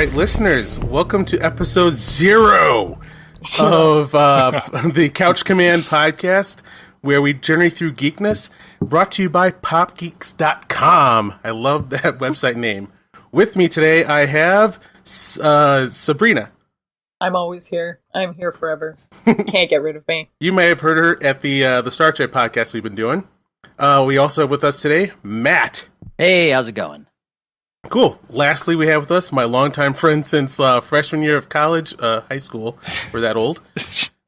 right, listeners, welcome to episode 0 of the Couch Command podcast, where we journey through geekness, brought to you by popgeeks.com. I love that website name. With me today, I have Sabrina. I'm always here. I'm here forever. Can't get rid of me. You may have heard her at the StarGate podcast we've been doing. We also have with us today, Matt. Hey, how's it going? Cool. Lastly, we have with us my longtime friend since freshman year of college, high school. We're that old.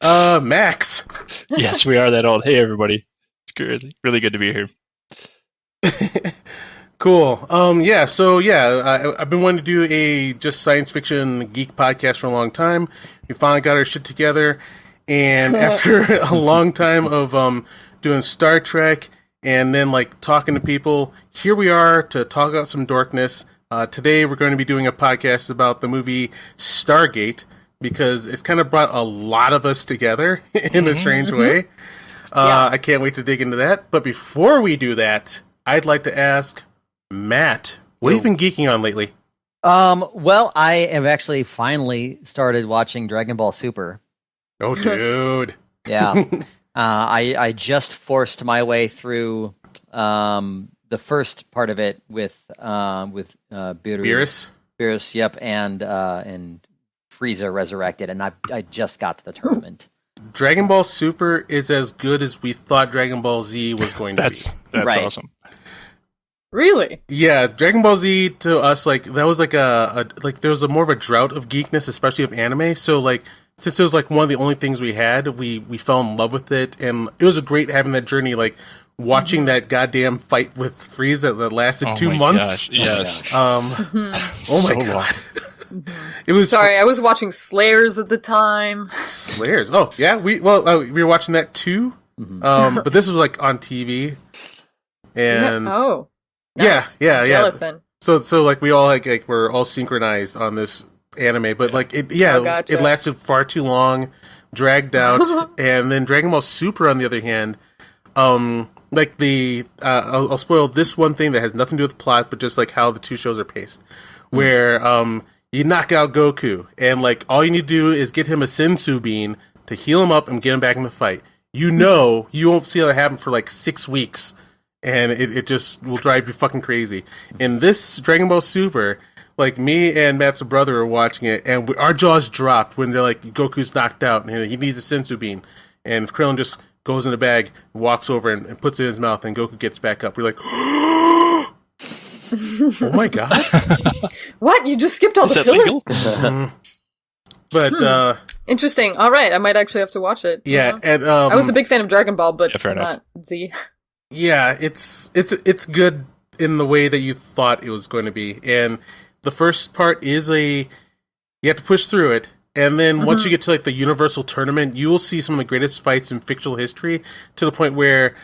Max. Yes, we are that old. Hey, everybody. It's good. Really good to be here. Cool. I've been wanting to do a just science fiction geek podcast for a long time. We finally got our shit together, and after a long time of doing Star Trek and then like talking to people, here we are to talk about some dorkness. Today we're going to be doing a podcast about the movie Stargate, because it's kind of brought a lot of us together in a strange way. I can't wait to dig into that. But before we do that, I'd like to ask Matt, what have you been geeking on lately? Well, I have actually finally started watching Dragon Ball Super. Oh, dude. Yeah. I just forced my way through the first part of it with Beerus? Beerus, yep, and Frieza resurrected, and I just got to the tournament. Dragon Ball Super is as good as we thought Dragon Ball Z was going to be. That's right. awesome. Really? Yeah, Dragon Ball Z to us, like, that was like there was more of a drought of geekness, especially of anime. So, like, since it was like one of the only things we had, we fell in love with it, and it was great having that journey, like watching that goddamn fight with Frieza that lasted 2 months. Gosh, yes. Oh my god. It was Sorry, I was watching Slayers at the time. Slayers. Oh yeah, we were watching that too. But this was like on TV, and nice. yeah. Jealous then. So like we all like we're all synchronized on this anime, but like it gotcha. it lasted far too long, dragged out, and then Dragon Ball Super on the other hand, like I'll spoil this one thing that has nothing to do with the plot, but just like how the two shows are paced, where you knock out Goku, and like all you need to do is get him a Sensu bean to heal him up and get him back in the fight. You know, you won't see that happen for like 6 weeks, and it just will drive you fucking crazy. In this Dragon Ball Super, like me and Matt's brother were watching it, and our jaws dropped when they're like, Goku's knocked out, and he needs a Sensu bean, and Krillin just goes in the bag, walks over, and puts it in his mouth, and Goku gets back up. We're like, oh my god. What? You just skipped all the filler? But interesting. All right, I might actually have to watch it. Yeah, and I was a big fan of Dragon Ball, but fair enough. not Z. Yeah, it's good in the way that you thought it was going to be. And the first part is you have to push through it, and then once you get to like the Universal Tournament, you will see some of the greatest fights in fictional history, to the point where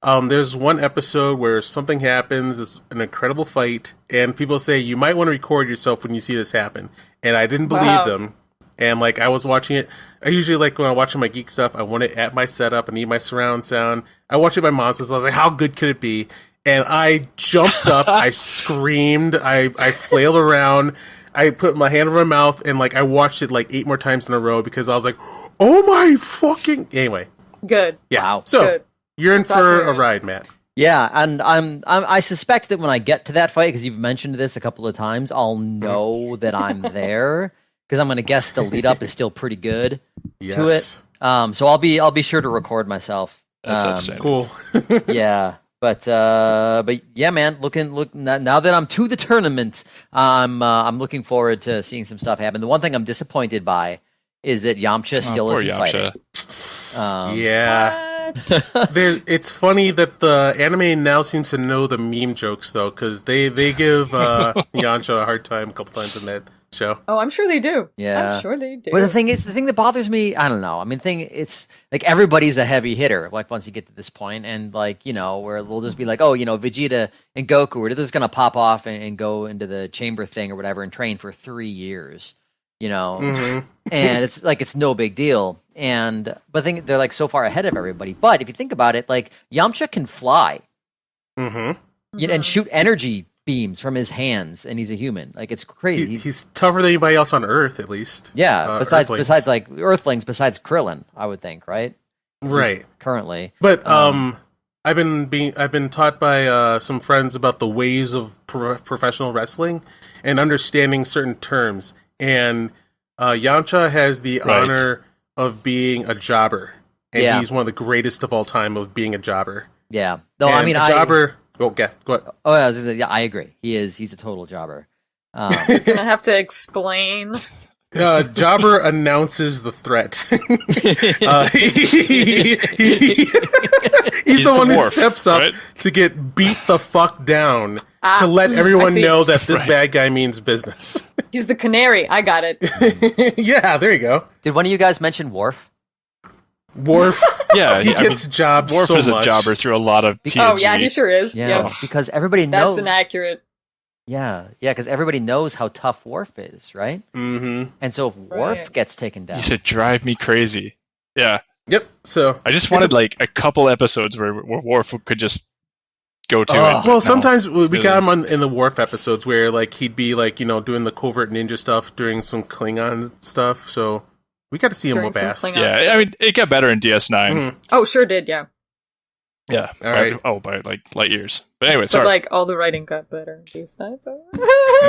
there's one episode where something happens, it's an incredible fight, and people say, you might want to record yourself when you see this happen. And I didn't believe them. And like I was watching it, I usually like when I'm watching my geek stuff, I want it at my setup, I need my surround sound. I watched it at my mom's house, I was like, how good could it be? And I jumped up, I screamed, I flailed around, I put my hand over my mouth, and like I watched it like 8 more times in a row, because I was like, oh my fucking... Anyway. Good. Yeah. Wow. So, good. You're in for a ride, Matt. Yeah, and I suspect that when I get to that fight, because you've mentioned this a couple of times, I'll know that I'm there, because I'm going to guess the lead up is still pretty good to it. So I'll be sure to record myself. That's outstanding. Cool. Yeah, but yeah, man. Look now that I'm to the tournament, I'm looking forward to seeing some stuff happen. The one thing I'm disappointed by is that Yamcha still isn't fighting. Yeah. It's funny that the anime now seems to know the meme jokes, though, because they give Yamcha a hard time a couple times in that show. Oh, I'm sure they do. Yeah, I'm sure they do. But the thing that bothers me, I don't know. I mean, it's like everybody's a heavy hitter. Like once you get to this point, and like where they'll just be like, oh, Vegeta and Goku are just gonna pop off and go into the chamber thing or whatever and train for 3 years. And it's like it's no big deal. But I think they're like so far ahead of everybody. But if you think about it, like Yamcha can fly, and shoot energy beams from his hands, and he's a human. Like it's crazy. He's tougher than anybody else on Earth, at least. Yeah, besides Earthlings. like Earthlings, besides Krillin, I would think, right? Right. Currently, But I've been taught by some friends about the ways of professional wrestling and understanding certain terms. And Yamcha has the honor of being a jobber, and he's one of the greatest of all time of being a jobber. Yeah. No, And I mean, a jobber. Go ahead. Oh, I was gonna say, yeah, I agree. He's a total jobber. Gonna have to explain. Jobber announces the threat. He's the one who dwarf, steps up right? to get beat the fuck down to let I everyone see. know that this bad guy means business. He's the canary. I got it. Yeah, there you go. Did one of you guys mention Worf? Worf. Yeah, He I mean, gets jobs Worf so is a much. jobber through a lot of TNG. Oh yeah, he sure is. Yeah, Yep. because everybody That's knows. inaccurate. Yeah, because everybody knows how tough Worf is, right? Mm-hmm. And so if Worf Right. gets taken down, Used to drive me crazy. Yeah, Yep. So. I just wanted like a couple episodes where Worf could just go to it. Well, but no. sometimes we really. got him in the Worf episodes where like he'd be like doing the covert ninja stuff, doing some Klingon stuff. So we got to see him During whoop some ass. Klingon- Yeah, I mean, it got better in DS9. Mhm. Oh, sure did. Yeah, Yeah, All right. by like light years. But anyway, but sorry. like all the writing got better these days.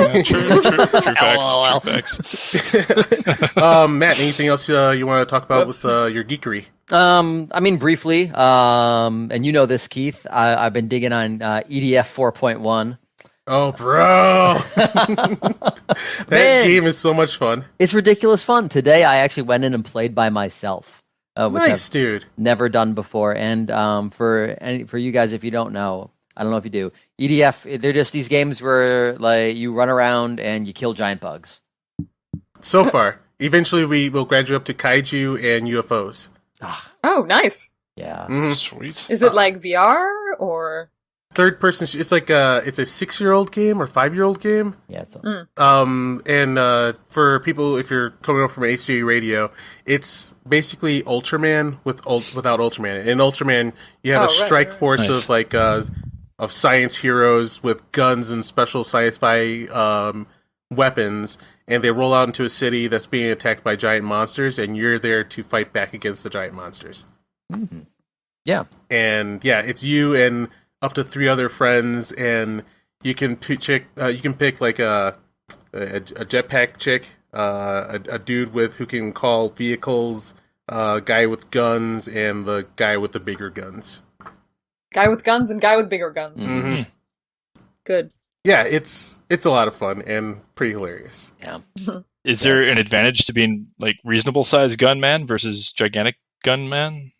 Yeah, true facts. LOL. True facts. Matt, anything else you want to talk about with your geekery? I mean, briefly, and you know this, Keith. I've been digging on EDF 4.1. Oh, bro, that Man. game is so much fun. It's ridiculous fun. Today, I actually went in and played by myself, which Nice, I've dude. never done before. And for you guys, if you don't know, I don't know if you do. EDF, they're just these games where like you run around and you kill giant bugs. So far, eventually we will graduate up to kaiju and UFOs. Oh, nice. Yeah. Mhm. Sweet. Is it like VR or? Third person. It's like it's a 6-year-old game or 5-year-old game. Yeah. It's And for people, if you're coming up from HJ Radio, it's basically Ultraman without Ultraman. In Ultraman, you have Oh, a strike right. force Nice. of like of science heroes with guns and special sci-fi weapons, and they roll out into a city that's being attacked by giant monsters, and you're there to fight back against the giant monsters. yeah. And yeah, it's you and up to 3 other friends, and you can pick like a jetpack chick, a dude who can call vehicles, a guy with guns, and the guy with the bigger guns. Guy with guns and guy with bigger guns. Mm-hmm. Good. Yeah, it's a lot of fun and pretty hilarious. Yeah. Is there an advantage to being like reasonable sized gunman versus gigantic gunman?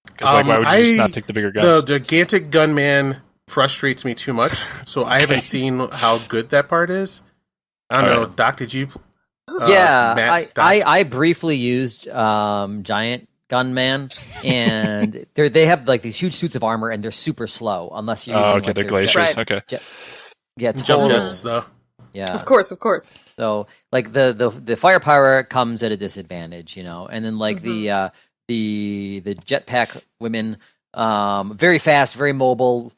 Because like, why would you just not take the bigger guns? The gigantic gunman frustrates me too much, so I haven't seen how good that part is. I don't know, Alright. Doc, did you? Yeah, Matt, Doc? I briefly used Giant Gunman, and they have like these huge suits of armor, and they're super slow unless you're using Oh, okay, like, they're their glaciers. Right. Okay. yeah, Jump totally. jets, though. Yeah, Of course. so like the firepower comes at a disadvantage, and then like the jetpack women, very fast, very mobile,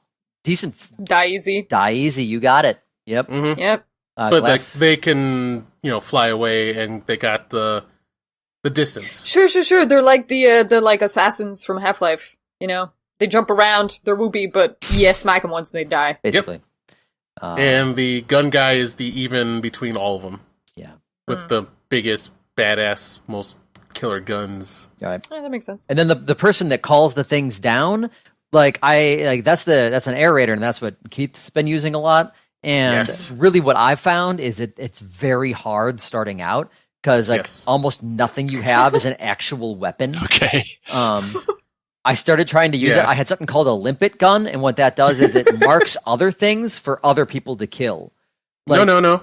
decent, Die easy. die easy. You got it. Yep. Mm-hmm. Yep. But like glass- they can, fly away, and they got the distance. Sure. They're like the like assassins from Half-Life. They jump around. They're whoopee, but smack them once and they die. basically. And the gun guy is the even between all of them, Yeah. with the biggest, badass, most killer guns. All right. Yeah, that makes sense. And then the person that calls the things down, that's an aerator, and that's what Keith's been using a lot. And Yes. really, what I've found is it's very hard starting out because Yes. almost nothing you have is an actual weapon. Okay. I started trying to use it. Yeah. I had something called a limpet gun, and what that does is it marks other things for other people to kill. Like- No.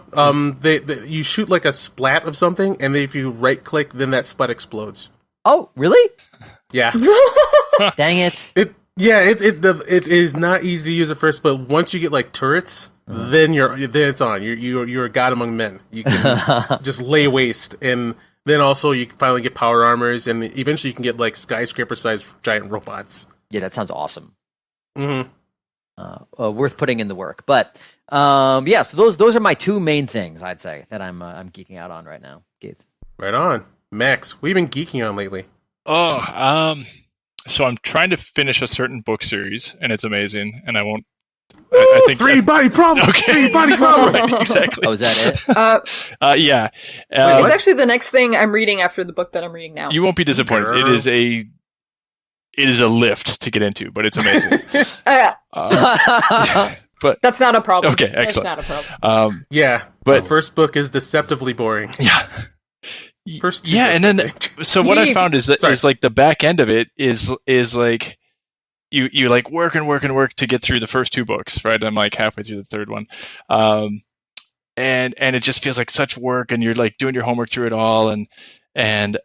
You shoot like a splat of something, and then if you right click, then that splat explodes. Oh, really? Yeah. Dang it! It is not easy to use at first, but once you get like turrets, then it's on. You're a god among men. You can just lay waste, and then also you can finally get power armors, and eventually you can get like skyscraper sized giant robots. Yeah, that sounds awesome. Mm-hmm. worth putting in the work. But yeah, so those are my two main things I'd say that I'm geeking out on right now. Keith. Right on. Max, what have you been geeking on lately? So I'm trying to finish a certain book series, and it's amazing. And I won't. I think three-body problem. Okay. Three-body problem. Right, exactly. Oh, is that it? Yeah. It's actually the next thing I'm reading after the book that I'm reading now. You won't be disappointed. Girl. It is a lift to get into, but it's amazing. But that's not a problem. Okay, excellent. That's not a problem. Yeah, but the first book is deceptively boring. Yeah. First two Yeah, books, and I then think. so what I found is that is like the back end of it is like you like work to get through the first two books, right? I'm like halfway through the third one. And it just feels like such work, and you're like doing your homework through it all, and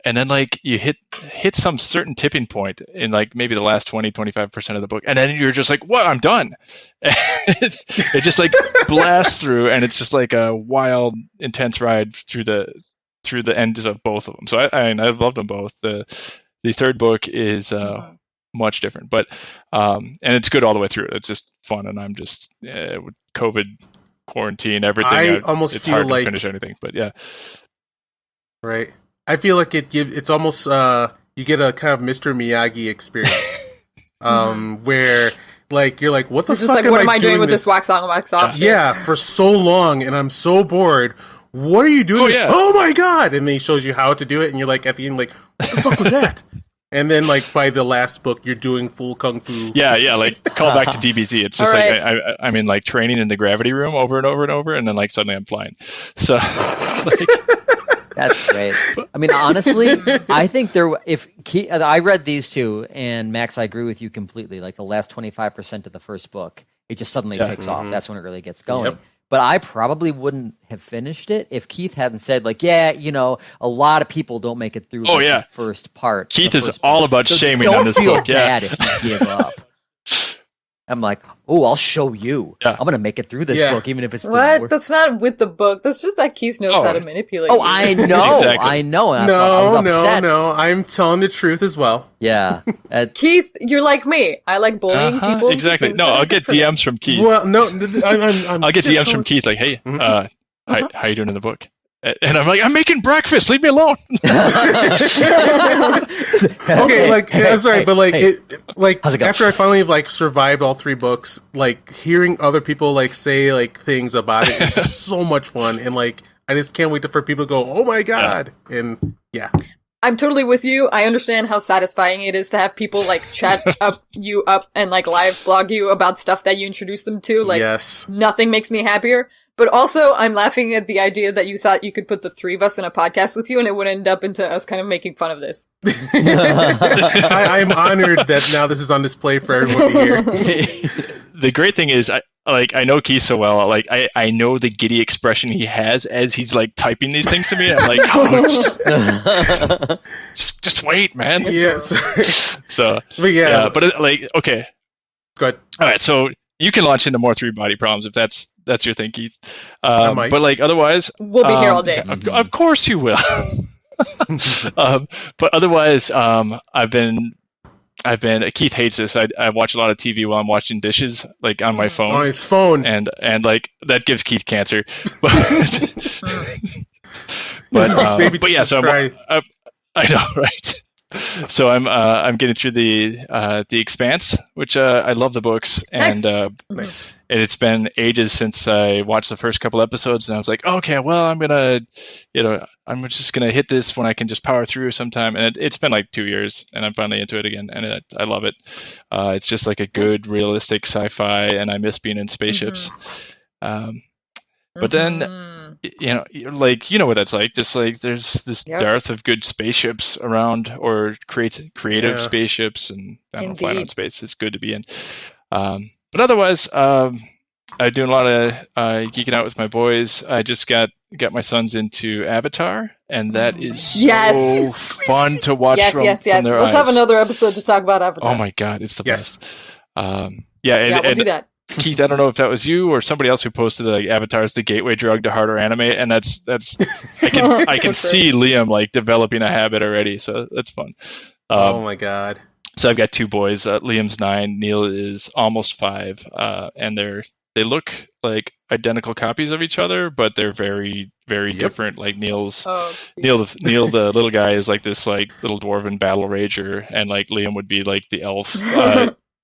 then like you hit some certain tipping point in like maybe the last 20-25% of the book, and then you're just like, what, I'm done. It just like blasts through, and it's just like a wild, intense ride through the ends of both of them. So I love them both. The third book is much different, but and it's good all the way through. It's just fun, and I'm just with COVID, quarantine, everything. It's feel hard like to finish anything, but yeah. Right. I feel like it's almost you get a kind of Mr. Miyagi experience, where like you're like, what the You're fuck? just like, what am I doing with this wax on, wax off? Yeah, for so long, and I'm so bored. What are you doing? Oh my god! And then he shows you how to do it, and you're like at the end, like, what the fuck was that? And then like by the last book, you're doing full kung fu. Yeah, like call back to DBZ. It's just like I'm in like training in the gravity room over and over and over, and then like suddenly I'm flying. So like, that's great. I mean, honestly, I think I read these two, and Max, I agree with you completely. Like the last 25% of the first book, it just suddenly takes off. That's when it really gets going. Yep. But I probably wouldn't have finished it if Keith hadn't said, like, yeah, a lot of people don't make it through the first part. Keith is all about shaming on this book. Don't feel bad if you give up. I'm like, oh, I'll show you. Yeah. I'm going to make it through this book, even if it's what? That's not with the book. That's just that Keith knows how to manipulate. Oh, I know. Exactly. I know. And I was upset. No. I'm telling the truth as well. Yeah. Keith, you're like me. I like bullying people. Exactly. No, I'll get DMs from Keith. Well, no, I'll get DMs from Keith like, hey, how you doing in the book? And I'm like, I'm making breakfast. Leave me alone. Okay, like I'm sorry, but like after I finally like survived all three books, like hearing other people like say like things about it is just so much fun, and like I just can't wait for people to go, oh my god, and yeah. I'm totally with you. I understand how satisfying it is to have people like chat you up and like live blog you about stuff that you introduce them to. Like, nothing makes me happier. But also, I'm laughing at the idea that you thought you could put the three of us in a podcast with you, and it would end up into us kind of making fun of this. I'm honored that now this is on display for everyone to hear. The great thing is, I know Keith so well. Like, I know the giddy expression he has as he's like typing these things to me. I'm like, oh, just wait, man. Yeah. Sorry. So, but okay. Go ahead. All right, so you can launch into more three-body problems if that's your thing, Keith. But like otherwise, we'll be here all day. Of course you will. But otherwise, Keith hates this. I watch a lot of TV while I'm washing dishes, like on my phone. On his phone, and like that gives Keith cancer. But yeah, so I know, right? So I'm getting through the Expanse, which I love the books, and it's been ages since I watched the first couple episodes, and I was like, okay, well, I'm just gonna hit this when I can just power through sometime, and it's been like 2 years, and I'm finally into it again, and I love it. It's just like a good, realistic sci-fi, and I miss being in spaceships. But then, what that's like. Just like there's this dearth of good spaceships around, or creative spaceships, and flying on space is good to be in. But otherwise, I'm doing a lot of geeking out with my boys. I just got my sons into Avatar, and that is so fun to watch from their eyes. Let's have another episode to talk about Avatar. Oh my god, it's the best. We'll do that. Keith, I don't know if that was you or somebody else who posted like Avatar is the gateway drug to harder anime, and that's I can see Liam like developing a habit already, so that's fun. Oh my god! So I've got two boys. Liam's 9, Neil is almost 5, and they look like identical copies of each other, but they're very, very different. Like Neil, the little guy, is like this like little dwarven battle rager, and like Liam would be like the elf,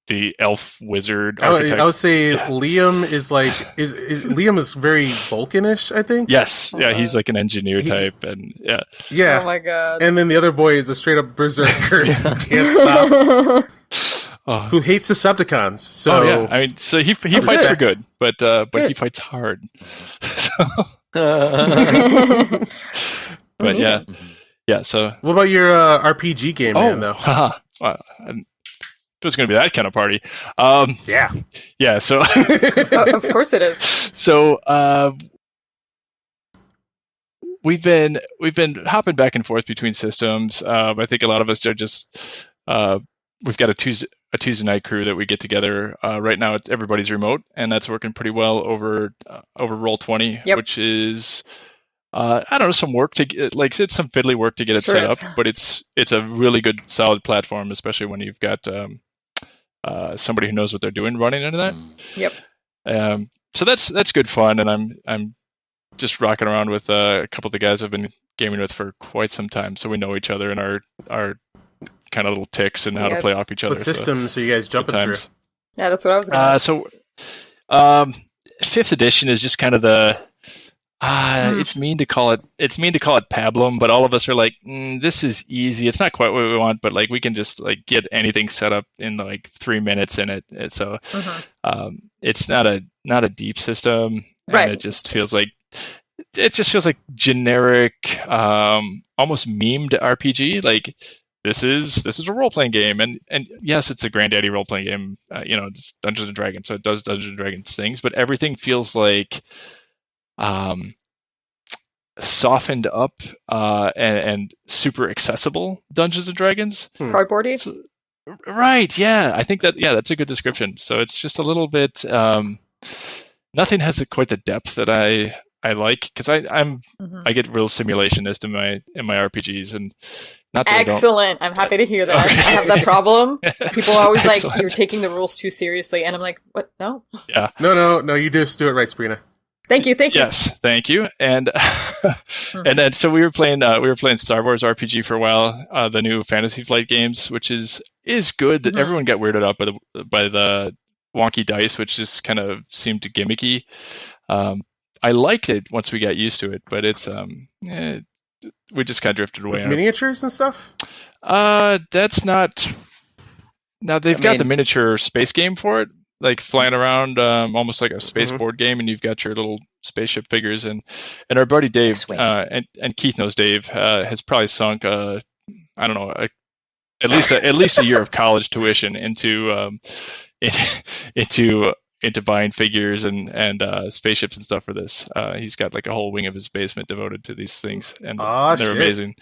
the elf wizard archetype. I would say Liam is like Liam is very Vulcanish, I think. Yes, yeah, he's like an engineer type, and yeah. Oh my god! And then the other boy is a straight up berserker, can't stop. Who hates Decepticons? So I mean, so he fights for good, but he fights hard. But yeah. So what about your RPG game, man? Though, it's going to be that kind of party. Yeah. So of course it is. So we've been hopping back and forth between systems. I think a lot of us are just we've got a Tuesday night crew that we get together. Right now, everybody's remote, and that's working pretty well over Roll20, which is I don't know, some work to get, like it's some fiddly work to get it set up, but it's a really good solid platform, especially when you've got somebody who knows what they're doing running into that. Yep. So that's good fun, and I'm just rocking around with a couple of the guys I've been gaming with for quite some time, so we know each other and our kind of little ticks and how to play off each other. What systems are you guys jumping through? Yeah, that's what I was going to ask. So 5th edition is just kind of the it's mean to call it pablum, but all of us are like, this is easy. It's not quite what we want, but like we can just like get anything set up in like 3 minutes in it. And so it's not a deep system, and it just feels like generic, almost memed RPG. Like this is a role playing game, and yes, it's a granddaddy role playing game. It's Dungeons and Dragons, so it does Dungeons and Dragons things, but everything feels like softened up and super accessible Dungeons and Dragons. Cardboardy? So, right, yeah. I think that's a good description. So it's just a little bit nothing has quite the depth that I like, because I get real simulationist in my RPGs, and not that excellent. I'm happy to hear that. Okay. I have that problem. People are always like, you're taking the rules too seriously, and I'm like, what? No. Yeah. No. You just do it right, Sabrina. Thank you. Yes, thank you. And and then so we were playing Star Wars RPG for a while, the new Fantasy Flight games, which is good. That everyone got weirded out by the wonky dice, which just kind of seemed gimmicky. I liked it once we got used to it, but it's we just kind of drifted away. With miniatures and stuff? That's not. Now they've got the miniature space game for it, like flying around, almost like a space board game, and you've got your little spaceship figures. And our buddy Dave, and Keith knows Dave, has probably sunk I don't know, at least a year of college tuition into buying figures and spaceships and stuff for this. He's got like a whole wing of his basement devoted to these things, and they're amazing.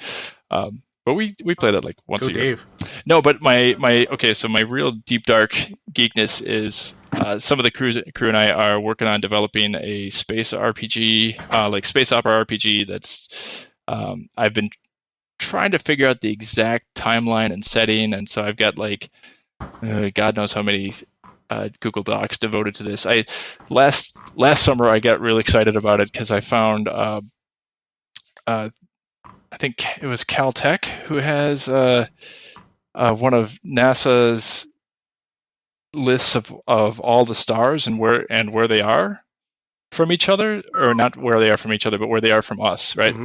But we play that like once a year. Dave. No, but my real deep dark geekness is some of the crew and I are working on developing a space RPG, like space opera RPG. That's I've been trying to figure out the exact timeline and setting, and so I've got like God knows how many Google Docs devoted to this. Last summer I got really excited about it because I found I think it was Caltech who has one of NASA's lists of all the stars and where they are from each other, or not where they are from each other, but where they are from us, right?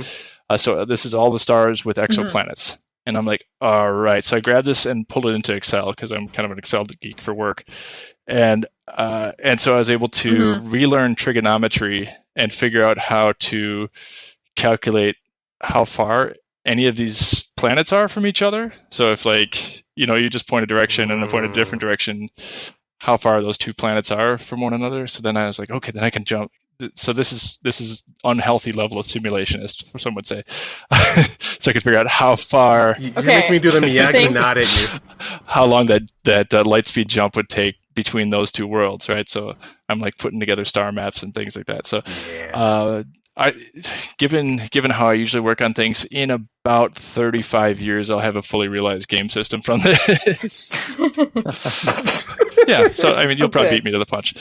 So this is all the stars with exoplanets. And I'm like, all right. So I grabbed this and pulled it into Excel because I'm kind of an Excel geek for work. And so I was able to relearn trigonometry and figure out how to calculate how far any of these planets are from each other. So if you just point a direction and I point a different direction, how far those two planets are from one another. So then I was like, okay, then I can jump. So this is unhealthy level of simulationist, some would say. So I could figure out how far. You make me do the Miyagi nod at you. How long that light speed jump would take between those two worlds, right? So I'm like putting together star maps and things like that. So given how I usually work on things, in about 35 years, I'll have a fully realized game system from this. Yeah, so I mean, you'll probably beat me to the punch.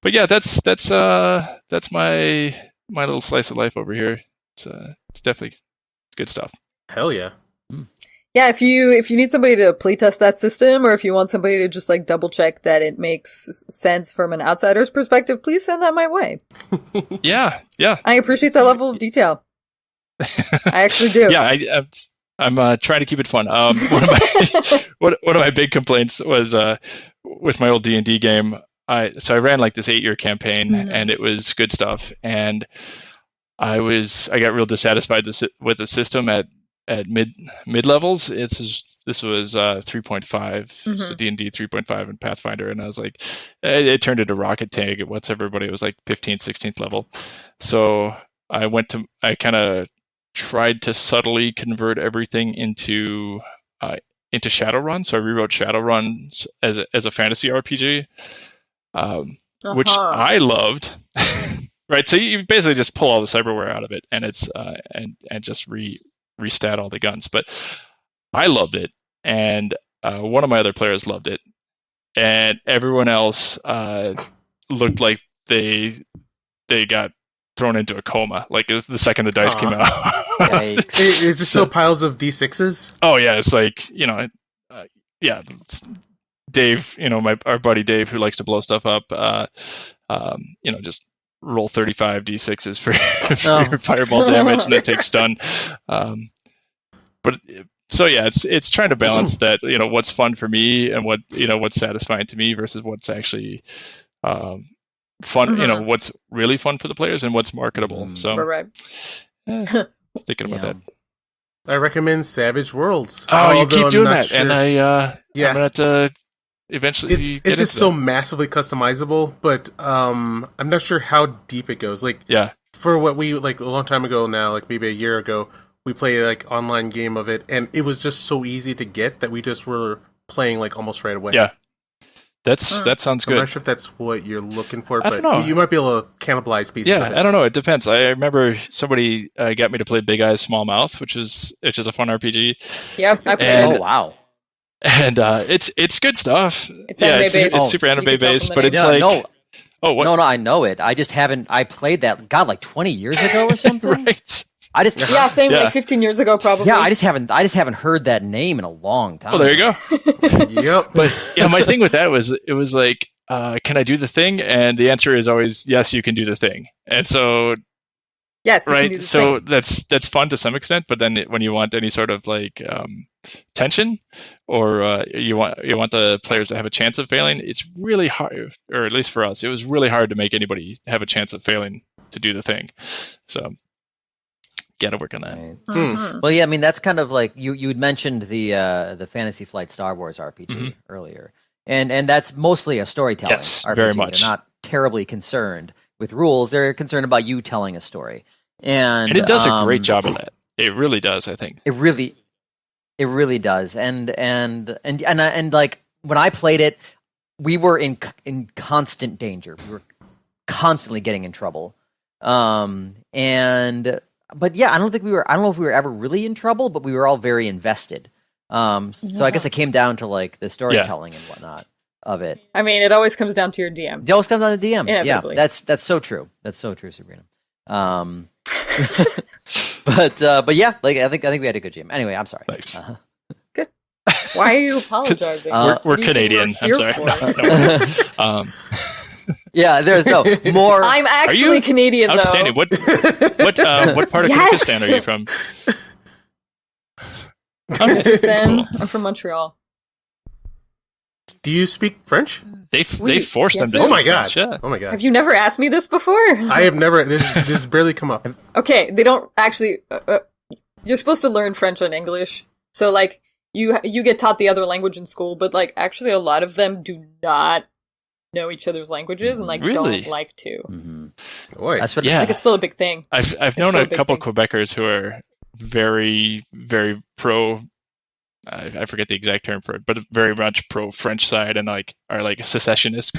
But yeah, that's my little slice of life over here. It's definitely good stuff. Hell yeah. Yeah, if you need somebody to playtest that system, or if you want somebody to just like double check that it makes sense from an outsider's perspective, please send that my way. Yeah. I appreciate that level of detail. I actually do. Yeah, I'm trying to keep it fun. One of my big complaints was with my old D&D game. I ran like this 8-year campaign, and it was good stuff. And I got real dissatisfied with the system at mid levels. This was 3.5, so D&D 3.5 and Pathfinder, and I was like, it turned into Rocket Tank. Once everybody was like 15th, 16th level. So I kind of tried to subtly convert everything into Shadowrun. So I rewrote Shadowrun as a fantasy RPG, which I loved. Right, so you basically just pull all the cyberware out of it, and it's and just restat all the guns. But I loved it, and one of my other players loved it, and everyone else looked like they got thrown into a coma. Like the second the dice came out. Is it still piles of D6s? Oh yeah, it's like it's Dave. Our buddy Dave, who likes to blow stuff up. Just roll 35 d6s for your fireball damage, and that takes stun. But so yeah, it's trying to balance that, what's fun for me and what's satisfying to me versus what's actually fun. What's really fun for the players and what's marketable. So thinking about that. I recommend Savage Worlds. Oh, you keep doing that, sure. And I'm gonna have to eventually. It's just so massively customizable, but I'm not sure how deep it goes. Like, for what we like a long time ago now, like maybe a year ago, we played like online game of it, and it was just so easy to get that we just were playing like almost right away. Yeah, that sounds good. I'm not sure if that's what you're looking for, I but don't know. You might be able to cannibalize pieces. Yeah, of it. I don't know. It depends. I remember somebody got me to play Big Eyes Small Mouth, which is a fun RPG. Yeah, I played it. Oh wow. And it's good stuff. It's anime based. It's super anime based, but it's like what? No, I know it. I just haven't. I played that like 20 years ago or something. Right. I just same like 15 years ago probably. Yeah, I just haven't heard that name in a long time. Oh, there you go. Yep. But my thing with that was it was like, can I do the thing? And the answer is always yes, you can do the thing. And so yes, right. So that's fun to some extent, but then when you want any sort of like tension, or you want the players to have a chance of failing, it's really hard, or at least for us, it was really hard to make anybody have a chance of failing to do the thing. So got to work on that. Right. Well, yeah, I mean that's kind of like you had mentioned the Fantasy Flight Star Wars RPG earlier, and that's mostly a storytelling RPG. Very much. They're not terribly concerned with rules; they're concerned about you telling a story, and it does a great job of that. It really does, I think. It really does, and like when I played it, we were in constant danger. We were constantly getting in trouble, But yeah, I don't know if we were ever really in trouble, but we were all very invested. So I guess it came down to like the storytelling and whatnot of it. I mean, it always comes down to your DM. It always comes down to the DM. Inevitably. Yeah, that's so true. That's so true, Sabrina. But yeah, like I think we had a good game. Anyway, I'm sorry. Nice. Good. Why are you apologizing? We're Canadian. I'm sorry. No. Yeah, there's no more. I'm actually Canadian, outstanding. though. What part of Pakistan are you from? Pakistan. I'm from Montreal. Do you speak French? They forced them to. Oh my god! French, yeah. Oh my god! Have you never asked me this before? I have never. This has barely come up. Okay, they don't actually. You're supposed to learn French and English, so like you get taught the other language in school, but like actually a lot of them do not know each other's languages and like don't like to. Boy, that's what. Yeah, like it's still a big thing. I've known a couple of Quebecers who are very, very pro. I forget the exact term for it, but very much pro French side and like are like secessionist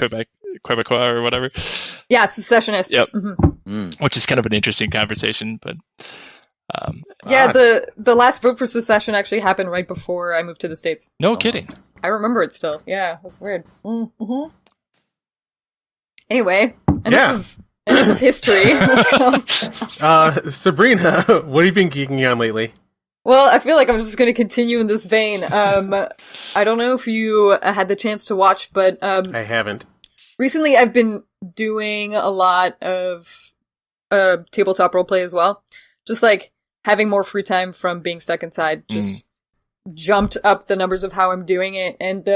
Quebecois or whatever. Yeah, secessionists. Yep. Mm-hmm. Which is kind of an interesting conversation, but the last vote for secession actually happened right before I moved to the States. No kidding. I remember it still. Yeah, that's weird. Mm-hmm. Anyway, enough of history. Let's go. Sabrina, what have you been geeking on lately? Well, I feel like I'm just going to continue in this vein. I don't know if you had the chance to watch, but I haven't. Recently, I've been doing a lot of tabletop roleplay as well. Just like having more free time from being stuck inside. Just jumped up the numbers of how I'm doing it, and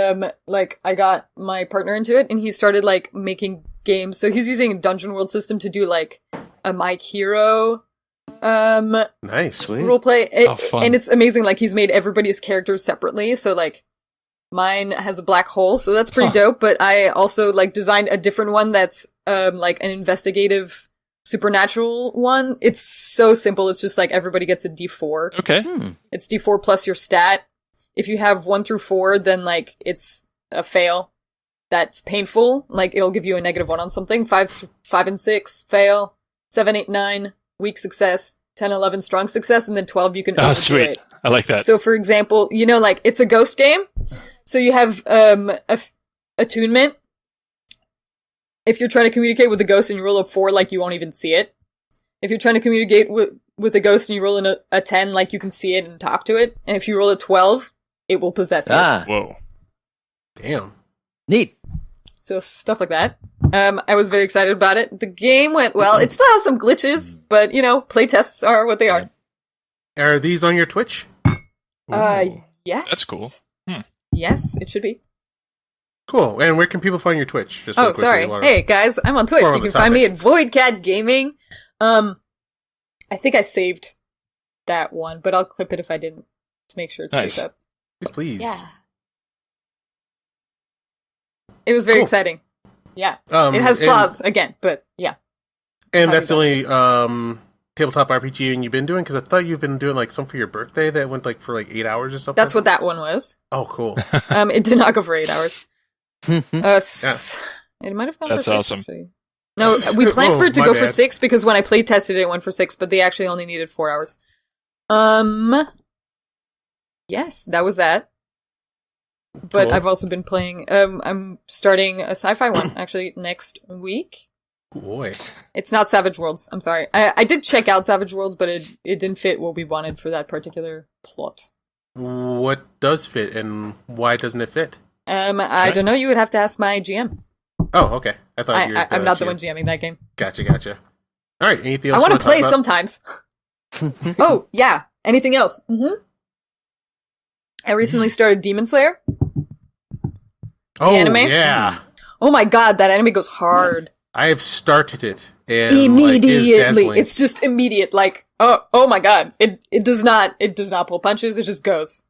like I got my partner into it, and he started like making games. So he's using a Dungeon World system to do like a My Hero nice roleplay, fun. and it's amazing. Like he's made everybody's characters separately. So like mine has a black hole, so that's pretty dope. But I also like designed a different one that's like an investigative supernatural one. It's so simple. It's just like everybody gets a D4. Okay. It's D4 plus your stat. If you have 1 through 4, then like it's a fail. That's painful. Like it'll give you a -1 on something. 5 and 6 fail. 7, 8, 9 weak success. 10, 11 strong success, and then 12 you can overdo sweet. it. I like that. So for example, you know, like it's a ghost game. So you have attunement. If you're trying to communicate with a ghost and you roll a 4, like you won't even see it. If you're trying to communicate with a ghost and you roll in a 10, like you can see it and talk to it. And if you roll a 12, it will possess you. Whoa. Damn. Neat. So stuff like that. I was very excited about it. The game went well. It still has some glitches, but you know, playtests are what they are. Are these on your Twitch? Yes. That's cool. Yes, it should be. Cool. And where can people find your Twitch? Just sorry. Hey guys, I'm on Twitch. You can find me at VoidCat Gaming. I think I saved that one, but I'll clip it if I didn't to make sure it stays up. Please. Yeah. It was very exciting. Yeah. It has flaws again, but yeah. And that's the only tabletop RPG you've been doing? Because I thought you've been doing like some for your birthday that went like for like 8 hours or something. That's what that one was. Oh, cool. It did not go for 8 hours. It might have gone for 6. That's awesome. Actually. No, we planned for it to go for bad. 6 because when I play tested it went for 6, but they actually only needed 4 hours. Yes, that was that. But Cool. I've also been playing, I'm starting a sci-fi one, actually, next week. Boy. It's not Savage Worlds, I'm sorry. I did check out Savage Worlds, but it didn't fit what we wanted for that particular plot. What does fit and why doesn't it fit? I don't know, you would have to ask my GM. Oh, okay. I thought you were I'm not the GM. one GMing that game. Gotcha. All right, anything else? I want to play talk about? sometimes. Oh, yeah. Anything else? I recently started Demon Slayer. Oh, anime? yeah. Oh my god, that anime goes hard. I have started it. And, Immediately. Like, it's just immediate. Like, oh my god. It does not pull punches, it just goes.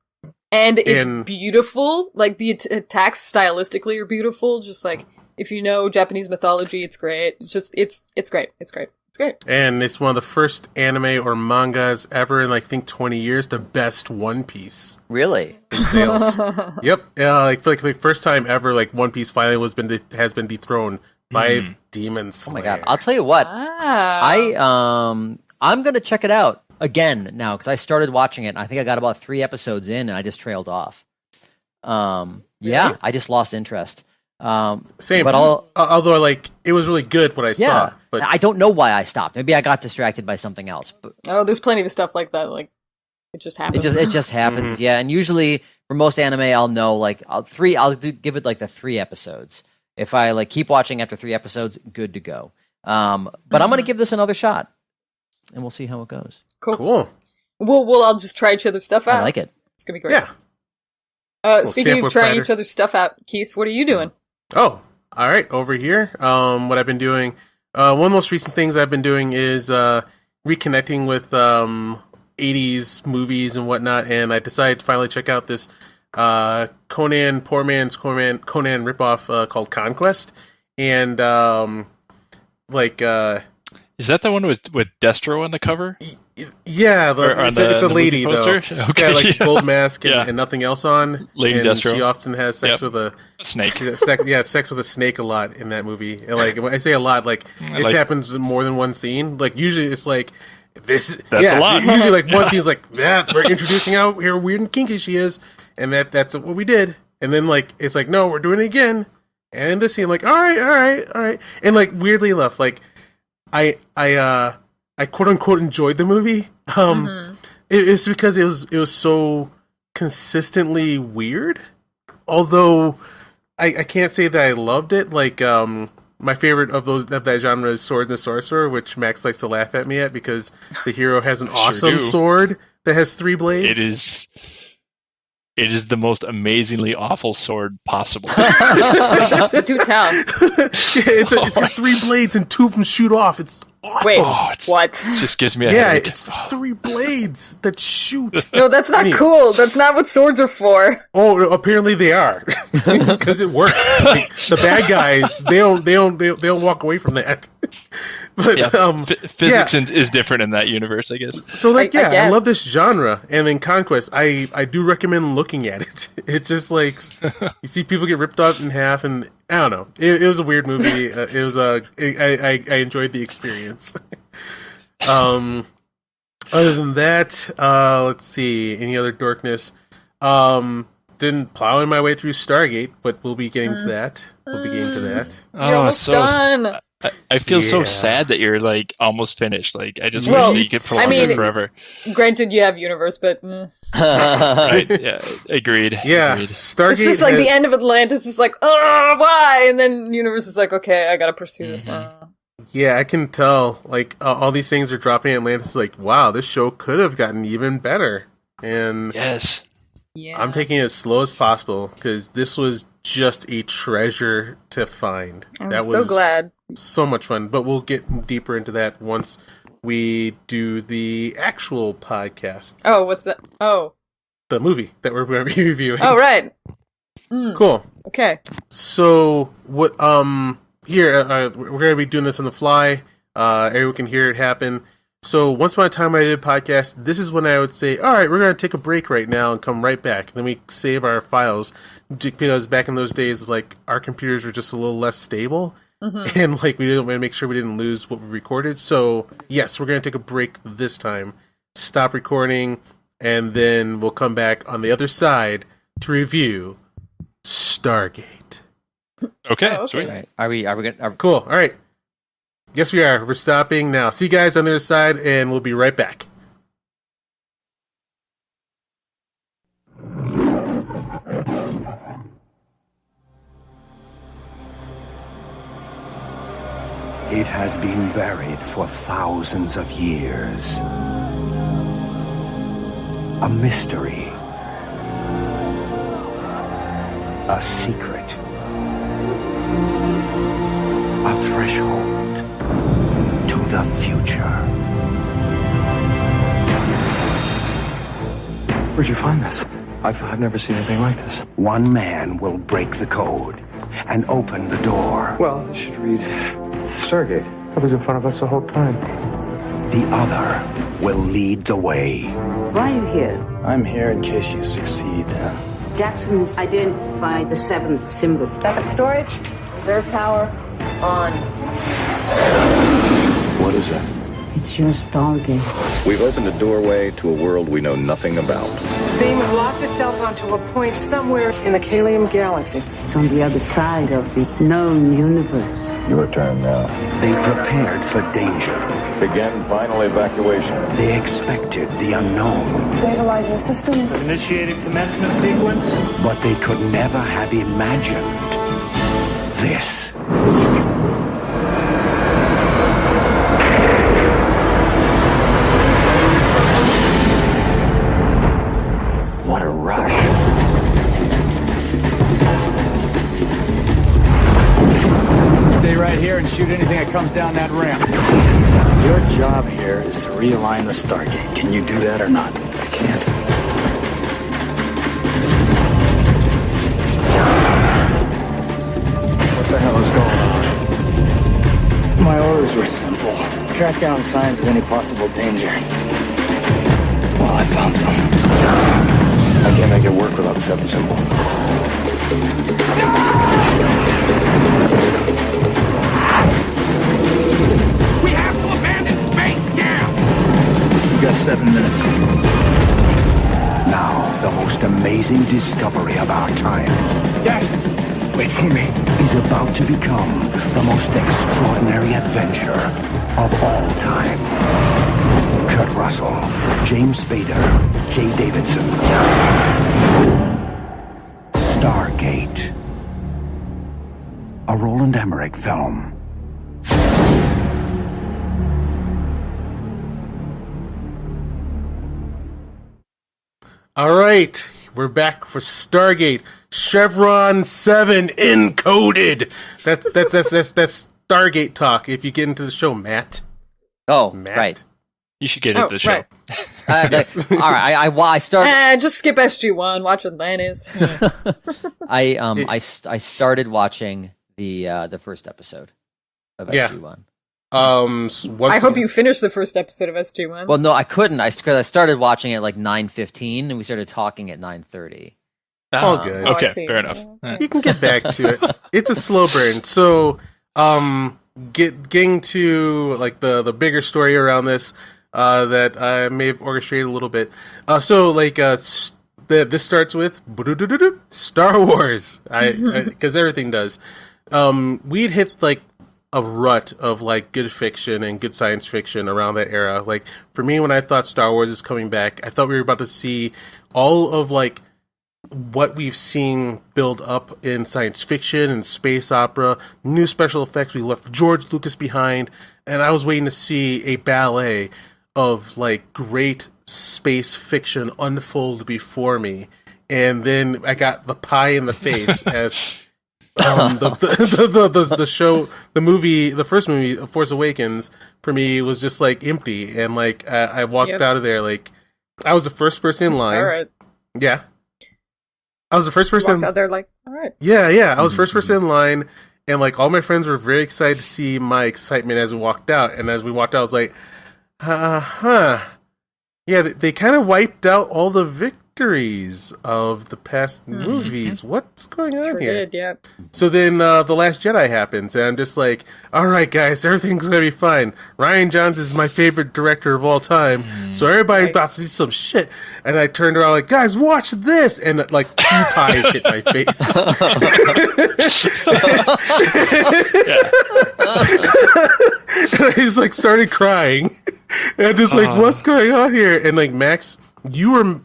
And it's beautiful. Like, the attacks stylistically are beautiful. Just like, if you know Japanese mythology, it's great. It's just, it's great. It's great. It's great. And it's one of the first anime or mangas ever in, like, I think 20 years to best One Piece. Really? In sales. Yep. I feel like the first time ever, like, One Piece finally has been dethroned by Demon Slayer. Oh my god! I'll tell you what. Wow. I'm gonna check it out again now because I started watching it. And I think I got about 3 episodes in, and I just trailed off. Yeah, I just lost interest. Same. But although, like, it was really good what I saw. But I don't know why I stopped. Maybe I got distracted by something else. But there's plenty of stuff like that. Like, it just happens. it just happens. Yeah, and usually for most anime, I'll know like I'll give it like the 3 episodes. If I like keep watching after 3 episodes, good to go. But I'm gonna give this another shot, and we'll see how it goes. Cool. We'll all just try each other's stuff out. I like it. It's gonna be great. Yeah. Speaking of trying each other's stuff out, Keith, what are you doing? Oh, all right. Over here, what I've been doing. One of the most recent things I've been doing is reconnecting with 80s movies and whatnot, and I decided to finally check out this Conan ripoff called Conquest, and Is that the one with Destro on the cover? Yeah, it's a lady though. She's got like a gold mask and nothing else on. Lady and Destro. She often has sex with a snake. Sex with a snake a lot in that movie. And like when I say a lot, like it happens in more than one scene. Like usually it's like this. That's a lot. Usually like one scene's like we're introducing how weird and kinky she is, and that's what we did. And then like it's like no, we're doing it again. And in this scene, like all right, and like weirdly enough, like I quote unquote enjoyed the movie. It's because it was so consistently weird. Although I can't say that I loved it. Like my favorite of that genre is Sword and the Sorcerer, which Max likes to laugh at me at because the hero has an awesome sword that has 3 blades. It is the most amazingly awful sword possible. Do tell. It's got 3 blades and 2 of them shoot off. It's awesome. Wait, what? It just gives me a headache. It's 3 blades that shoot. No, that's not cool. That's not what swords are for. Oh, apparently they are, because it works. Like, the bad guys, they don't walk away from that. But physics is different in that universe, I guess. So like, I love this genre, and then Conquest, I do recommend looking at it. It's just like you see people get ripped off in half, and I don't know. It was a weird movie. It was I enjoyed the experience. Other than that, let's see. Any other dorkness? Didn't plowing my way through Stargate, but we'll be getting to that. You're almost done. I feel so sad that you're like almost finished. Like I just wish that you could prolong it forever. Granted, you have Universe, but right, yeah, agreed. Yeah, agreed. Stargate. It's just like the end of Atlantis is like, oh, why? And then Universe is like, okay, I gotta pursue this now. Yeah, I can tell. Like all these things are dropping. Atlantis, like, wow, this show could have gotten even better. And yes, yeah, I'm taking it as slow as possible because this was just a treasure to find. I'm so glad. So much fun, but we'll get deeper into that once we do the actual podcast. Oh, what's that? Oh, the movie that we're going to be reviewing. Oh, right. Cool. Okay. So what? Here we're going to be doing this on the fly. Everyone can hear it happen. So once upon a time I did a podcast, this is when I would say, all right, we're going to take a break right now and come right back. And then we save our files because back in those days, like our computers were just a little less stable. And like we didn't want to make sure we didn't lose what we recorded. So yes, we're going to take a break this time, stop recording, and then we'll come back on the other side to review Stargate. Okay, sweet. Right. Are we gonna? Cool. All right. Yes, we are. We're stopping now. See you guys on the other side, and we'll be right back. It has been buried for thousands of years. A mystery. A secret. A threshold to the future. Where'd you find this? I've never seen anything like this. One man will break the code and open the door. Well, this should read Stargate. It was in front of us the whole time. The other will lead the way. Why are you here? I'm here in case you succeed. Jackson's identified the 7th symbol. Backup storage, reserve power, on. What is it? It's your Stargate. We've opened a doorway to a world we know nothing about. Thing has locked itself onto a point somewhere in the Kalium galaxy. It's on the other side of the known universe. Your turn now. They prepared for danger. Begin final evacuation. They expected the unknown. Stabilizing system. Initiated commencement sequence. But they could never have imagined this. What a rush. Stay right here and shoot anything that comes down that ramp. Your job here is to realign the Stargate. Can you do that or not? I can't. What the hell is going on? My orders were simple. Track down signs of any possible danger. Well, I found some. I can't make it work without the 7th symbol. We have to abandon base camp! You got 7 minutes. Now, the most amazing discovery of our time. Yes, wait for me. Is about to become the most extraordinary adventure of all time. Kurt Russell, James Spader, Jay Davidson. Stargate. A Roland Emmerich film. All right, we're back for Stargate Chevron 7 encoded. That's Stargate talk. If you get into the show, Matt. Oh, Matt. right. You should get into the show. Right. All right. I started. Just skip SG1. Watch Atlantis. I started watching the first episode of SG1. I hope you finished the first episode of SG1. Well, no, I couldn't. Because I started watching it like 9:15, and we started talking at 9:30. All good. Okay, fair enough. You can get back to it. It's a slow burn. So, getting to like the bigger story around this that I may have orchestrated a little bit. This starts with Star Wars. Because everything does. We'd hit like a rut of like good fiction and good science fiction around that era. Like for me, when I thought Star Wars is coming back, I thought we were about to see all of like what we've seen build up in science fiction and space opera, new special effects. We left George Lucas behind, and I was waiting to see a ballet of like great space fiction unfold before me. And then I got the pie in the face as the show, the first movie, Force Awakens, for me was just like empty, and like I walked out of there like I was the first person in line. All right. Yeah, I was the first person. Walked out there like, all right. Yeah. I was first person in line, and like all my friends were very excited to see my excitement as we walked out. And as we walked out, I was like, yeah, they kind of wiped out all the victories of the past movies. What's going on here? Did, yeah. So then The Last Jedi happens, and I'm just like, all right, guys, everything's going to be fine. Rian Johnson is my favorite director of all time, so everybody's about to see some shit. And I turned around like, guys, watch this! And like 2 pies hit my face. And I just like started crying. And I'm just like, what's going on here? And like, Max, you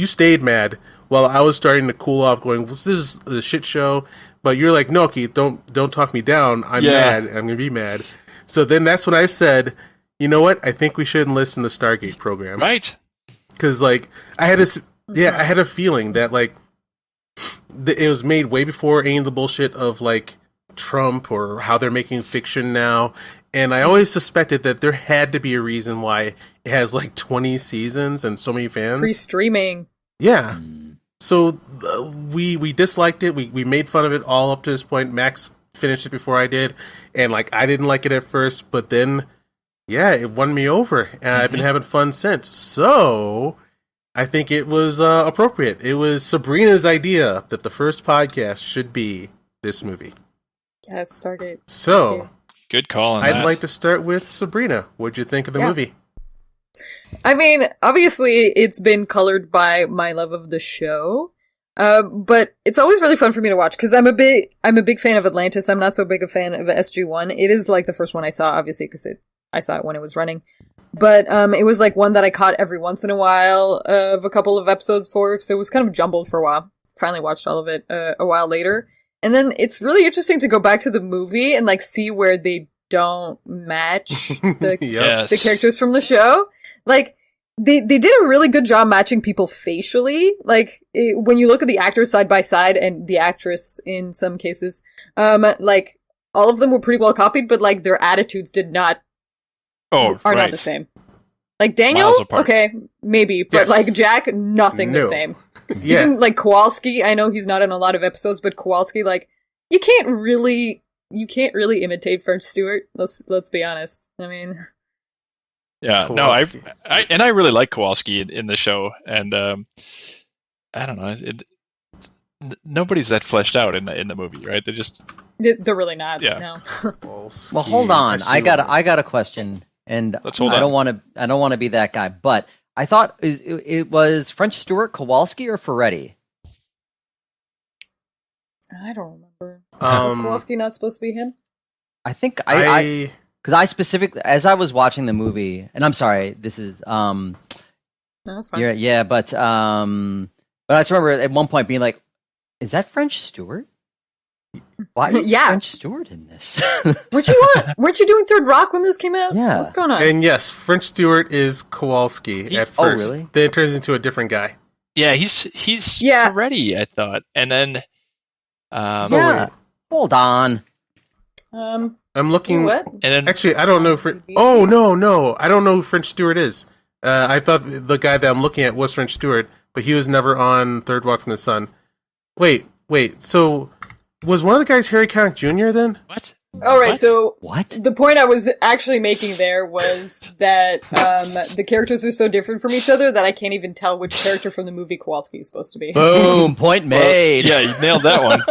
stayed mad while I was starting to cool off, going, well, this is a shit show. But you're like, no, Keith, don't talk me down. I'm mad. I'm gonna be mad. So then that's when I said, you know what? I think we shouldn't listen to the Stargate program, right? Because like I had a feeling that like it was made way before any of the bullshit of like Trump or how they're making fiction now. And I always suspected that there had to be a reason why it has like 20 seasons and so many fans. Pre-streaming. Yeah. So we disliked it. We made fun of it all up to this point. Max finished it before I did. And like I didn't like it at first, but then yeah, it won me over. And I've been having fun since. So I think it was appropriate. It was Sabrina's idea that the first podcast should be this movie. Yes, Stargate. So good call on I'd that. like to start with Sabrina. What'd you think of the movie? I mean, obviously, it's been colored by my love of the show, but it's always really fun for me to watch because I'm a big fan of Atlantis. I'm not so big a fan of SG1. It is like the first one I saw, obviously, because I saw it when it was running. But it was like one that I caught every once in a while of a couple of episodes for, so it was kind of jumbled for a while. Finally watched all of it a while later. And then it's really interesting to go back to the movie and like see where they don't match the characters from the show. Like they did a really good job matching people facially. Like when you look at the actors side by side and the actress in some cases, like all of them were pretty well copied, but like their attitudes not the same. Like Daniel, okay, maybe, but like Jack, nothing the same. Yeah. Even like Kowalski, I know he's not in a lot of episodes, but Kowalski, like, you can't really you can't really imitate French Stewart. Let's be honest. I mean, yeah, Kowalski. I really like Kowalski in the show, and I don't know, nobody's that fleshed out in the movie, right? They're really not. Yeah. No. Well, hold on. I got a question, and I don't want to be that guy, but I thought it was French Stewart, Kowalski, or Ferretti. I don't remember. Was Kowalski not supposed to be him? I think because I specifically, as I was watching the movie, and I'm sorry, this is no, that's fine. Yeah, but I just remember at one point being like, "Is that French Stewart? Why is French Stewart in this?" Weren't you doing Third Rock when this came out? Yeah, what's going on? And yes, French Stewart is Kowalski at first. Oh, really? Then it turns into a different guy. Yeah, he's Ferretti, I thought, and then hold on. I'm looking. What? And then, actually, I don't know. No, I don't know who French Stewart is. I thought the guy that I'm looking at was French Stewart, but he was never on Third Walk from the Sun. Wait. So was one of the guys Harry Connick Jr. then? What? All right. So what? The point I was actually making there was that the characters are so different from each other that I can't even tell which character from the movie Kowalski is supposed to be. Boom! Point made. Well, yeah, you nailed that one.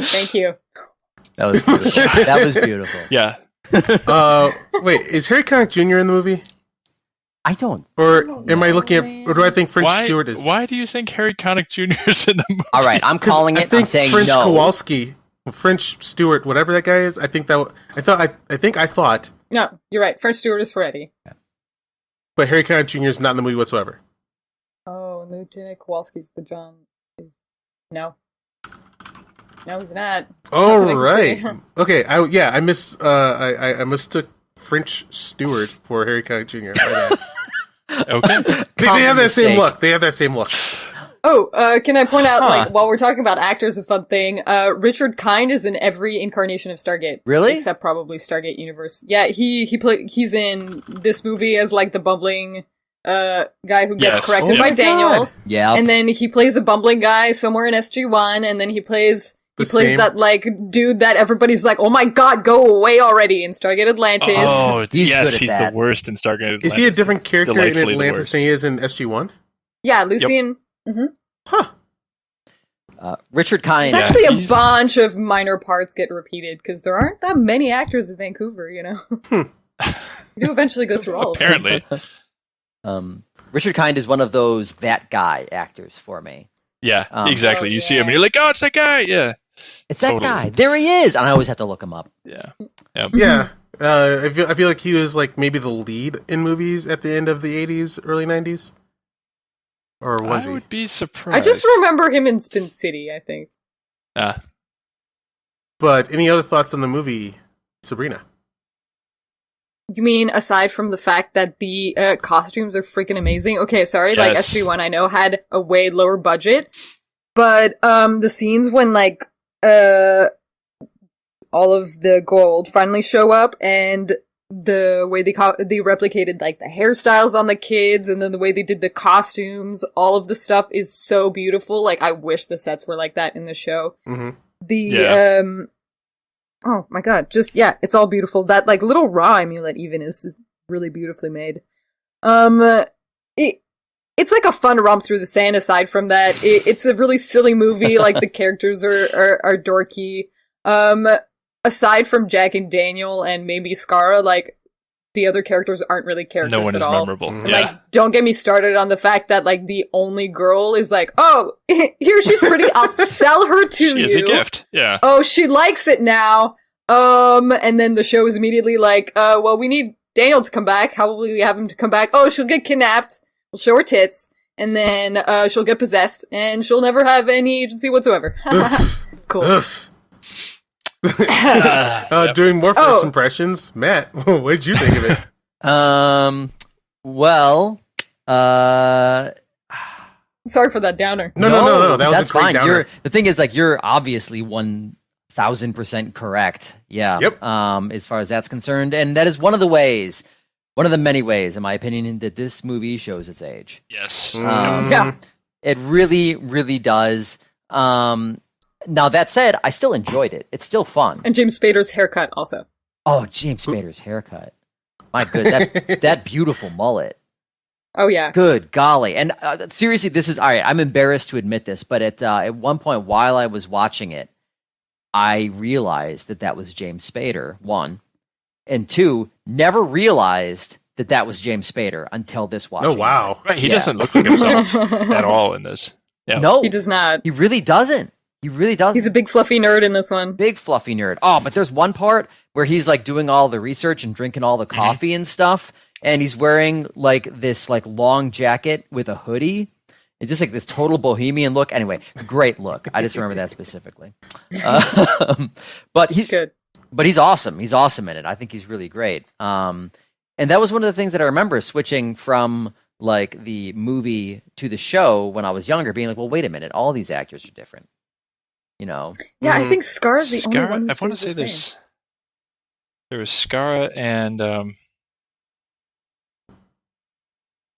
Thank you. That was beautiful. That was beautiful. Yeah. Wait, is Harry Connick Jr. in the movie? I don't. Or am I looking at? Or do I think French Stewart is? Why do you think Harry Connick Jr. is in the movie? All right, I'm calling it. I think I'm saying French no. Kowalski, French Stewart, whatever that guy is. I thought. No, you're right. French Stewart is Ferretti. But Harry Connick Jr. is not in the movie whatsoever. Oh, and Lieutenant Kowalski's the John. No, he's not. Oh right. Okay. I mistook French Stewart for Harry Connick Jr. Okay. They have that same look. They have that same look. Oh, can I point out, like, while we're talking about actors, a fun thing, Richard Kind is in every incarnation of Stargate. Really? Except probably Stargate Universe. Yeah, he's in this movie as, like, the bumbling, guy who gets corrected by Daniel. Yeah. And then he plays a bumbling guy somewhere in SG-1, and then he plays that, like, dude that everybody's like, oh my god, go away already in Stargate Atlantis. Oh, he's the worst in Stargate Atlantis. Is he a different character in Atlantis than he is in SG-1 Yeah, Lucian. Yep. Mm-hmm. Huh. Richard Kind. There's actually a bunch of minor parts get repeated, because there aren't that many actors in Vancouver, you know? You do eventually go through all of them. Apparently. Richard Kind is one of those that guy actors for me. Yeah, exactly. You see him and you're like, oh, it's that guy. Yeah. It's that guy. There he is. And I always have to look him up. Yeah. Yeah. I feel like he was like maybe the lead in movies at the end of the 80s, early 90s. Or was he? I would be surprised. I just remember him in Spin City, I think. But any other thoughts on the movie, Sabrina? You mean aside from the fact that the costumes are freaking amazing? Okay, sorry, like SG-1 I know had a way lower budget, but the scenes when like all of the gold finally show up and the way they replicated like the hairstyles on the kids and then the way they did the costumes, all of the stuff is so beautiful. Like I wish the sets were like that in the show. Mm-hmm. Oh my god, it's all beautiful. That like little raw amulet even is really beautifully made. It's like a fun romp through the sand. Aside from that, it's a really silly movie. Like the characters are dorky. Aside from Jack and Daniel and maybe Skara, like the other characters aren't really characters at all. No one is memorable. And, like, don't get me started on the fact that like the only girl is like, oh, here she's pretty. I'll sell her to you. She is a gift. Yeah. Oh, she likes it now. And then the show is immediately like, well, we need Daniel to come back. How will we have him to come back? Oh, she'll get kidnapped. We'll show her tits. And then, she'll get possessed and she'll never have any agency whatsoever. Cool. Doing more first impressions, Matt, what did you think of it? Well, sorry for that downer. No, that was a great fine. downer. The thing is, like, you're obviously 1000% correct. Yeah. Yep. As far as that's concerned, and that is one of the many ways, in my opinion, that this movie shows its age. Yes. Yeah. It really, really does. Now, that said, I still enjoyed it. It's still fun. And James Spader's haircut also. Oh, James Spader's haircut. My good, that beautiful mullet. Oh, yeah. Good golly. And seriously, this is, all right, I'm embarrassed to admit this, but at one point while I was watching it, I realized that was James Spader, one. And two, never realized that was James Spader until this watching. Oh, wow. Right, he doesn't look like himself at all in this. Yeah. No. He does not. He really doesn't. He really doesn't. He's a big fluffy nerd in this one. Big fluffy nerd. Oh, but there's one part where he's like doing all the research and drinking all the coffee and stuff, and he's wearing like this like long jacket with a hoodie. It's just like this total bohemian look. Anyway, great look. I just remember that specifically. But he's good. But he's awesome. He's awesome in it. I think he's really great. And that was one of the things that I remember switching from like the movie to the show when I was younger, being like, well, wait a minute, all these actors are different. You know? Yeah, I think Scar's the only one who I want to say there was Scara and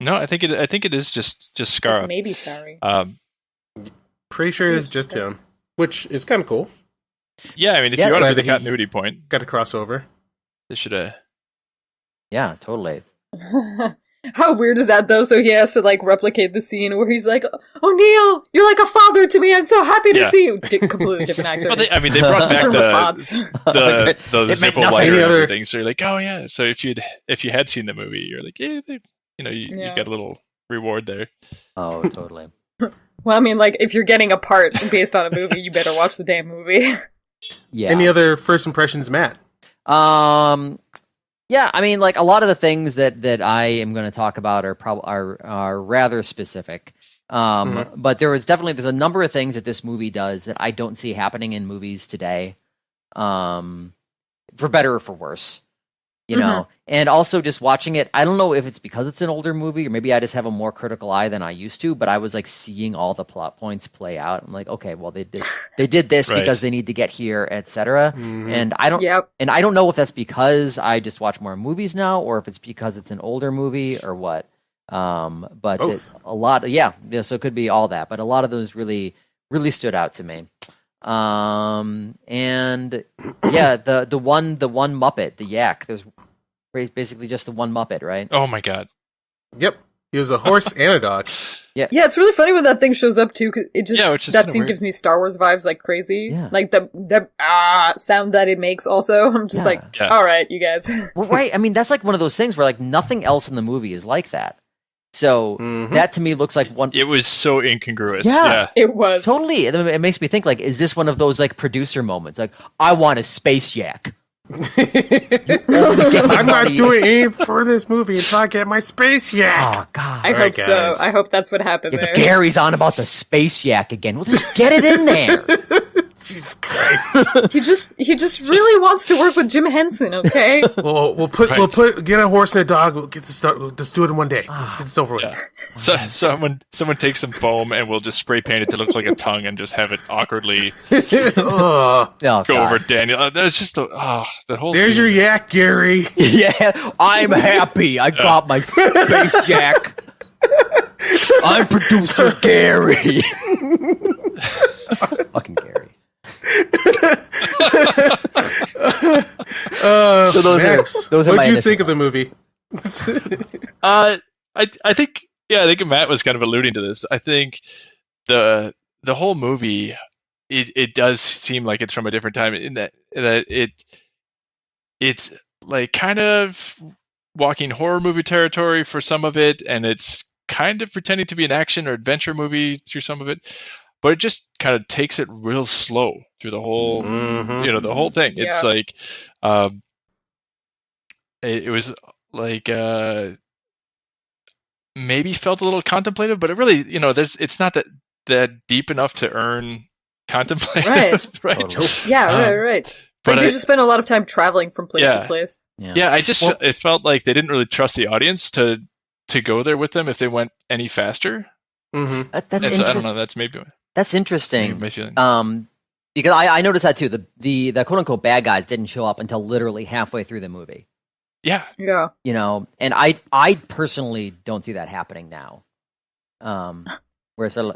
no, I think it is just Scara. Maybe sorry. Pretty sure it's just him, which is kind of cool. Yeah, I mean, if you want to do the continuity point, got a crossover. They should have. Yeah, totally. How weird is that though? So he has to like replicate the scene where he's like, "O'Neill, you're like a father to me. I'm so happy to see you." Completely different actor. Well, they brought back the Zippo lighter and everything. So you're like, oh yeah. So if you had seen the movie, you're like, yeah, you got a little reward there. Oh, totally. Well, I mean, like if you're getting a part based on a movie, you better watch the damn movie. Yeah. Any other first impressions, Matt? Yeah, I mean, like a lot of the things that I am going to talk about are rather specific. But there's a number of things that this movie does that I don't see happening in movies today, for better or for worse. You know, and also just watching it, I don't know if it's because it's an older movie or maybe I just have a more critical eye than I used to, but I was like seeing all the plot points play out. I'm like, okay, well they did this right. because they need to get here, etc. And I don't know if that's because I just watch more movies now or if it's because it's an older movie or what. But a lot, so it could be all that, but a lot of those really, really stood out to me. And yeah, the one Muppet, the Yak, there's basically just the one Muppet, right? Oh my god. Yep. He was a horse and a dog. Yeah, it's really funny when that thing shows up too, because it just that scene weird. Gives me Star Wars vibes like crazy. Yeah. Like the sound that it makes. Also, I'm just all right, you guys. Well, right. I mean, that's like one of those things where like nothing else in the movie is like that. So that to me looks like one. It was so incongruous. Yeah, it was totally. It makes me think like, is this one of those like producer moments? Like, I want a space yak. I'm not doing anything for this movie until I get my space yak. Oh god! I hope so. I hope that's what happened there. Gary's on about the space yak again. Well, just get it in there. Jesus Christ! He just really wants to work with Jim Henson. Okay. We'll get a horse and a dog. We'll get this done. We'll just do it in one day. Let's get this over with. Yeah. So someone takes some foam and we'll just spray paint it to look like a tongue and just have it awkwardly go over Daniel. That's just the whole. There's scene. your yak, Gary. Yeah, I'm happy. I got my space yak. I'm producer Gary. Fucking Gary. So those are what do you think of the movie? I think Matt was kind of alluding to this. I think the whole movie it does seem like it's from a different time in that it's like kind of walking horror movie territory for some of it, and it's kind of pretending to be an action or adventure movie through some of it. But it just kind of takes it real slow through the whole, the whole thing. Yeah. It's like, it was like maybe felt a little contemplative, but it really, it's not that deep enough to earn contemplative, right? Totally. Yeah, right. But like they just spent a lot of time traveling from place to place. Yeah, it felt like they didn't really trust the audience to go there with them if they went any faster. Mm-hmm. So I don't know. That's maybe. That's interesting. Because I noticed that too. The quote unquote bad guys didn't show up until literally halfway through the movie. Yeah. And I personally don't see that happening now.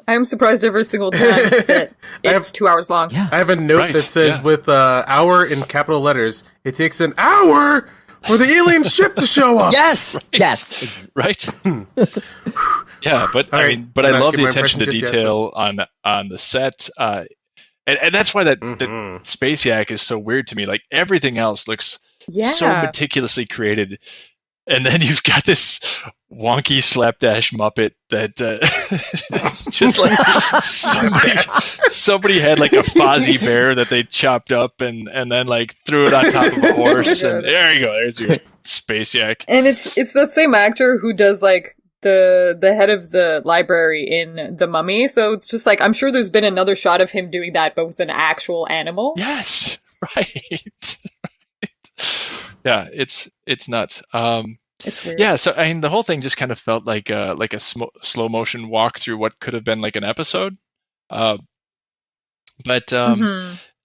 I'm surprised every single time that it's 2 hours long. Yeah. I have a note that says with hour in capital letters, it takes an hour for the alien ship to show up. Yes. Right. Yes. Right. Yeah, but I mean, but I love the attention to detail on the set, and that's why that Space Yak is so weird to me. Like everything else looks so meticulously created, and then you've got this wonky slapdash Muppet that it's just like somebody had like a Fozzie bear that they chopped up and then like threw it on top of a horse, and there you go. There's your Space Yak. And it's that same actor who does like the head of the library in The Mummy. So it's just like I'm sure there's been another shot of him doing that, but with an actual animal. Yes, right. Yeah, it's nuts. It's weird. Yeah, so I mean, the whole thing just kind of felt like a slow motion walk through what could have been like an episode. But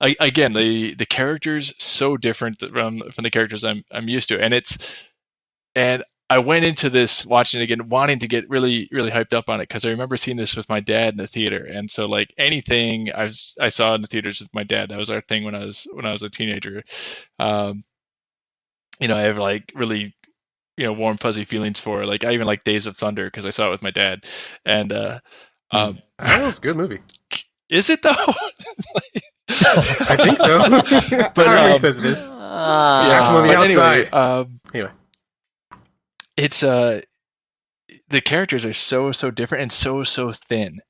again, the characters so different from the characters I'm used to, and I went into this watching it again, wanting to get really really hyped up on it because I remember seeing this with my dad in the theater, and so like anything I saw in the theaters with my dad, that was our thing when I was a teenager. I have like really warm fuzzy feelings for, like, I even like Days of Thunder because I saw it with my dad, and that was a good movie. Is it though? I think so. But everybody says it is. Yeah, some on the outside. Anyway, it's the characters are so different and so thin.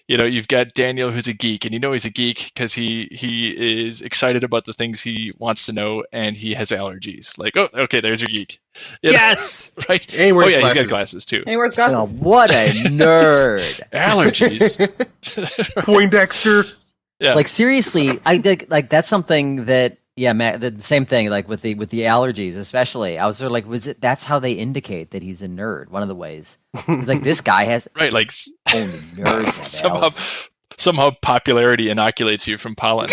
You've got Daniel, who's a geek, and he's a geek because he is excited about the things he wants to know, and he has allergies. Like, oh, okay, there's your geek. Yes, right. And he wears he's got glasses too. And he wears glasses. Oh, what a nerd! Allergies. Poindexter. Yeah. Like seriously, I did like that's something that Matt, the same thing like with the allergies, especially. I was sort of like, that's how they indicate that he's a nerd? One of the ways. It's like this guy has right, like only nerds have somehow popularity inoculates you from pollen.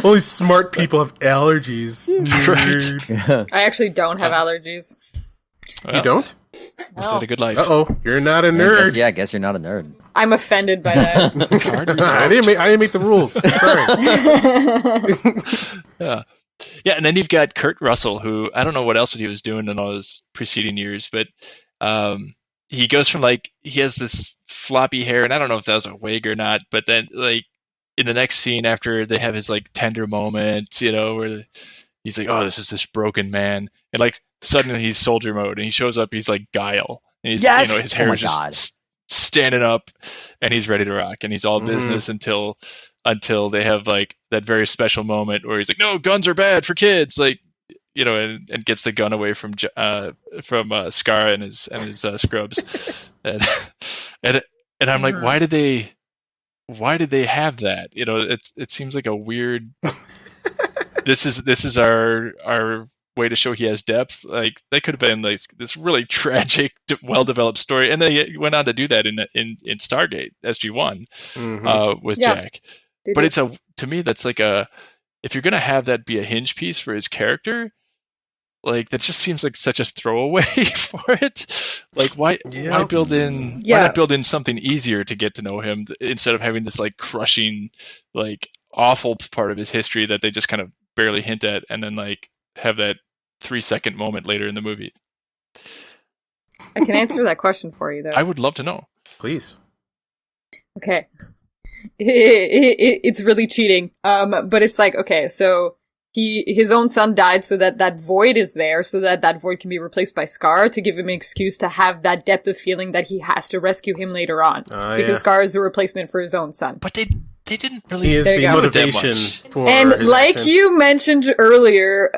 Only smart people have allergies. Right. I actually don't have allergies. Well, you don't? No. Is that a good life? Uh-oh, you're not a nerd. I guess you're not a nerd. I'm offended by that. I didn't make the rules. Sorry. Yeah, and then you've got Kurt Russell, who I don't know what else he was doing in all his preceding years, but he goes from like he has this floppy hair, and I don't know if that was a wig or not, but then like in the next scene after they have his like tender moment, where he's like, oh, this is this broken man, and like suddenly he's soldier mode, and he shows up, he's like Guile, and he's his hair is just standing up, and he's ready to rock, and he's all business until they have like that very special moment where he's like, no, guns are bad for kids, like, and gets the gun away from Scar and his scrubs, and I'm like, why did they have that? It seems like a weird. This is our way to show he has depth. Like that could have been like this really tragic, well-developed story, and then he went on to do that in Stargate SG-1 with Jack. But to me that's like if you're gonna have that be a hinge piece for his character, like that just seems like such a throwaway for it. Like why build not build in something easier to get to know him instead of having this like crushing, like awful part of his history that they just kind of barely hint at, and then like have that 3-second moment later in the movie. I can answer that question for you though. I would love to know. Please. Okay. It's really cheating. But it's like, okay, so his own son died so that void is there, so that void can be replaced by Scar to give him an excuse to have that depth of feeling that he has to rescue him later on. Because Scar is a replacement for his own son. But they didn't really. He is the motivation for. And like actions. you mentioned earlier,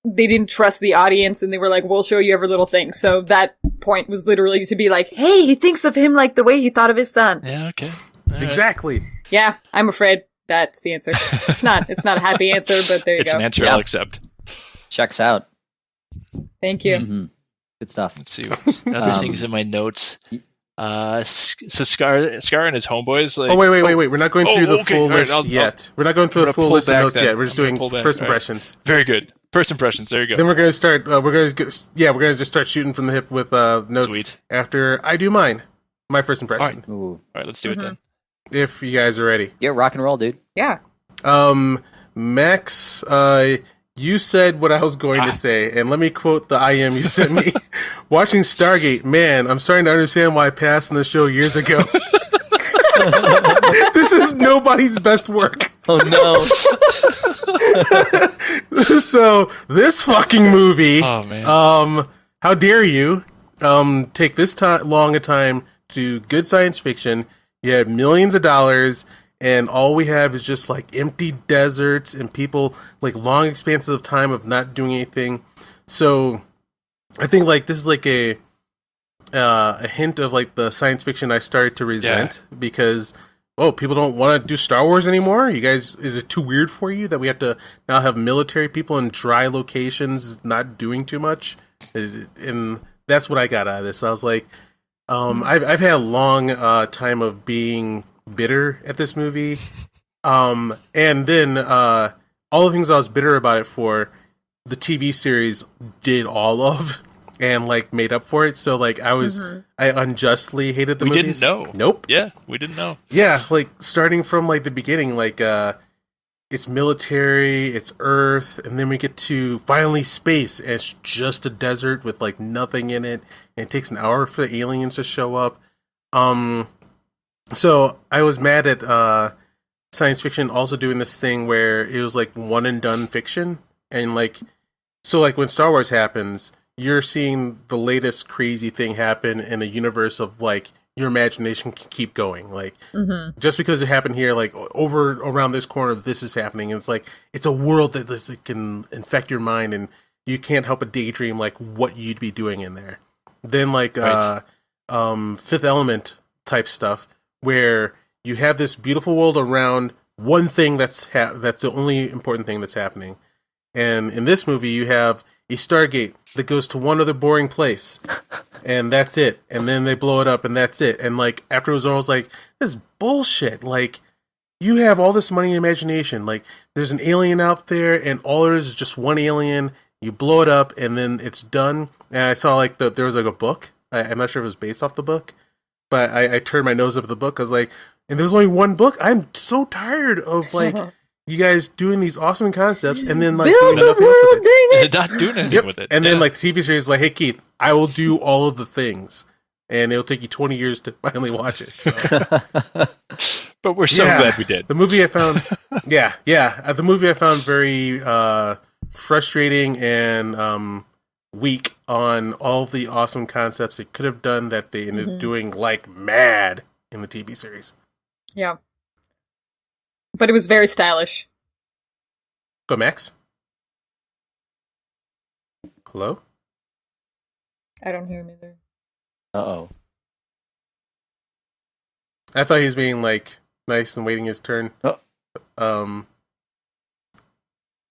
they didn't trust the audience, and they were like, "We'll show you every little thing." So that point was literally to be like, "Hey, he thinks of him like the way he thought of his son." Yeah. Okay. Exactly. Yeah, I'm afraid that's the answer. It's not a happy answer, but there you go. It's an answer I'll accept. Checks out. Thank you. Mm-hmm. Good stuff. Let's see. Other things in my notes. So Scar and his homeboys. Like, wait. We're not going through the full list yet. We're not going through the full list of notes yet. We're just doing first impressions. Very good. First impressions. There you go. Then we're gonna start. We're gonna just start shooting from the hip with notes. Sweet. After I do mine, my first impression. All right, let's do it then. If you guys are ready. Yeah, rock and roll, dude. Yeah. Max, you said what I was going to say, and let me quote the IM you sent me. Watching Stargate, man, I'm starting to understand why I passed on the show years ago. This is nobody's best work. Oh no. So, this fucking movie, oh man. How dare you take this long a time to do good science fiction. You have millions of dollars, and all we have is just like empty deserts and people, like long expanses of time of not doing anything. So I think like this is like a hint of like the science fiction I started to resent because people don't want to do Star Wars anymore. You guys, is it too weird for you that we have to now have military people in dry locations not doing too much? And that's what I got out of this. I was like, I've had a long time of being bitter at this movie, and then all the things I was bitter about it for, the TV series did all of and like made up for it. So like I unjustly hated the movies. We didn't know. Nope. Yeah, we didn't know. Yeah, like starting from like the beginning, like it's military, it's Earth, and then we get to finally space, and it's just a desert with like nothing in it, and it takes an hour for the aliens to show up. So I was mad at science fiction also doing this thing where it was like one and done fiction, and like so like when Star Wars happens, you're seeing the latest crazy thing happen in a universe of like your imagination can keep going. Like just because it happened here, like over around this corner, this is happening. And it's like it's a world that it can infect your mind, and you can't help but daydream like what you'd be doing in there. Then like Fifth Element type stuff, where you have this beautiful world around one thing that's the only important thing that's happening. And in this movie, you have a Stargate that goes to one other boring place, and that's it. And then they blow it up, and that's it. And like after it was over, I was like, this is bullshit. Like, you have all this money and imagination. Like, there's an alien out there, and all there is just one alien. You blow it up, and then it's done. And I saw like there was like a book. I'm not sure if it was based off the book, but I turned my nose up at the book. I was like, and there's only one book. I'm so tired of like you guys doing these awesome concepts and then like build a world, dang it, not doing anything with it. And then like the TV series is like, hey Keith, I will do all of the things, and it'll take you 20 years to finally watch it. So. But we're so glad we did. The movie I found, the movie I found very frustrating and weak on all the awesome concepts it could have done that they ended up doing like mad in the TV series. Yeah. But it was very stylish. Go, Max. Hello? I don't hear him either. Uh-oh. I thought he was being, like, nice and waiting his turn. Oh.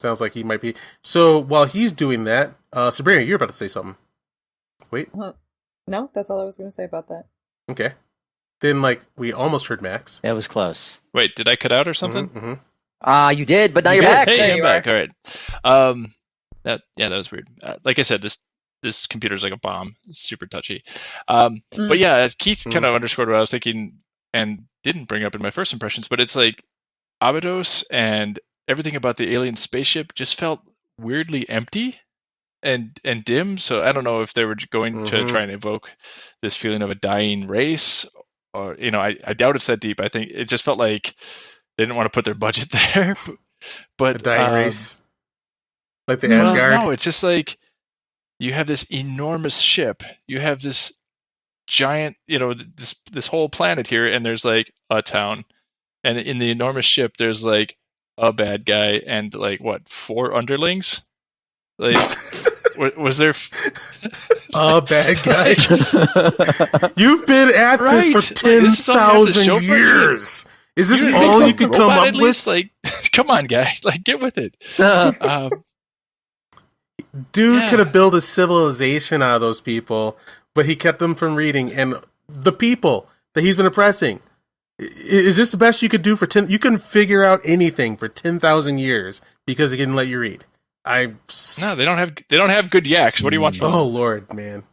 Sounds like he might be. So, while he's doing that, Sabrina, you're about to say something. Wait. No, that's all I was going to say about that. Okay. Then, like, we almost heard Max. It was close. Wait, did I cut out or something? Mm-hmm. You did, but now you're back. Hey, I'm back. Are. All right. That was weird. Like I said, this computer's like a bomb. It's super touchy. But yeah, Keith kind of underscored what I was thinking and didn't bring up in my first impressions. But it's like Abydos and everything about the alien spaceship just felt weirdly empty and dim. So I don't know if they were going to try and evoke this feeling of a dying race. Or, I doubt it's that deep. I think it just felt like they didn't want to put their budget there. But a dying race? Like the Asgard? No, it's just like you have this enormous ship. You have this giant, this whole planet here, and there's like a town. And in the enormous ship, there's like a bad guy and like, 4 underlings? Like... Was there a bad guy? You've been at this for 10,000 years. Is this all you could come up with? Like, come on, guys! Like, get with it. Dude could have built a civilization out of those people, but he kept them from reading. And the people that he's been oppressing. Is this the best you could do for 10? You can figure out anything for 10,000 years because he didn't let you read. No, they don't have good yaks. What do you want from them? Oh Lord, man.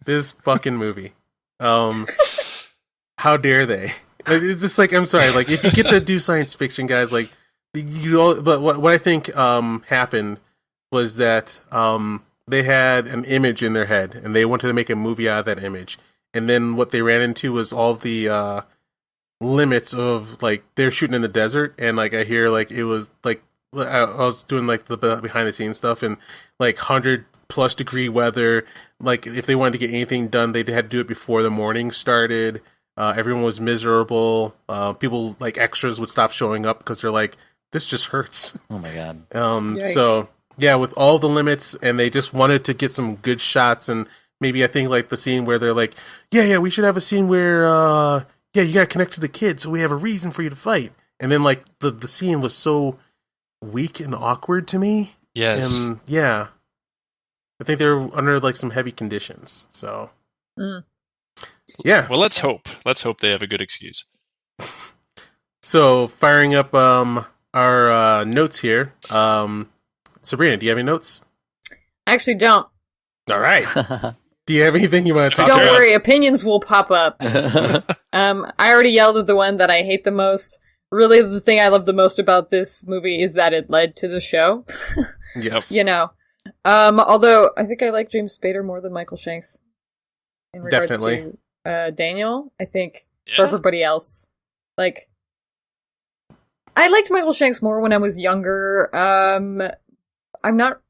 This fucking movie. How dare they? It's just like, I'm sorry, like if you get to do science fiction, guys, like but what I think happened was that they had an image in their head and they wanted to make a movie out of that image. And then what they ran into was all the limits of like they're shooting in the desert, and like I hear like it was like I was doing like the behind the scenes stuff, and like 100+ degree weather. Like if they wanted to get anything done, they had to do it before the morning started. Everyone was miserable. People like extras would stop showing up because they're like, this just hurts. Oh my god. So yeah, with all the limits, and they just wanted to get some good shots, and maybe I think like the scene where they're like, yeah, we should have a scene where you gotta connect to the kid, so we have a reason for you to fight. And then like the scene was so weak and awkward to me. Yes. And yeah, I think they were under like some heavy conditions. So yeah. Well, let's hope they have a good excuse. So firing up our notes here. Sabrina, do you have any notes? I actually don't. All right. Do you have anything you want to talk about? Don't about? worry, opinions will pop up. I already yelled at the one that I hate the most. Really, the thing I love the most about this movie is that it led to the show. Yes. You know. Although, I think I like James Spader more than Michael Shanks. In regards Definitely. to Daniel, I think, for everybody else. Like, I liked Michael Shanks more when I was younger. I'm not...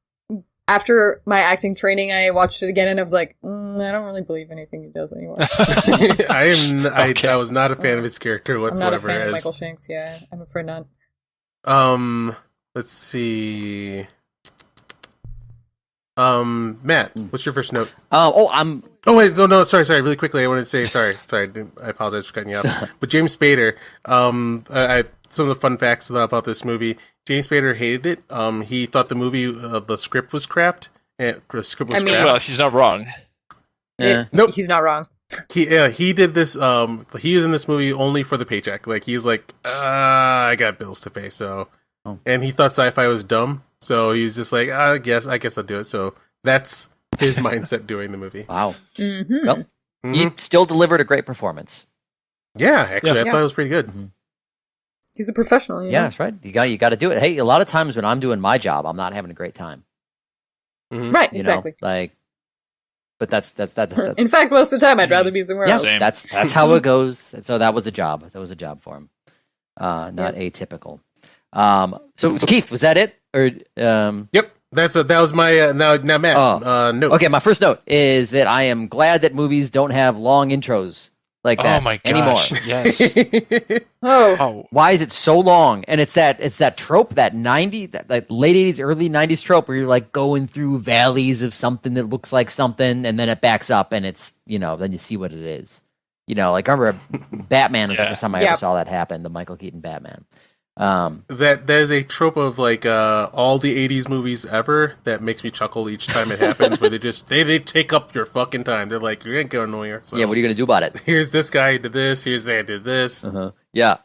After my acting training, I watched it again and I was like, I don't really believe anything he does anymore. I was not a fan of his character whatsoever. I'm not a fan of Michael Shanks, yeah. I'm afraid not. Let's see. Matt, what's your first note? Oh, wait, no, sorry, really quickly, I wanted to say, sorry, I apologize for cutting you off. But James Spader, some of the fun facts about this movie, James Spader hated it. He thought the movie, the script was crapped. Well, he's not wrong. Nope. He's not wrong. He did this, he was in this movie only for the paycheck. Like, he's like, I got bills to pay, so. Oh. And he thought sci-fi was dumb, so he was just like, I guess I'll do it. So that's his mindset doing the movie. Wow. Mm-hmm. Well, he still delivered a great performance. Yeah, actually, I thought it was pretty good. Mm-hmm. He's a professional, you know? Yeah, that's right. You got to do it. Hey, a lot of times when I'm doing my job, I'm not having a great time. Mm-hmm. Right, exactly. But that's in fact, most of the time, I'd rather be somewhere else. That's how it goes. So that was a job. That was a job for him. Not atypical. So Keith, was that it? Or Yep. That was my now Matt note. Okay, my first note is that I am glad that movies don't have long intros like that anymore. Yes. Why is it so long? And it's that trope, that late 80s, early 90s trope where you're like going through valleys of something that looks like something, and then it backs up and it's, then you see what it is. Like I remember Batman was the first time I ever saw that happen, the Michael Keaton Batman. That is a trope of like all the 80s movies ever that makes me chuckle each time it happens, where they take up your fucking time. They're like, you ain't going nowhere. So yeah, what are you gonna do about it? Here's this guy who did this, here's that did this. Yeah.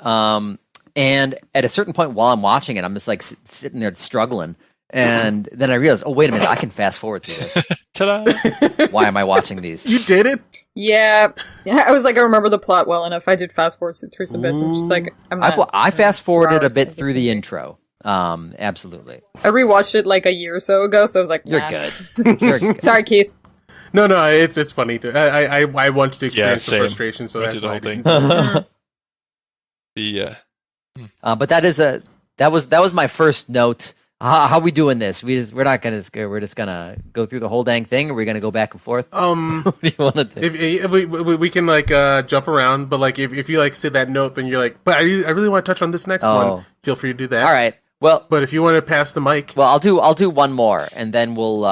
And at a certain point while I'm watching it, I'm just like sitting there struggling, and then I realize, oh wait a minute, I can fast forward through this. Ta-da! Why am I watching these? You did it? Yeah, I was like, I remember the plot well enough. I did fast forward through some bits. I'm just like, I fast forwarded a bit through the intro. Absolutely. I rewatched it like a year or so ago, so I was like, You're good. Sorry, Keith. No, it's funny too. I wanted to experience the frustration, so that's why I did. But that was my first note. How are we doing this? We're just gonna go through the whole dang thing, or we're gonna go back and forth. What do you want to do? If we can like jump around, but like if you like say that note, then you're like, but I really want to touch on this next one. Feel free to do that. All right. Well, but if you want to pass the mic, well, I'll do one more, and then we'll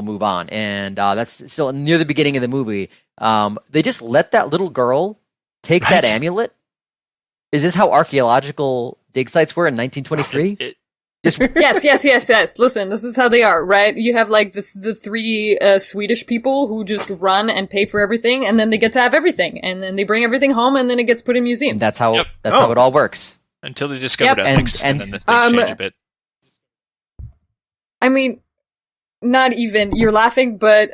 move on. And that's still near the beginning of the movie. They just let that little girl take that amulet. Is this how archaeological dig sites were in 1923? Yes. Listen, this is how they are, right? You have like the three Swedish people who just run and pay for everything, and then they get to have everything, and then they bring everything home, and then it gets put in museums. And that's how how it all works until they discovered ethics, and then they change a bit. I mean, not even, you're laughing, but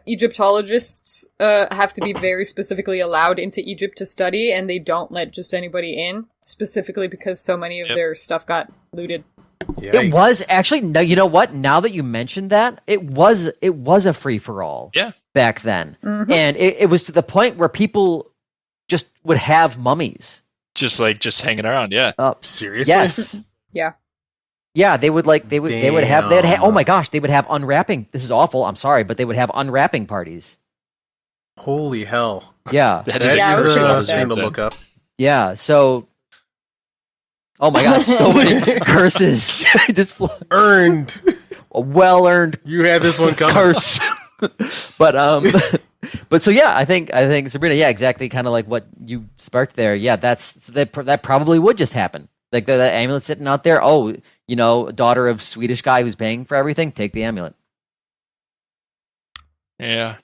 Egyptologists have to be very specifically allowed into Egypt to study, and they don't let just anybody in, specifically because so many of their stuff got looted. Yikes. It was actually, no, you know what? Now that you mentioned that, it was a free-for-all back then. Mm-hmm. And it was to the point where people just would have mummies. Just hanging around, yeah. Seriously? Yes. Yeah. Yeah, they would have oh my gosh, they would have unwrapping. This is awful. I'm sorry, but they would have unwrapping parties. Holy hell. Yeah. That is a thing to look up. Yeah, so oh my god, so many curses. Just earned. A well-earned You had this one coming. Curse. But so yeah, I think Sabrina, yeah, exactly kind of like what you sparked there. Yeah, that probably would just happen. Like that amulet sitting out there. Oh, you know, daughter of Swedish guy who's paying for everything, take the amulet. Yeah.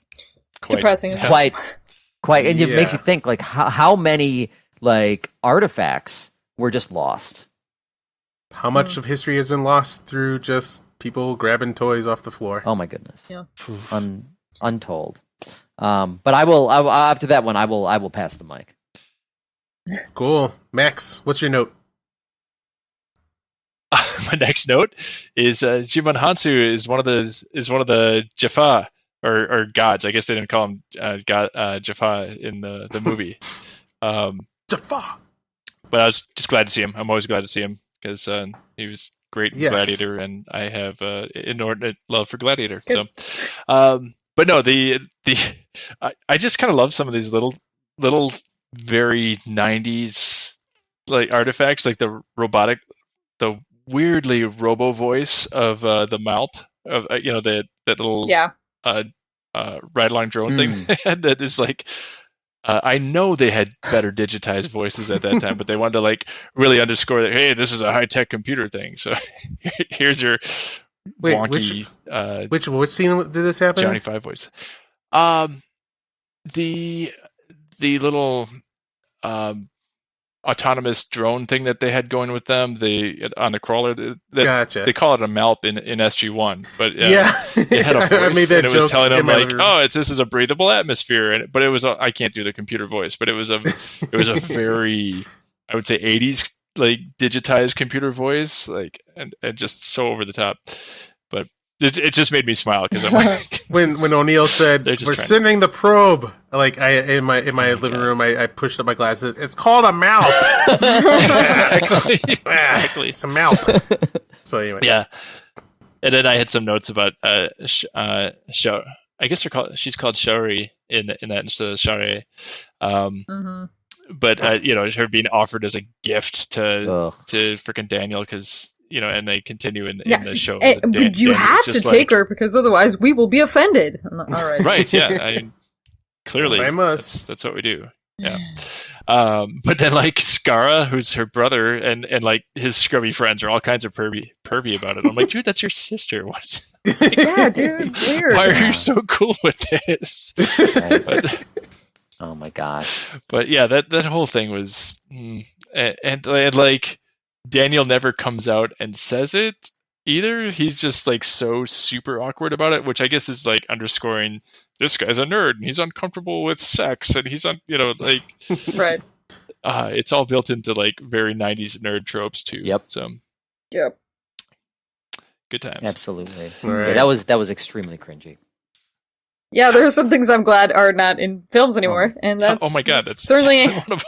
It's depressing. Quite. And it makes you think, like, how many, like, artifacts were just lost? How much of history has been lost through just people grabbing toys off the floor? Oh, my goodness. Yeah. Untold. But I will, after that one, I will pass the mic. Cool. Max, what's your note? My next note is Jimon Hansu is one of the Jaffa or gods. I guess they didn't call him God Jaffa in the movie. Jaffa. But I was just glad to see him. I'm always glad to see him because he was great in Gladiator, and I have inordinate love for Gladiator. Good. So, but no, I just kind of love some of these little very 90s like artifacts, like the weirdly robo voice of the Malp of that little ride-along drone thing that is like I know they had better digitized voices at that time, but they wanted to like really underscore that, hey, this is a high-tech computer thing. So here's your wonky which scene did this happen? Johnny Five voice. The little autonomous drone thing that they had going with them, on the crawler. Gotcha. They call it a Malp in SG1, but it had a voice, I made that and it was telling them like, this is a breathable atmosphere, but it was I can't do the computer voice, but it was a very, I would say 80s like digitized computer voice, like and just so over the top, but it just made me smile because I'm like, when O'Neill said we're sending the probe, like in my living room, I pushed up my glasses. It's called a Malp. Exactly. It's a Malp. So anyway, yeah. And then I had some notes about Shao. I guess she's called Shaori in that instead of Shari. But her being offered as a gift to freaking Daniel because. And they continue in the show. But you have to take her because otherwise we will be offended. All right. Right, yeah. Clearly, I must. That's what we do. Yeah. But then, like, Skara, who's her brother, and like, his scrubby friends are all kinds of pervy about it. I'm like, dude, that's your sister. What? Yeah, dude, weird. Why are you so cool with this? Oh, my gosh. But, yeah, that whole thing was... And like... Daniel never comes out and says it either. He's just like so super awkward about it, which I guess is like underscoring this guy's a nerd and he's uncomfortable with sex and he's like right. It's all built into like very 90s nerd tropes too. Yep. So yep. Good times. Absolutely. Right. Yeah, that was extremely cringy. Yeah, there are some things I'm glad are not in films anymore, and that's my god, that's certainly one of them.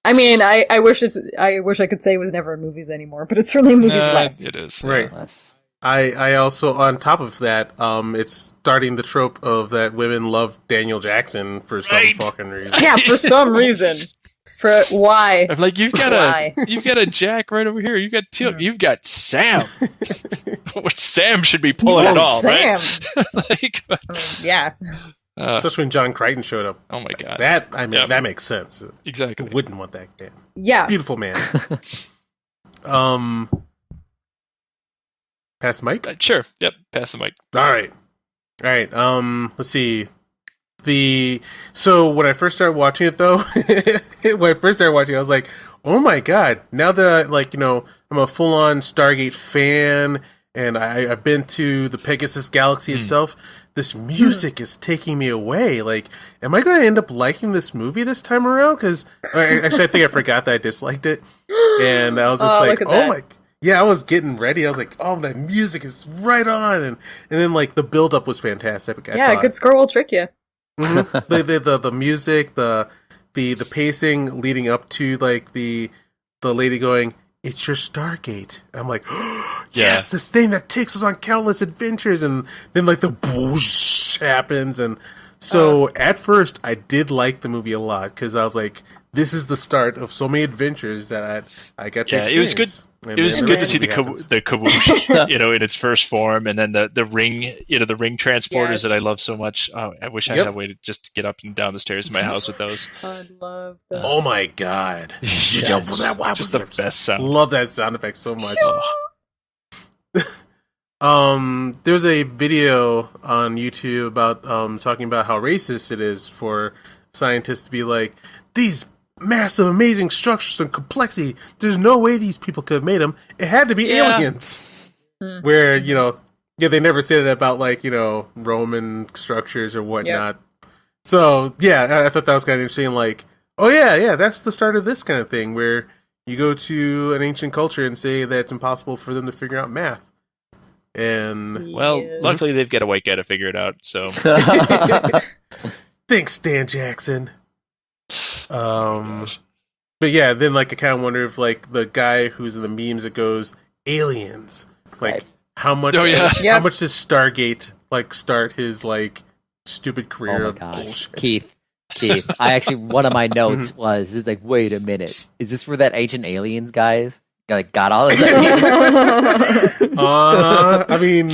I mean, I wish I could say it was never in movies anymore, but it's certainly in movies less. It is. Right. Less. I also, on top of that, it's starting the trope of that women love Daniel Jackson for some fucking reason. Yeah, for some reason. For why? I'm like, you've got a Jack right over here. You've got Teal. You've got Sam. Which Sam should be pulling it all, Sam. Right? Yeah. Especially when John Crichton showed up. Oh my god. That makes sense. Exactly. I wouldn't want that man. Yeah. Beautiful man. Pass the mic? Sure. Yep. Pass the mic. All right. Let's see. So when I first started watching it though, I was like, oh my god, now that I'm a full on Stargate fan and I've been to the Pegasus Galaxy itself. This music is taking me away. Like, am I going to end up liking this movie this time around? Because actually, I think I forgot that I disliked it, and I was just like, oh my. Yeah, I was getting ready. I was like, "Oh, that music is right on," and then like the build up was fantastic. A good score will trick you. The music, the pacing leading up to like the lady going, "It's your Stargate." I'm like, yes, this thing that takes us on countless adventures, and then like the whoosh happens, and so at first I did like the movie a lot because I was like, this is the start of so many adventures that I got to experience. It was good. It was good to see the Kawoosh, in its first form, and then the ring, the ring transporters that I love so much. Oh, I wish I had a way to just get up and down the stairs in my house with those. I love those. Oh my god! Just the best sound. Love that sound effect so much. There's a video on YouTube about talking about how racist it is for scientists to be like, these massive, amazing structures and complexity. There's no way these people could have made them. It had to be aliens. Where, they never said it about, like, Roman structures or whatnot. Yep. So, I thought that was kind of interesting. Like, oh, yeah, that's the start of this kind of thing, where you go to an ancient culture and say that it's impossible for them to figure out math. And luckily they've got a white guy to figure it out, so. Thanks, Dan Jackson. But yeah, then like I kind of wonder if like the guy who's in the memes that goes aliens, like how much how much does Stargate like start his like stupid career of bullshit? Keith, I actually one of my notes was like, wait a minute, is this where that ancient aliens guys like got all of that? I mean,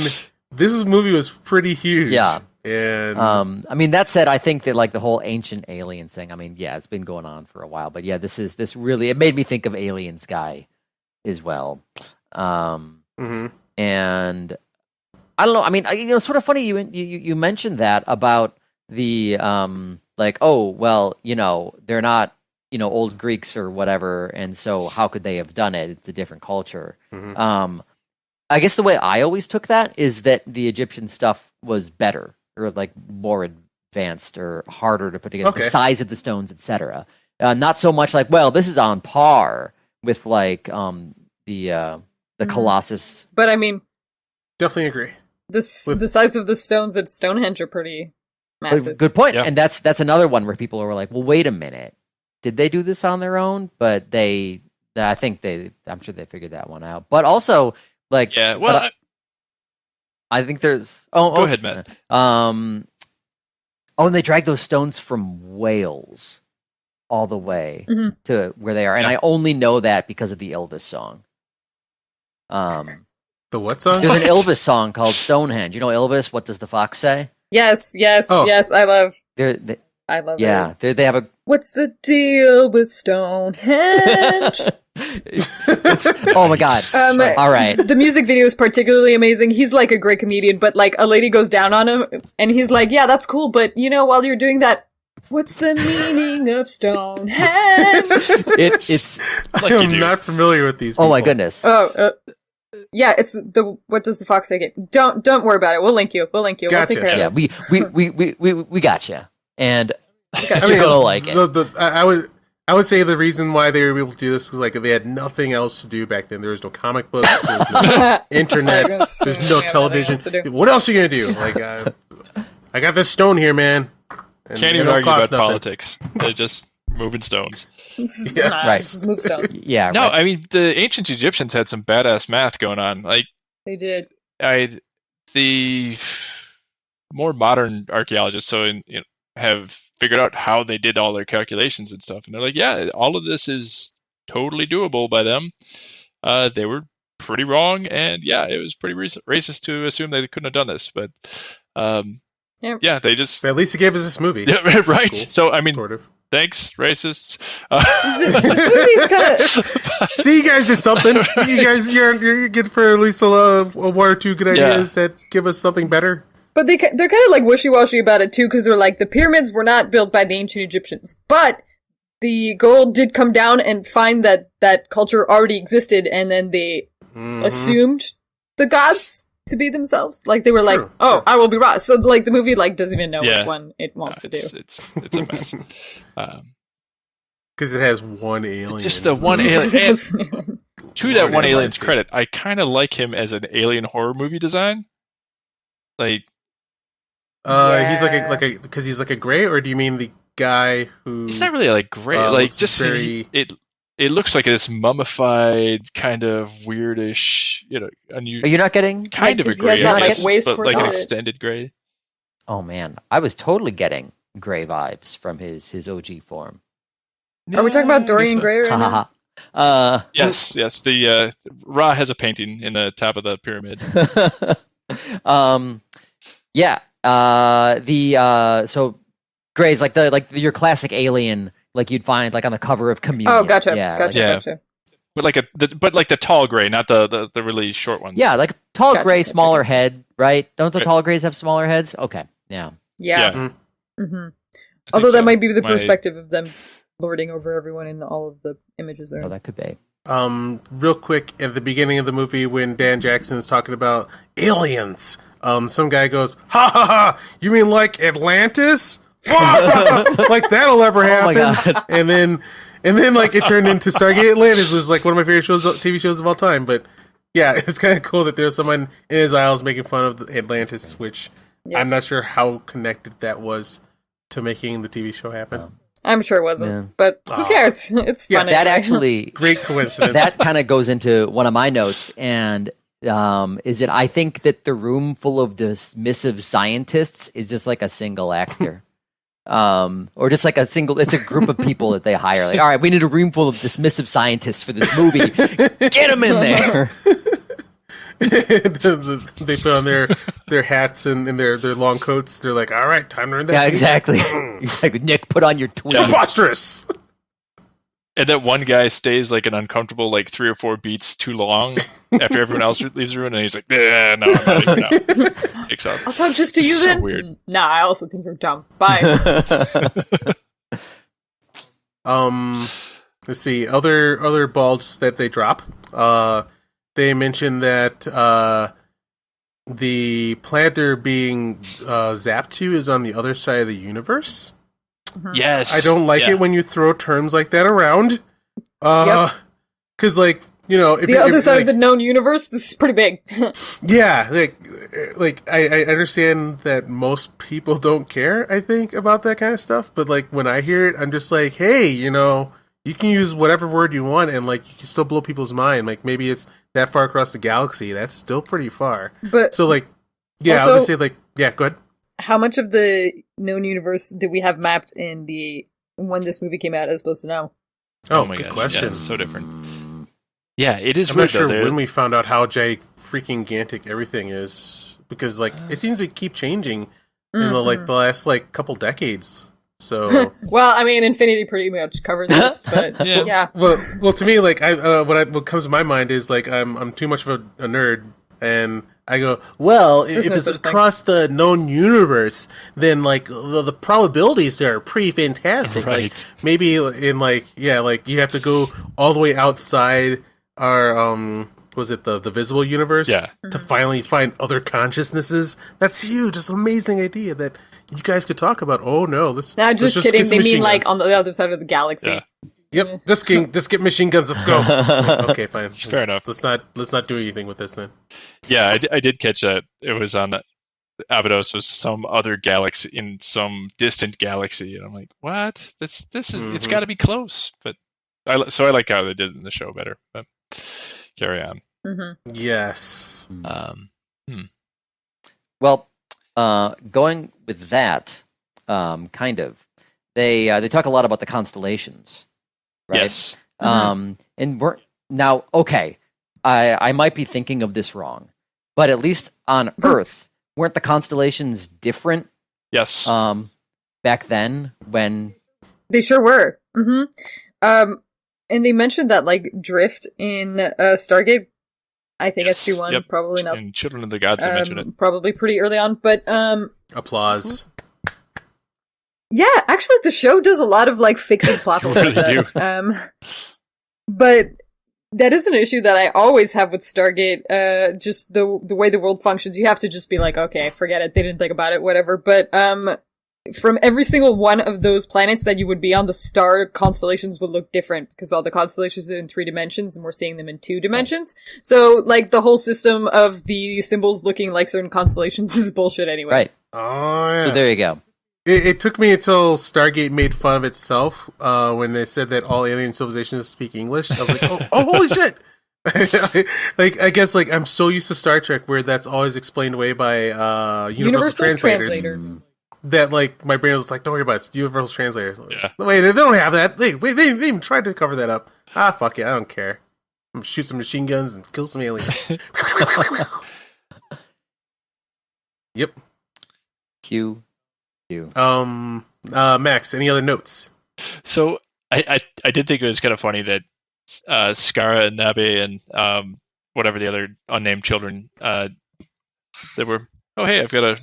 this movie was pretty huge. Yeah. And I mean, that said, I think that like the whole ancient aliens thing, I mean, it's been going on for a while, but this really, it made me think of Aliens guy as well. And I don't know, I mean, it's sort of funny you mentioned that about the like, oh, well, they're not, old Greeks or whatever, and so how could they have done it? It's a different culture. I guess the way I always took that is that the Egyptian stuff was better, or like more advanced or harder to put together, the size of the stones, etc. Not so much like, well, this is on par with like the Colossus. But I mean, definitely agree. The size of the stones at Stonehenge are pretty massive. Good point. Yeah. And that's another one where people were like, well, wait a minute, did they do this on their own? But I'm sure they figured that one out. But also, like, I think there's. Go ahead, Matt. And they drag those stones from Wales all the way to where they are, and I only know that because of the Elvis song. The what song? There's an Elvis song called Stonehenge. You know Elvis? What does the fox say? Yes. I love. I love it. Yeah, they have a. What's the deal with Stonehenge? Oh my god! All right. The music video is particularly amazing. He's like a great comedian, but like a lady goes down on him, and he's like, "Yeah, that's cool, but while you're doing that, what's the meaning of Stonehenge?" It's. I'm not familiar with these people. Oh my goodness. Yeah, it's the what does the fox say game? Don't worry about it. We'll link you. Gotcha. We'll take care of this. We got you, and you're gonna like it. I would say the reason why they were able to do this is like they had nothing else to do back then. There was no comic books, there was no internet, there's no television. What else are you gonna do? Like, I got this stone here, man. And can't even argue about politics. They're just moving stones. Yes. Right. Just move stones. Yeah. No, right. I mean the ancient Egyptians had some badass math going on. Like they did. The more modern archaeologists have figured out how they did all their calculations and stuff, and they're like, yeah, all of this is totally doable by them. They were pretty wrong, and it was pretty racist to assume they couldn't have done this, but they just at least it gave us this movie. Yeah, right. Cool. So I mean, sort of. Thanks, racists. This movie's kind of. See, you guys did something. You guys, you're good for at least a one or two good ideas that give us something better. But they're kind of like wishy-washy about it too, because they're like, the pyramids were not built by the ancient Egyptians, but the gold did come down and find that culture already existed, and then they assumed the gods to be themselves. Like they were like, I will be Ra. So like the movie like doesn't even know which one it wants to do. It's a mess. Because it has one alien. Just the one alien. And to that one alien's credit, I kind of like him as an alien horror movie design. Like, he's because he's like a gray, or do you mean the guy who? He's not really like gray. Like just it looks like this mummified kind of weirdish, unusual. Are you not getting kind of a gray? But like an extended gray. Oh man, I was totally getting gray vibes from his OG form. Are we talking about Dorian Gray right now? Yes. The Ra has a painting in the top of the pyramid. So Gray's like your classic alien, like you'd find like on the cover of Communion. Oh, gotcha. Gotcha. But like the tall gray, not the really short ones. Yeah, like tall gray, smaller head, right? Don't the tall grays have smaller heads? Okay, yeah. Mm-hmm. Although that might be the perspective of them lording over everyone in all of the images there. Oh, that could be. Real quick, at the beginning of the movie, when Dan Jackson is talking about aliens, some guy goes, "Ha ha ha! You mean like Atlantis? Like that'll ever happen?" Oh my God. And then like it turned into Stargate Atlantis, was like one of my favorite TV shows of all time. But yeah, it's kind of cool that there's someone in his aisles making fun of Atlantis, which I'm not sure how connected that was to making the TV show happen. I'm sure it wasn't, but who cares? It's fun. That actually great coincidence. That kind of goes into one of my notes, and is it? I think that the room full of dismissive scientists is just like a single actor, or just like it's a group of people that they hire. Like, all right, we need a room full of dismissive scientists for this movie. Get them in there. They put on their hats and their long coats. They're like, all right, time to run that. Yeah, exactly. Like, Nick, put on your tweed. Preposterous. And that one guy stays like an uncomfortable like 3 or 4 beats too long after everyone else leaves the room, and he's like, no, I'm not even out. Takes off. I'll talk just to you then. Weird. Nah, I also think you're dumb. Bye. Let's see. Other balls that they drop. They mentioned that the planet they're being zapped to is on the other side of the universe. Mm-hmm. Yes. I don't like it when you throw terms like that around. Because, like, if the other side of the known universe, this is pretty big. Yeah, like I understand that most people don't care, I think, about that kind of stuff. But, like, when I hear it, I'm just like, hey, you can use whatever word you want, and, like, you can still blow people's mind. Like, maybe it's that far across the galaxy. That's still pretty far. But so, like, yeah, also, I was gonna say, like, yeah, go ahead. How much of the known universe did we have mapped in when this movie came out as opposed to now? Oh my gosh, question. Yeah, so different. Yeah, it is. I'm not sure when we found out how freaking-gantic everything is, because like it seems to keep changing in the last couple decades. So well, I mean, Infinity pretty much covers it, but yeah. Well, to me, like what comes to my mind is like I'm too much of a nerd, and I go, well, if it's across the known universe, then like the probabilities there are pretty fantastic. Right. Like maybe in like you have to go all the way outside our was it the visible universe to finally find other consciousnesses. That's huge. It's an amazing idea that you guys could talk about. Oh no, let's just kidding. They mean like on the other side of the galaxy. Yeah. Yep, just get machine guns. Let's go. Okay, fine. Fair enough. Let's not do anything with this then. Yeah, I did catch that. It was on Abydos was some other galaxy in some distant galaxy, and I'm like, what? This is it's got to be close. But I like how they did it in the show better. But carry on. Mm-hmm. Yes. Well, going with that, kind of, they talk a lot about the constellations. Right? Yes. And we're now okay. I might be thinking of this wrong, but at least on Earth, weren't the constellations different? Yes. Back then, when they sure were. Mm-hmm. And they mentioned that like drift in Stargate. I think SG-1 probably not. And Children of the Gods mentioned it. Probably pretty early on, but applause. Yeah, actually, the show does a lot of like fixing plot holes like that. But That is an issue that I always have with Stargate. Just the way the world functions, you have to just be like, okay, forget it. They didn't think about it, whatever. But from every single one of those planets that you would be on, the star constellations would look different because all the constellations are in 3 dimensions and we're seeing them in 2 dimensions. So, like, the whole system of the symbols looking like certain constellations is bullshit anyway. Right. Oh, yeah. So there you go. It took me until Stargate made fun of itself when they said that all alien civilizations speak English. I was like, oh holy shit! I guess I'm so used to Star Trek where that's always explained away by universal translators. That my brain was like, don't worry about it. It's universal translators. Yeah. Wait, they don't have that. They even tried to cover that up. Fuck it, I don't care. I'm gonna shoot some machine guns and kill some aliens. Yep. Q. Max, any other notes? So I did think it was kind of funny that Skara and Nabe and whatever the other unnamed children they were. Oh hey, I've got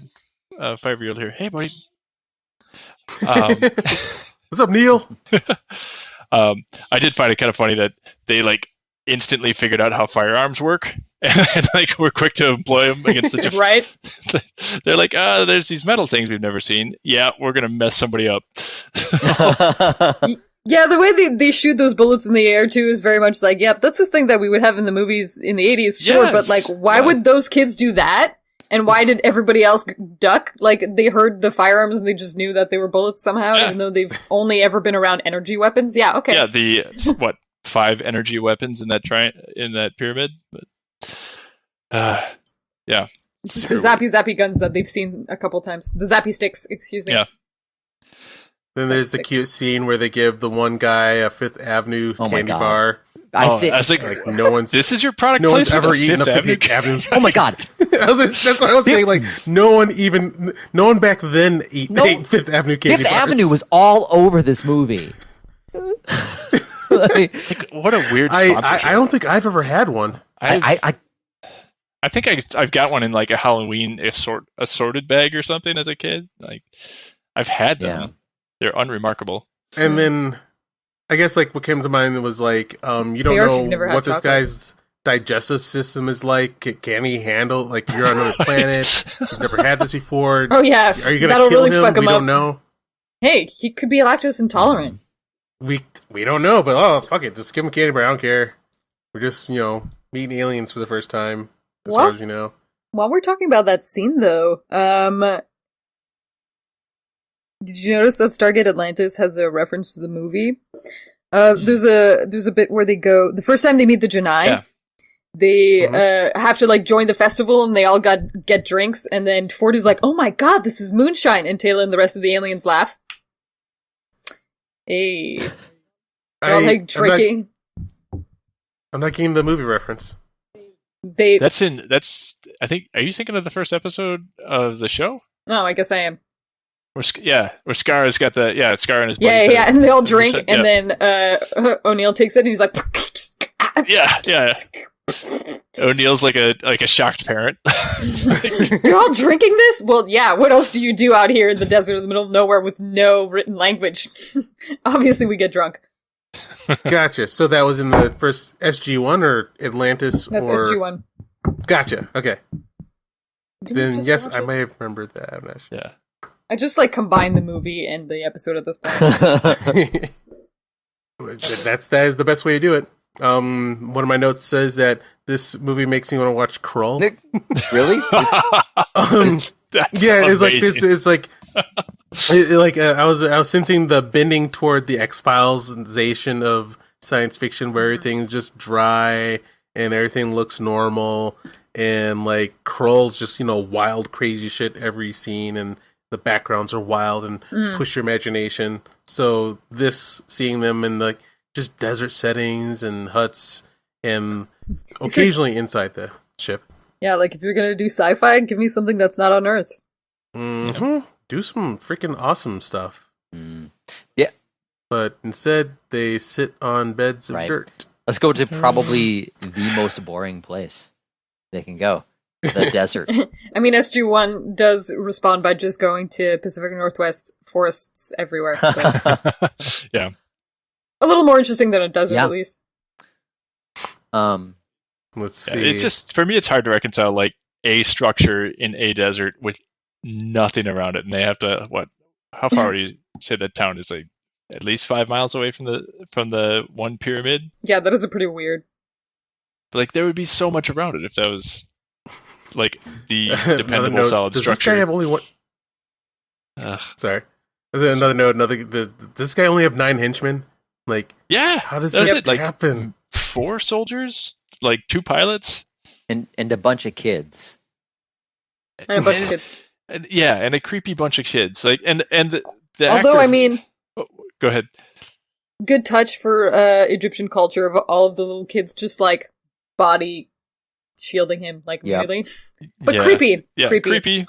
a 5-year-old here. Hey buddy. What's up, Neil? I did find it kind of funny that they instantly figured out how firearms work and we're quick to employ them against the right. They're like, there's these metal things we've never seen. Yeah, we're gonna mess somebody up. Yeah, the way they shoot those bullets in the air too is very much like, yep, that's the thing that we would have in the movies in the 80s, sure, yes. But why would those kids do that? And why did everybody else duck? They heard the firearms and they just knew that they were bullets somehow, even though they've only ever been around energy weapons. Yeah, okay. Yeah, the 5 energy weapons in that pyramid. But yeah, it's just the zappy guns that they've seen a couple times. The zappy sticks, excuse me. Yeah. Then there's the cute scene where they give the one guy a Fifth Avenue candy bar. I was like, no one's. This is your product. No one's placement, ever eaten a Fifth Avenue. Oh my god! That's what I was saying. No one back then ate Fifth Avenue candy Fifth bars. Avenue was all over this movie. What a weird sponsorship. I don't think I've ever had one. I think I've got one in a Halloween assorted bag or something as a kid. I've had them. Yeah. They're unremarkable. And then I guess what came to mind was you don't know what this guy's digestive system is like. Can he handle you're on another planet? He's never had this before. Oh yeah, are you gonna kill him? We don't know. Hey, he could be lactose intolerant. We don't know, but fuck it, just give him candy bar. I don't care. We're just meeting aliens for the first time, as far as we know. While we're talking about that scene, though, did you notice that Stargate Atlantis has a reference to the movie? There's a bit where they go the first time they meet the Janai. Yeah. They have to join the festival, and they all get drinks, and then Ford is like, "Oh my god, this is moonshine!" And Taylor and the rest of the aliens laugh. Hey, they're all drinking. I'm not getting the movie reference. That's I think. Are you thinking of the first episode of the show? No, I guess I am. Where Skara's got Skara and his buddies. Yeah, and they all drink, and then O'Neill takes it, and he's like, yeah. O'Neill's like a shocked parent. You're all drinking this? Well, yeah. What else do you do out here in the desert in the middle of nowhere with no written language? Obviously, we get drunk. Gotcha. So that was in the first SG-1 or Atlantis? That's SG-1. Gotcha. Okay. Then yes, I may have remembered that. I'm not sure. Yeah. I just combine the movie and the episode at this point. That is the best way to do it. One of my notes says that this movie makes me want to watch Krull. Really? Yeah, I was sensing the bending toward the X-Filesization of science fiction, where everything's just dry and everything looks normal, and Krull's just wild, crazy shit every scene, and the backgrounds are wild and push your imagination. So seeing them in just desert settings and huts, and occasionally inside the ship. Yeah, if you're gonna do sci-fi, give me something that's not on Earth. Mm-hmm. Yeah. Do some freaking awesome stuff. Yeah. But instead, they sit on beds of dirt. Let's go to probably the most boring place they can go. The desert. I mean, SG-1 does respond by just going to Pacific Northwest forests everywhere. Yeah. A little more interesting than a desert, at least. Let's see. It's just, for me, it's hard to reconcile like a structure in a desert with nothing around it, and they have to how far would you say that town is? Like at least 5 miles away from the one pyramid? Yeah, that is a pretty weird. But like there would be so much around it if that was like the dependable solid Does structure. This guy have only one? Sorry. Another note. Does this guy only have 9 henchmen? Like, yeah. How does that happen? 4 soldiers, like 2 pilots, and a bunch of kids. And a bunch of kids. And a creepy bunch of kids. Like, and the although actor, I mean, go ahead. Good touch for Egyptian culture of all of the little kids just like body shielding him like immediately, but creepy. Yeah, creepy,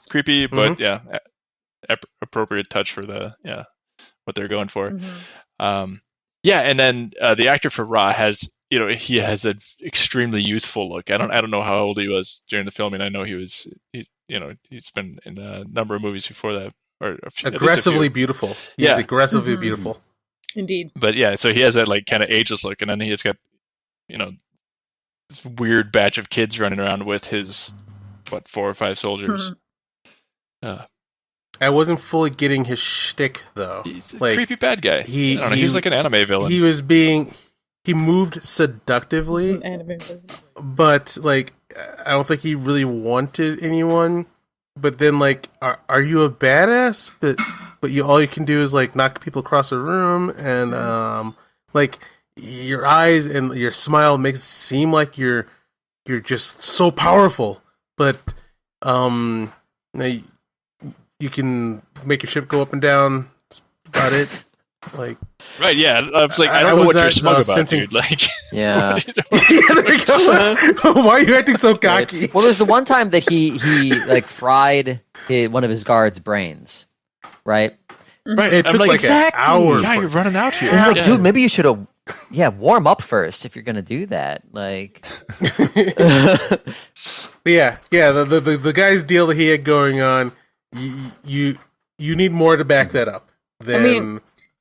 but appropriate touch for what they're going for. And then the actor for Ra has, he has an extremely youthful look. I don't know how old he was during the filming. I know he's been in a number of movies before that, or aggressively beautiful. He's aggressively beautiful. Indeed. But so he has that like kind of ageless look, and then he's got this weird batch of kids running around with his 4 or 5 soldiers. I wasn't fully getting his shtick though. He's a creepy bad guy. He's like an anime villain. He moved seductively, but like I don't think he really wanted anyone. But then like, are you a badass? But all you can do is like knock people across the room, and like your eyes and your smile makes it seem like you're just so powerful. But you can make your ship go up and down. That's about it. Like, right? Yeah, I was like, I don't know what you're smug about, dude. Like, yeah. Why are you acting so cocky? Well, there's the one time that he like fried one of his guards' brains, right? Right. It took like an hour. Yeah, you're running out here. I was like, dude, maybe you should have, warm up first if you're gonna do that. Like, the guy's deal that he had going on, you need more to back that up.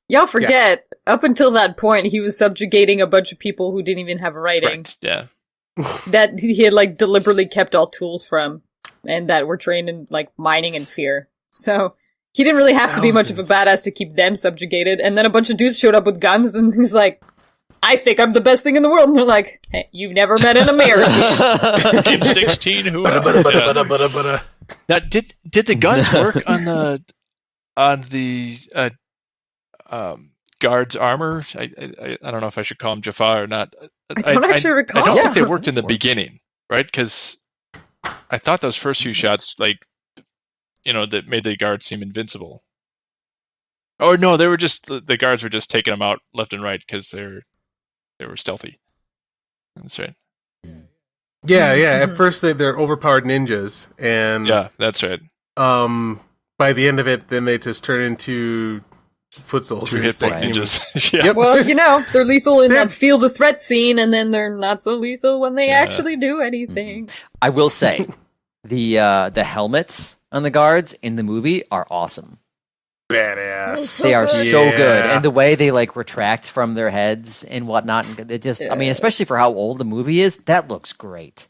Y'all forget, up until that point, he was subjugating a bunch of people who didn't even have writing. Right. Yeah. That he had, like, deliberately kept all tools from, and that were trained in, like, mining and fear. So, he didn't really have to be much of a badass to keep them subjugated, and then a bunch of dudes showed up with guns, and he's like, I think I'm the best thing in the world, and they're like, hey, you've never met an American. Kid 16, who... Now, did the guns work on the guard's armor? I don't know if I should call him Jafar or not. I don't actually recall. I don't think they worked in the beginning, right? Because I thought those first few shots, like, that made the guards seem invincible. Oh no, they were just the guards were just taking them out left and right because they were stealthy. That's right. Yeah. At first they're overpowered ninjas, and that's right. By the end of it, then they just turn into foot soldiers. 2 hit point ninjas. Yep. Well, they're lethal in that feel the threat scene, and then they're not so lethal when they actually do anything. I will say, the helmets on the guards in the movie are awesome. Badass. They are so good, and the way they like retract from their heads and whatnot. It just, I mean, especially for how old the movie is, that looks great.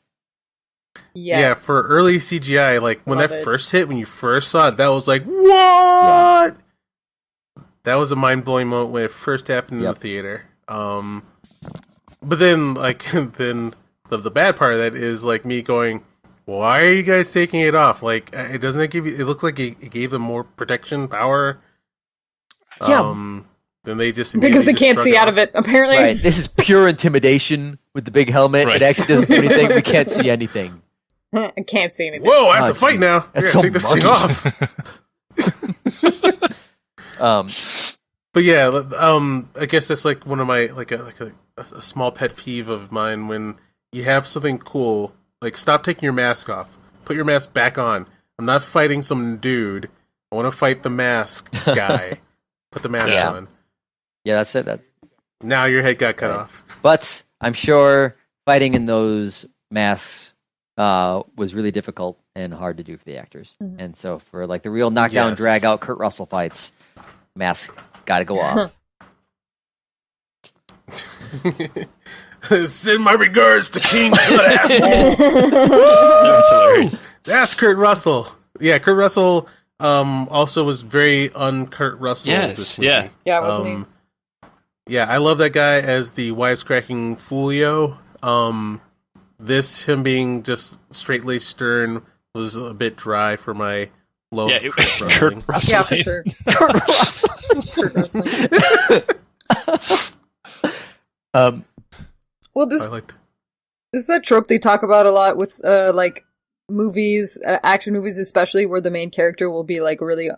Yes. Yeah, for early CGI, like when first hit, when you first saw it, that was like, what? Yeah. That was a mind-blowing moment when it first happened in the theater. But then, like, the bad part of that is like me going, why are you guys taking it off? Like, it doesn't give you? It looks like it gave them more protection power. Yeah. Then they just because they can't see out of it. Apparently, right. This is pure intimidation with the big helmet. Right. It actually doesn't do anything. We can't see anything. I can't see anything. Whoa! I have to fight now. That's take this thing off. But yeah, I guess that's like one of my like a small pet peeve of mine when you have something cool. Like, stop taking your mask off. Put your mask back on. I'm not fighting some dude. I want to fight the mask guy. Put the mask on. Yeah, that's it. Now your head got cut off. But I'm sure fighting in those masks was really difficult and hard to do for the actors. Mm-hmm. And so for like the real knockdown, drag out Kurt Russell fights, mask got to go off. Send my regards to King Cut Asshole. That was hilarious. That's Kurt Russell. Yeah, Kurt Russell also was very un-Kurt Russell. Yes, yeah. Yeah, wasn't he? Yeah, I love that guy as the wisecracking Foolio. Him being just straight-laced stern was a bit dry for my low Kurt Russell. Yeah, for sure. Kurt Russell. Kurt Russell. Well, there's that trope they talk about a lot with like movies, action movies especially, where the main character will be like really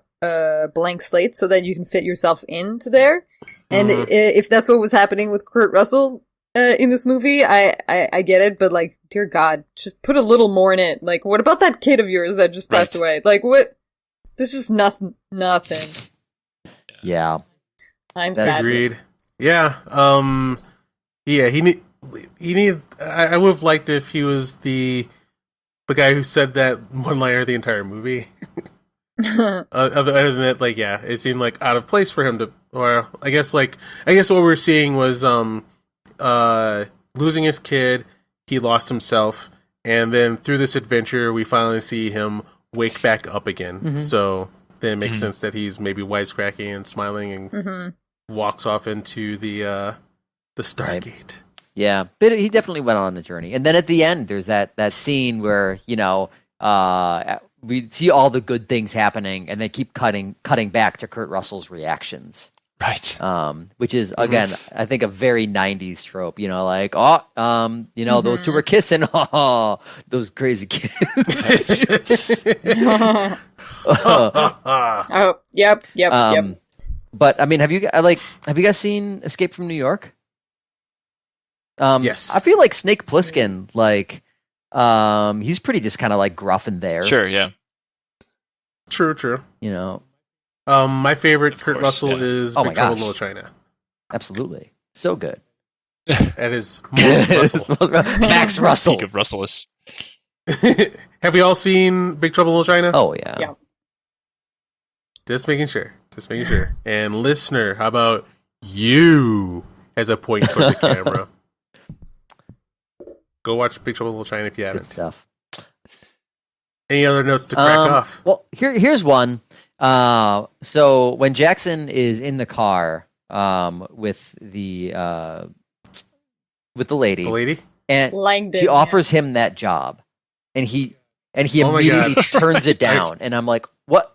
blank slate, so that you can fit yourself into there. And if that's what was happening with Kurt Russell in this movie, I get it, but like, dear God, just put a little more in it. Like, what about that kid of yours that just passed away? Like, what? There's just nothing. Yeah, I'm sad. Agreed. Yeah. Yeah. He need. I would have liked if he was the guy who said that one liner the entire movie. Other than that, like, yeah, it seemed like out of place for him to. Or I guess what we're seeing was losing his kid. He lost himself, and then through this adventure, we finally see him wake back up again. Mm-hmm. So then it makes sense that he's maybe wisecracking and smiling and walks off into the Stargate. Right. Yeah, but he definitely went on the journey. And then at the end, there's that scene where, you know, we see all the good things happening, and they keep cutting back to Kurt Russell's reactions. Right. Which is, again, I think a very 90s trope, you know, like, you know, those two were kissing. Oh, those crazy kids. Oh, yep. But I mean, have you guys seen Escape from New York? Yes. I feel like Snake Plissken, like, he's pretty just kind of like gruff in there. Sure, yeah. True. You know. My favorite Kurt Russell is Big Trouble in Little China. Absolutely. So good. That is most Russell. Max Russell. Speak of Russellus. Have we all seen Big Trouble in Little China? Oh, yeah. Yeah. Just making sure. And listener, how about you as a point for the camera? Go watch Big Trouble in Little China if you haven't. Good stuff. Any other notes to crack off? Well, here's one. So when Jackson is in the car with the lady, and Langdon, she offers him that job, and he immediately turns it down, and I'm like, what?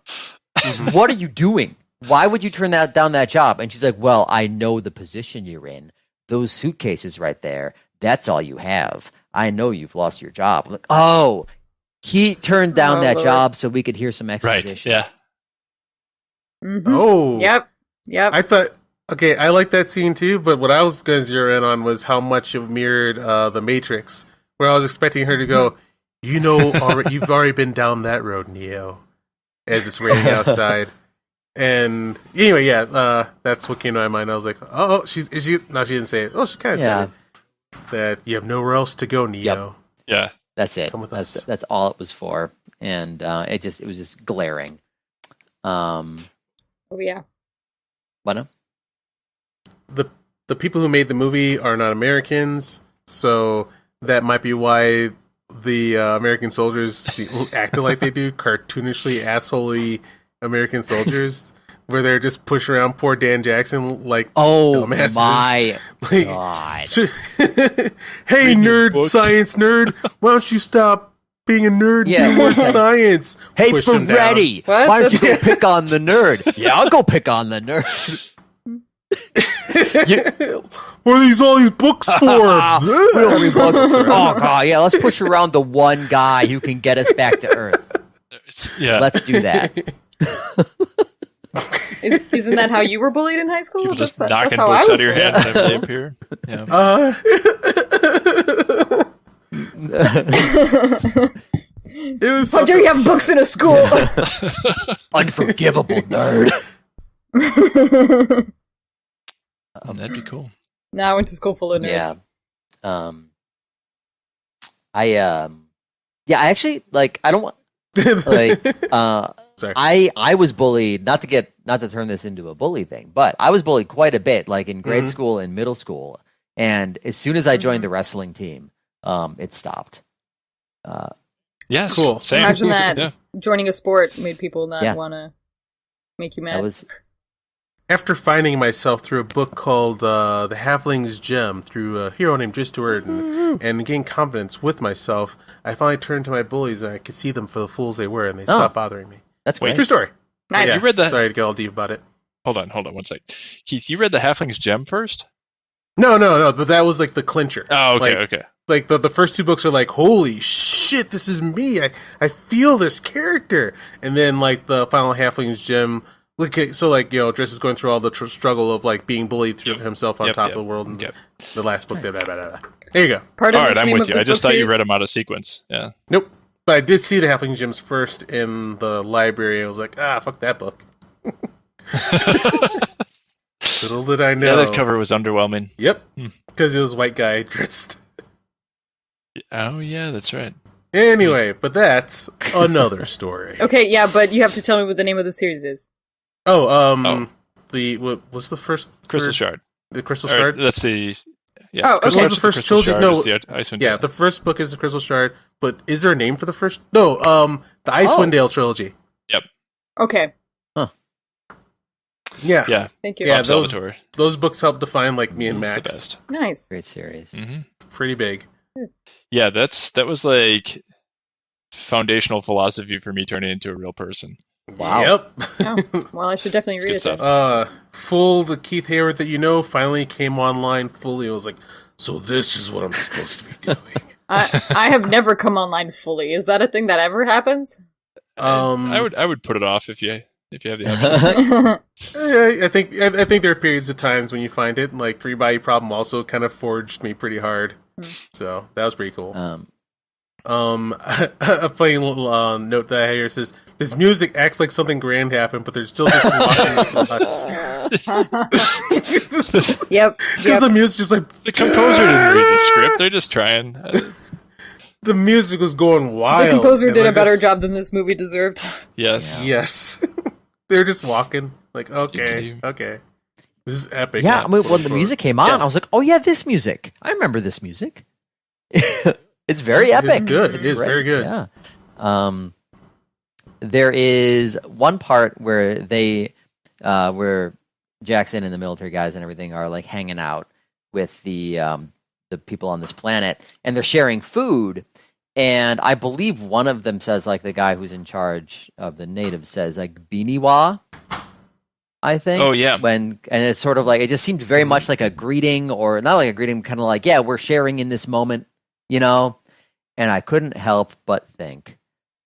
What are you doing? Why would you turn down that job? And she's like, well, I know the position you're in. Those suitcases right there, that's all you have. I know you've lost your job. I'm like, oh, he turned down that job so we could hear some exposition. Right, yeah. Mm-hmm. Oh. Yep. I thought, okay, I like that scene too, but what I was going to zero in on was how much it mirrored The Matrix, where I was expecting her to go, you know, you've already been down that road, Neo, as it's raining outside. And anyway, yeah, that's what came to my mind. I was like, oh, is she? No, she didn't say it. Oh, she kind of said it. That you have nowhere else to go, Neo. Yep. Yeah. That's it. Come with us. That's all it was for. And it was just glaring. Oh, yeah. What now? The people who made the movie are not Americans, so that might be why the American soldiers acted like they do, cartoonishly, assholey American soldiers, where they're just pushing around poor Dan Jackson like dumbasses. My God. Hey, nerd, science nerd, why don't you stop being a nerd? Do more science. Hey, Freddy, why don't you go pick on the nerd? Yeah, I'll go pick on the nerd. What are all these books for? We don't read books. Oh, God, yeah, let's push around the one guy who can get us back to Earth. Yeah. Let's do that. Isn't that how you were bullied in high school? People just knocking books out of your hand whenever they appear. Yeah. It was how dare you have books in a school? Unforgivable nerd. That'd be cool. Now I went to school full of nerds. Yeah. I actually like. I don't want like. I was bullied. Not to turn this into a bully thing, but I was bullied quite a bit. Like in grade school and middle school, And as soon as I joined the wrestling team, it stopped. Yes, cool. Same. Imagine that joining a sport made people not want to make you mad. After finding myself through a book called The Halfling's Gem through a hero named Just and gained confidence with myself, I finally turned to my bullies and I could see them for the fools they were, and they stopped bothering me. That's great. True story. Nice. Yeah, you read the... Sorry to get all deep about it. Hold on 1 sec. Keith, you read The Halfling's Gem first? No, but that was like the clincher. Oh, okay. Like the first 2 books are like, holy shit, this is me. I feel this character. And then like the final Halfling's Gem, so like, you know, Driss is going through all the struggle of like being bullied through himself on top of the world. And the last book, blah, blah, blah, blah. There you go. All right, I'm with you. I just thought you read them out of sequence. Yeah. Nope. But I did see the Halfling's Gems first in the library. I was like, fuck that book. Little did I know. Yeah, that cover was underwhelming. Yep. Because it was white guy dressed. Oh, yeah, that's right. Anyway, but that's another story. Okay, yeah, but you have to tell me what the name of the series is. What's the first? Crystal Shard. The Crystal Shard? Let's see. Yeah. Oh, okay. What was the first trilogy? No. The first book is the Crystal Shard, but is there a name for the first? No, the Icewind Dale trilogy. Yep. Okay. Huh. Yeah. Yeah. Thank you. Yeah, those books help define like me and Max. The best. Nice. Great series. Mm-hmm. Pretty big. Yeah, that was like foundational philosophy for me turning into a real person. Wow. Yep. Well, I should definitely read it. Stuff. The Keith Hayward that you know finally came online fully. I was like, so this is what I'm supposed to be doing. I have never come online fully. Is that a thing that ever happens? I would put it off if you have the option. I think there are periods of times when you find it. Like 3 Body Problem also kind of forged me pretty hard. So that was pretty cool. A funny little note that I hear says, this music acts like something grand happened, but there's still just walking nuts. Yep. Because the music just like... The composer didn't read the script. They're just trying. The music was going wild. The composer did a better job than this movie deserved. Yes. Yeah. Yes. They're just walking. Like, okay. This is epic. Yeah, I mean, when the music came on, I was like, oh yeah, this music. I remember this music. It's very epic. It's good. It is very good. Yeah. There is one part where where Jackson and the military guys and everything are like hanging out with the people on this planet, and they're sharing food. And I believe one of them says, like the guy who's in charge of the natives says, like Biniwa, I think. Oh yeah. And it's sort of like it just seemed very much like a greeting, or not like a greeting, kind of like, yeah, we're sharing in this moment, you know. And I couldn't help but think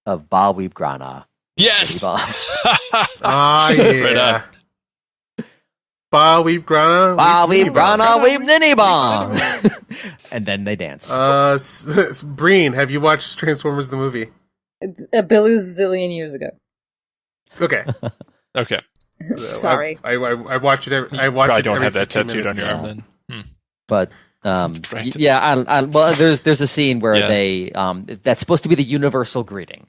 of Ba Weeb Grana. Yes. Yeah. Ba Weeb Grana. Ba Weeb Grana Weeb Ninny Bong. And then they dance. Breen, have you watched Transformers the movie? It's a billion years ago. Okay. Okay. Sorry. I watch it. I watch probably it don't every have that 15 tattooed minutes. on your arm then. But Right. yeah, well, there's a scene where they that's supposed to be the universal greeting.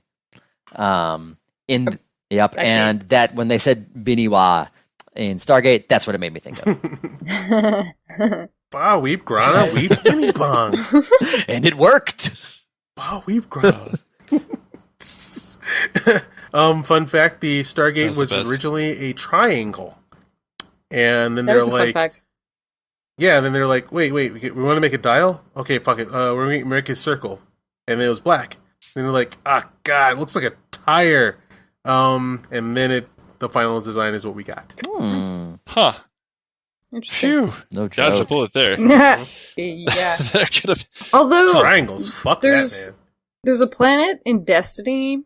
And that when they said Biniwa in Stargate, that's what it made me think of. Ba Weeb Grana Weeb Ninny Bong. And it worked. Ba Weeb Grana. Fun fact: the Stargate was originally a triangle, and then they're like, fun fact. yeah, and then they're like, wait, we want to make a dial? Okay, fuck it, we're going to make a circle, and then it was black. And they're like, god, it looks like a tire. And then the final design is what we got. Huh. Interesting. Phew. No joke. Dodged a bullet there. Yeah. Although triangles, fuck that, man. There's a planet in Destiny.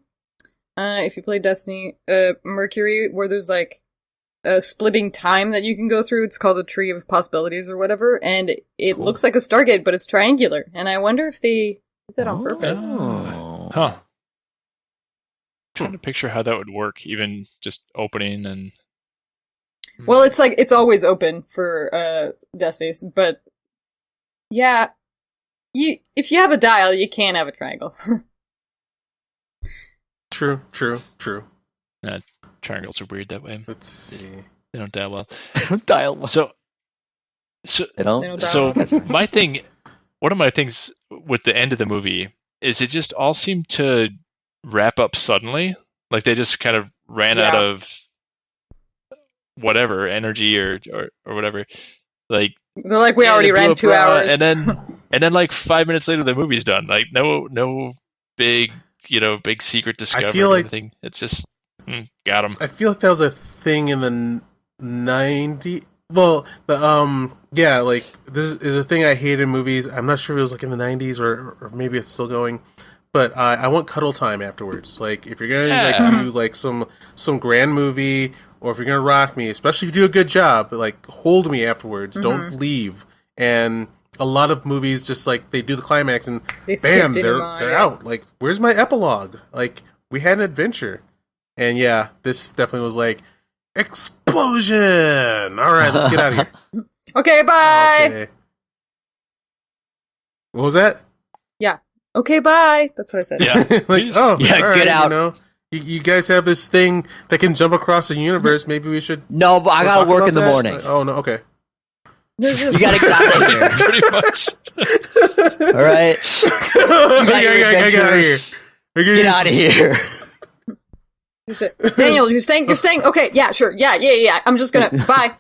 If you play Destiny, Mercury, where there's like a splitting time that you can go through. It's called the Tree of Possibilities or whatever, and it looks like a Stargate, but it's triangular. And I wonder if they did that on purpose. Huh. I'm trying to picture how that would work, even just opening and. Well, it's like it's always open for Destinies, but yeah, if you have a dial, you can't have a triangle. True. Triangles are weird that way. Let's see. They don't dial well. Dial well. So So, They don't. So my thing, one of my things with the end of the movie is it just all seemed to wrap up suddenly. Like they just kind of ran out of whatever energy or whatever. Like they're like, we already ran 2 hours, and then like 5 minutes later the movie's done. Like no big big secret discovery. I feel like anything. It's just got him. I feel like that was a thing in the 90s. Well, yeah, like this is a thing I hate in movies. I'm not sure if it was like in the 90s or maybe it's still going. But I want cuddle time afterwards. Like if you're gonna do like some grand movie, or if you're gonna rock me, especially if you do a good job, like hold me afterwards. Don't leave. And a lot of movies just like they do the climax and bam, they're out. Like where's my epilogue? Like we had an adventure, and yeah, this definitely was like explosion. All right, let's get out of here. Okay, bye. Okay. What was that? Yeah. Okay, bye. That's what I said. Yeah. Like, oh, yeah, all get right, out. You guys have this thing that can jump across the universe. Maybe we should. No, but I gotta work in the morning. Oh no, okay. You gotta get out of here. Pretty much. All right. Get out of here. Get out of here. Daniel, you're staying. Okay, yeah, sure. Yeah. I'm just gonna bye.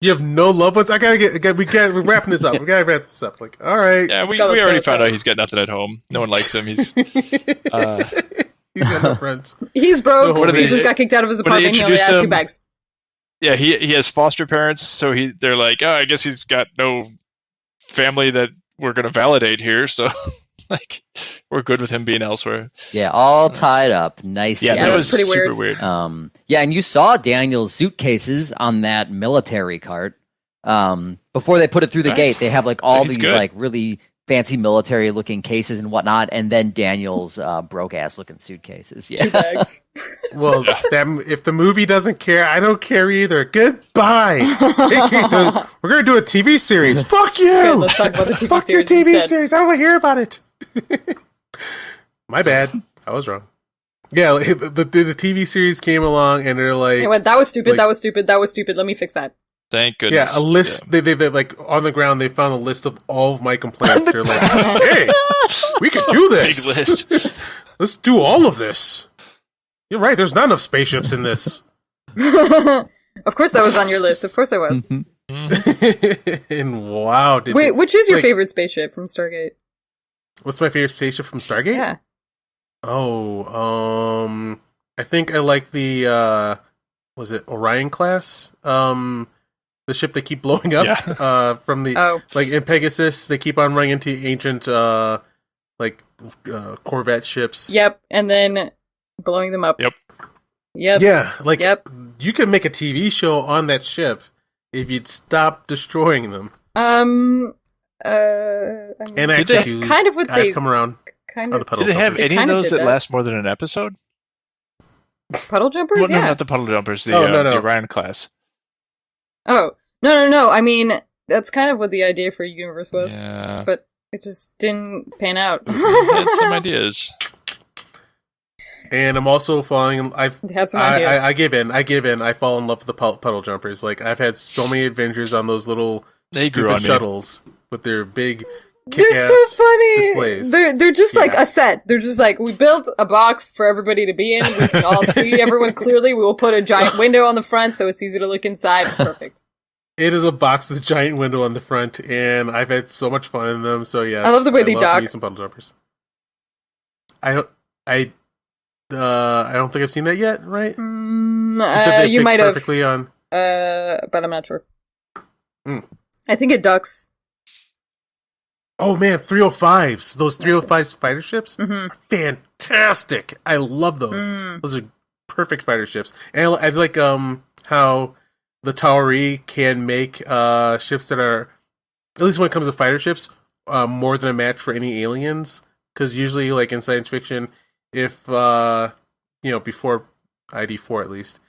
You have no loved ones. We're wrapping this up. We gotta wrap this up. Like, all right. Yeah, we already found out he's got nothing at home. No one likes him. He's he's got no friends. He's broke. He just got kicked out of his apartment. He only has 2 bags. Yeah, he has foster parents, so they're like, I guess he's got no family that we're gonna validate here. So like, we're good with him being elsewhere. Yeah, all tied up. Nice. Yeah, that was pretty super weird. Yeah, and you saw Daniel's suitcases on that military cart. Before they put it through the gate, they have like all these like really fancy military looking cases and whatnot, and then Daniel's broke ass looking suitcases. Yeah. 2 bags. Well, if the movie doesn't care, I don't care either. Goodbye. We're gonna do a TV series. Fuck you. Okay, let's talk about the TV Fuck series. Your TV instead. series. I don't want to hear about it. My bad. I was wrong. Yeah, the TV series came along and they're like, I went, that was stupid. That was stupid. That was stupid. Let me fix that. Thank goodness. Yeah, a list. Yeah. They like on the ground. They found a list of all of my complaints. They're like, "Hey, we can do this. Big list. Let's do all of this." You're right. There's not enough spaceships in this. Of course, that was on your list. Of course, I was. And wow, wait, which is your favorite spaceship from Stargate? What's my favorite spaceship from Stargate? Yeah. Oh, I think I like the was it Orion class? The ship they keep blowing up from the like in Pegasus, they keep on running into ancient Corvette ships. Yep, and then blowing them up. Yep. Yeah, you could make a TV show on that ship if you'd stop destroying them. I mean, and actually, that's kind of what they come around. Kind of. Did they have any of those that last more than an episode? Puddle jumpers? Well, no, not the puddle jumpers. The Orion class. Oh, no. I mean, that's kind of what the idea for Universe was. Yeah. But it just didn't pan out. Had some ideas. And I'm also falling. Had some ideas. I give in. I fall in love with the puddle jumpers. Like I've had so many adventures on those little stupid shuttles with their big. They're so funny. Displays. They're just like a set. They're just like, we built a box for everybody to be in. We can all see everyone clearly. We will put a giant window on the front so it's easy to look inside. Perfect. It is a box with a giant window on the front, and I've had so much fun in them. So yes, I love the way they dock. Some puddle jumpers. I don't think I've seen that yet. Right? You might have perfectly on. But I'm not sure. I think it ducks. Oh man, 305s. Those 305 fighter ships are fantastic. I love those. Those are perfect fighter ships. And I like how the Tauri can make ships that are, at least when it comes to fighter ships, more than a match for any aliens. Because usually, like in science fiction, if before ID4 at least,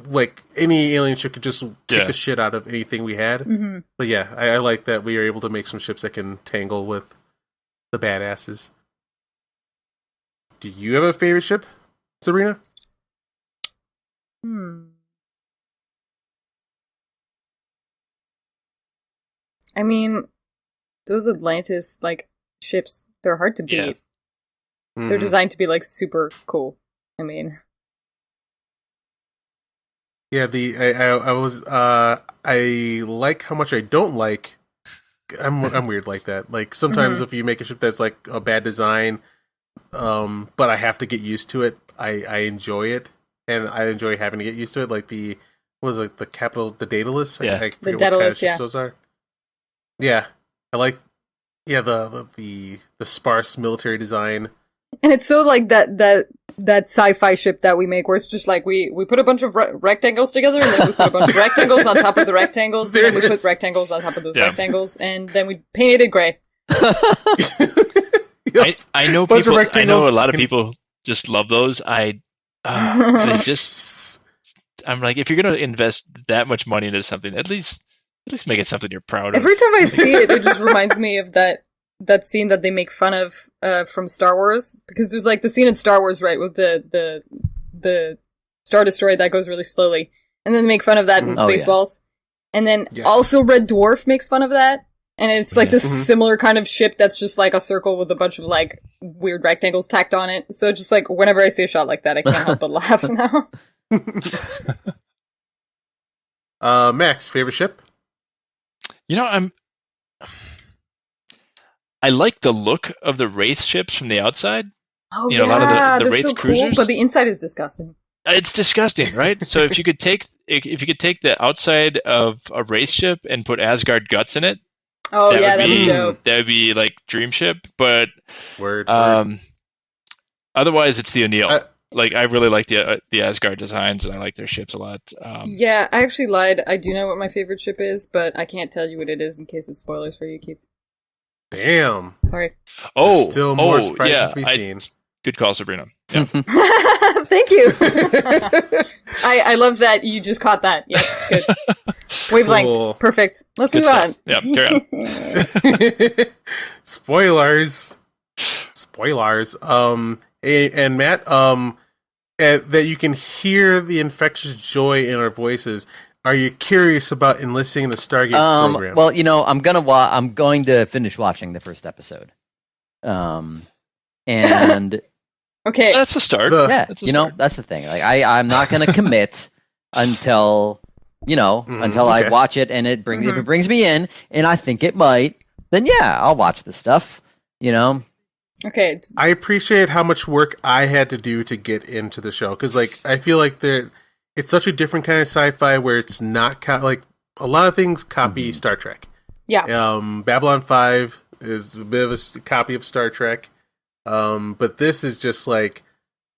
like any alien ship could just kick the shit out of anything we had. But yeah, I like that we are able to make some ships that can tangle with the badasses. Do you have a favorite ship, Sabrina? I mean, those Atlantis like ships, they're hard to beat. Yeah. They're designed to be like super cool. I mean, yeah. I like how much I don't like. I'm weird like that. Like sometimes if you make a ship that's like a bad design, but I have to get used to it, I enjoy it, and I enjoy having to get used to it. Like the Daedalus? Yeah. The Daedalus, yeah. Those are. Yeah. I like the sparse military design. and it's so like that sci-fi ship that we make, where it's just like we put a bunch of rectangles together, and then we put a bunch of rectangles on top of the rectangles, and then we put rectangles on top of those rectangles, and then we painted it gray. I know people. I know a lot of people just love those. I'm like, if you're gonna invest that much money into something, at least make it something you're proud of. Every time I see it, it just reminds me of that scene that they make fun of from Star Wars, because there's like the scene in Star Wars, right, with the Star Destroyer that goes really slowly, and then they make fun of that in Spaceballs, and then also Red Dwarf makes fun of that, and it's like this similar kind of ship that's just like a circle with a bunch of like weird rectangles tacked on it. So just like whenever I see a shot like that, I can't help but laugh now. Max, favorite ship? I like the look of the Wraith ships from the outside. Oh, a lot of the Wraith so cruisers. cool, but the inside is disgusting. It's disgusting, right? So if you could take the outside of a Wraith ship and put Asgard guts in it, that'd be dope. That'd be like dream ship. But otherwise, it's the O'Neill. Like, I really like the Asgard designs, and I like their ships a lot. Yeah, I actually lied. I do know what my favorite ship is, but I can't tell you what it is in case it's spoilers for you, Keith. Damn. Sorry. There's still more surprises to be seen. Good call, Sabrina. Yeah. Thank you. I love that you just caught that. Yeah, good. Wavelength. Cool. Perfect. Let's move on. Yeah, carry on. Spoilers. And Matt, that you can hear the infectious joy in our voices. Are you curious about enlisting in the Stargate program? Well, I'm going to finish watching the first episode. And okay, that's a start. That's the thing. Like, I'm not going to commit until I watch it, and if it brings me in, and I think it might, then I'll watch the stuff. Okay. I appreciate how much work I had to do to get into the show, because I feel like it's such a different kind of sci-fi where it's not like a lot of things copy Star Trek. Yeah. Babylon 5 is a bit of a copy of Star Trek, but this is just like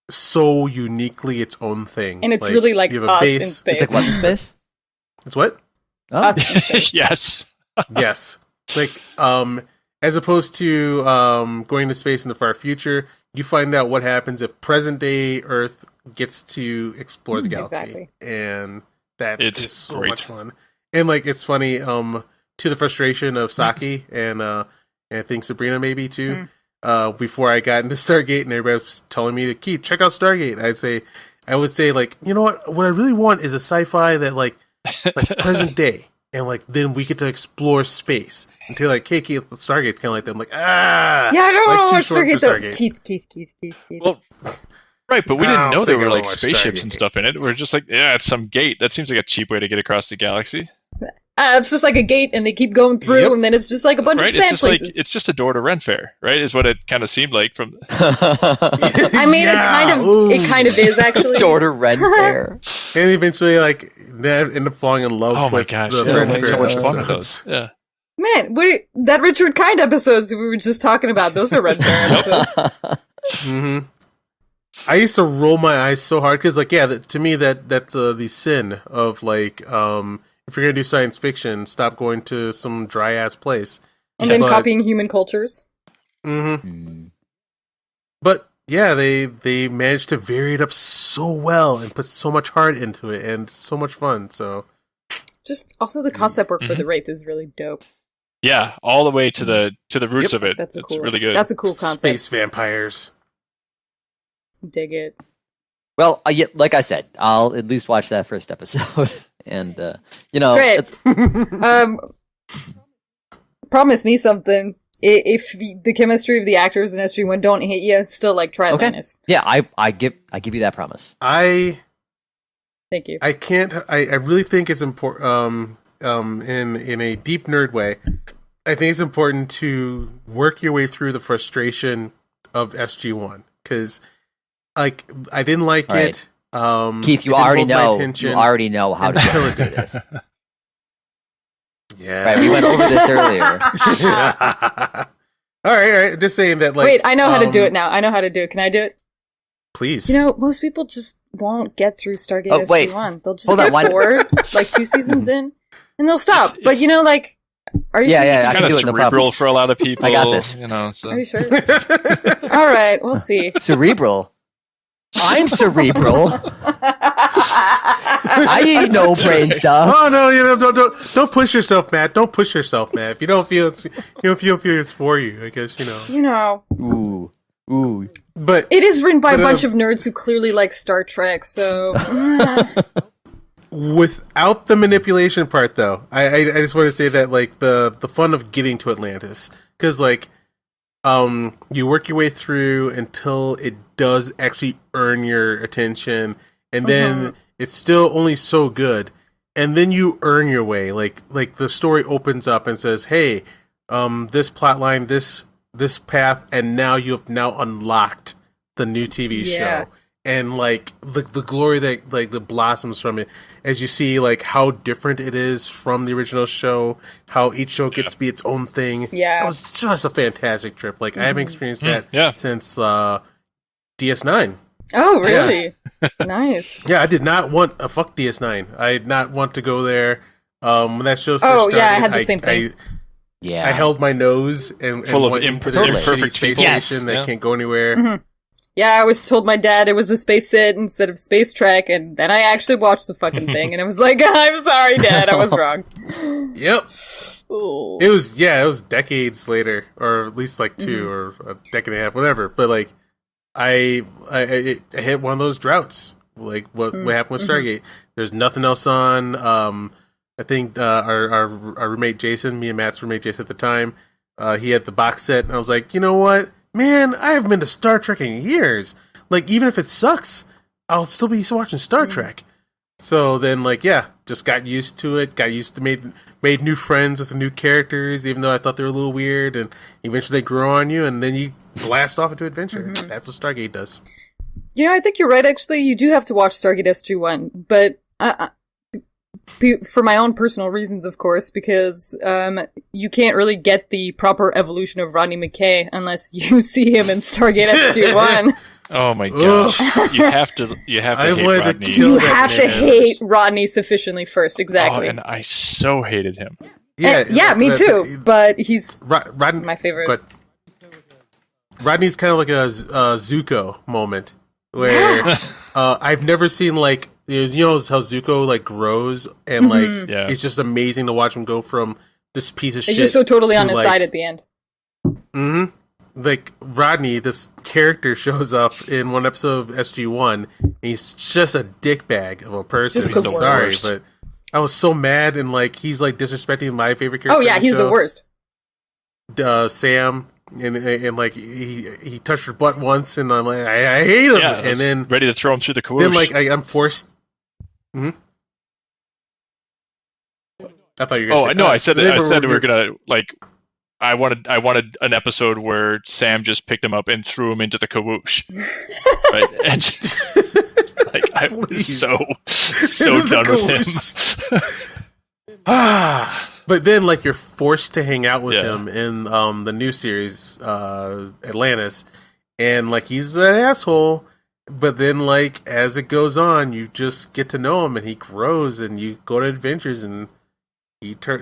so uniquely its own thing, and it's really like you have a us base. in space. It's like what in space? It's what? Us in space. Yes. Yes. Like as opposed to going to space in the far future, you find out what happens if present-day Earth gets to explore the galaxy. Exactly. And it's so great. much fun. And, it's funny, to the frustration of Saki and I think Sabrina maybe, too, before I got into Stargate and everybody was telling me to, Keith, check out Stargate. I would say, you know what I really want is a sci-fi that, like present-day. And then we get to explore space. Until hey, Keith, Stargate's kind of like that. I'm like, yeah, I don't want to watch Stargate though. Keith. Well, right, but we didn't know there were spaceships and stuff in it. We're just like, it's some gate. That seems like a cheap way to get across the galaxy. It's just like a gate, and they keep going through, and then it's just like a bunch of sand places. It's just a door to Ren Fair, right? Is what it kind of seemed like from. I mean, it kind of is actually door to Ren Fair, and eventually, Ned end up falling in love. with the Ren Fair so much fun with those. Yeah. Man, that Richard Kind episodes we were just talking about, those are Ren Fair episodes. I used to roll my eyes so hard because, to me that's the sin of if you're gonna do science fiction, stop going to some dry ass place and then copying human cultures. But they managed to vary it up so well and put so much heart into it and so much fun. So, just also the concept work for the Wraith is really dope. Yeah, all the way to the roots of it. It's really good. That's a cool concept. Space vampires. Dig it. Well, like I said, I'll at least watch that first episode, and Great. promise me something. If the chemistry of the actors in SG-1 don't hit you, still like try Atlantis. Yeah, I give you that promise. Thank you. I can't. I really think it's important. In a deep nerd way, I think it's important to work your way through the frustration of SG-1 because, like, I didn't like it. Keith, you already know. You already know how to do this. Yeah, right. We went over this earlier. All right. Just saying that. Like, wait, I know how to do it now. I know how to do it. Can I do it? Please. You know, most people just won't get through Stargate SG-1. They'll just get bored, like 2 seasons in, and they'll stop. But you know, like, are you? Yeah. It's kind of cerebral for a lot of people. I got this. You know. So. Are you sure? All right, we'll see. Cerebral. I'm cerebral. I eat no brain stuff. Oh no, don't push yourself, Matt. Don't push yourself, Matt. If you don't feel it's, it's for you, I guess You know. Ooh. But it is written by a bunch of nerds who clearly like Star Trek. So without the manipulation part, though, I just want to say that like the fun of getting to Atlantis, because like you work your way through until it does actually earn your attention, and then it's still only so good, and then you earn your way. Like the story opens up and says, "Hey, this plot line, this path, and now you have unlocked the new TV show." And like the glory that like the blossoms from it as you see like how different it is from the original show, how each show gets to be its own thing. Yeah, it was just a fantastic trip. Like I haven't experienced that since DS9. Oh, really? Nice. Yeah, I did not want a fuck DS9. I did not want to go there. When that show first started, I had the same thing. I held my nose and full of went into the imperfect space station that can't go anywhere. Mm-hmm. Yeah, I always told my dad it was a Space Sid instead of Space Trek, and then I actually watched the fucking thing, and I was like, I'm sorry, Dad, I was wrong. Yep. Ooh. It was decades later, or at least like 2 or a decade and a half, whatever. But like, I hit one of those droughts, like what happened with Stargate. There's nothing else on. I think our roommate Jason, me and Matt's roommate Jason at the time, he had the box set, and I was like, you know what? Man, I haven't been to Star Trek in years. Like, even if it sucks, I'll still be watching Star Trek. So then, like, just got used to it. Got used to made new friends with the new characters, even though I thought they were a little weird. And eventually they grow on you, and then you blast off into adventure. That's what Stargate does. You know, I think you're right, actually. You do have to watch Stargate SG-1. But for my own personal reasons, of course, because you can't really get the proper evolution of Rodney McKay unless you see him in Stargate SG-1. Oh my gosh! You have to hate Rodney. You have to hate Rodney sufficiently first, exactly. Oh, and I so hated him. Yeah, me too. But he's Rodney, my favorite. But Rodney's kind of like a Zuko moment where I've never seen like. You know how Zuko like grows and like it's just amazing to watch him go from this piece of shit. You're so totally on his side at the end. Like Rodney, this character shows up in one episode of SG-1. And he's just a dickbag of a person. Just the sorry, but I was so mad and like he's like disrespecting my favorite character. Oh yeah, he's the worst. Sam. And like he touched her butt once, and I'm like I hate him. And then ready to throw him through the coolers. Then like I'm forced. I thought you were gonna say, no, I said we were gonna like. I wanted an episode where Sam just picked him up and threw him into the kawoosh, right? And just, like I was so done with him. But then, like, you're forced to hang out with him in the new series, Atlantis, and like he's an asshole. But then, like, as it goes on, you just get to know him, and he grows, and you go to adventures, and he does a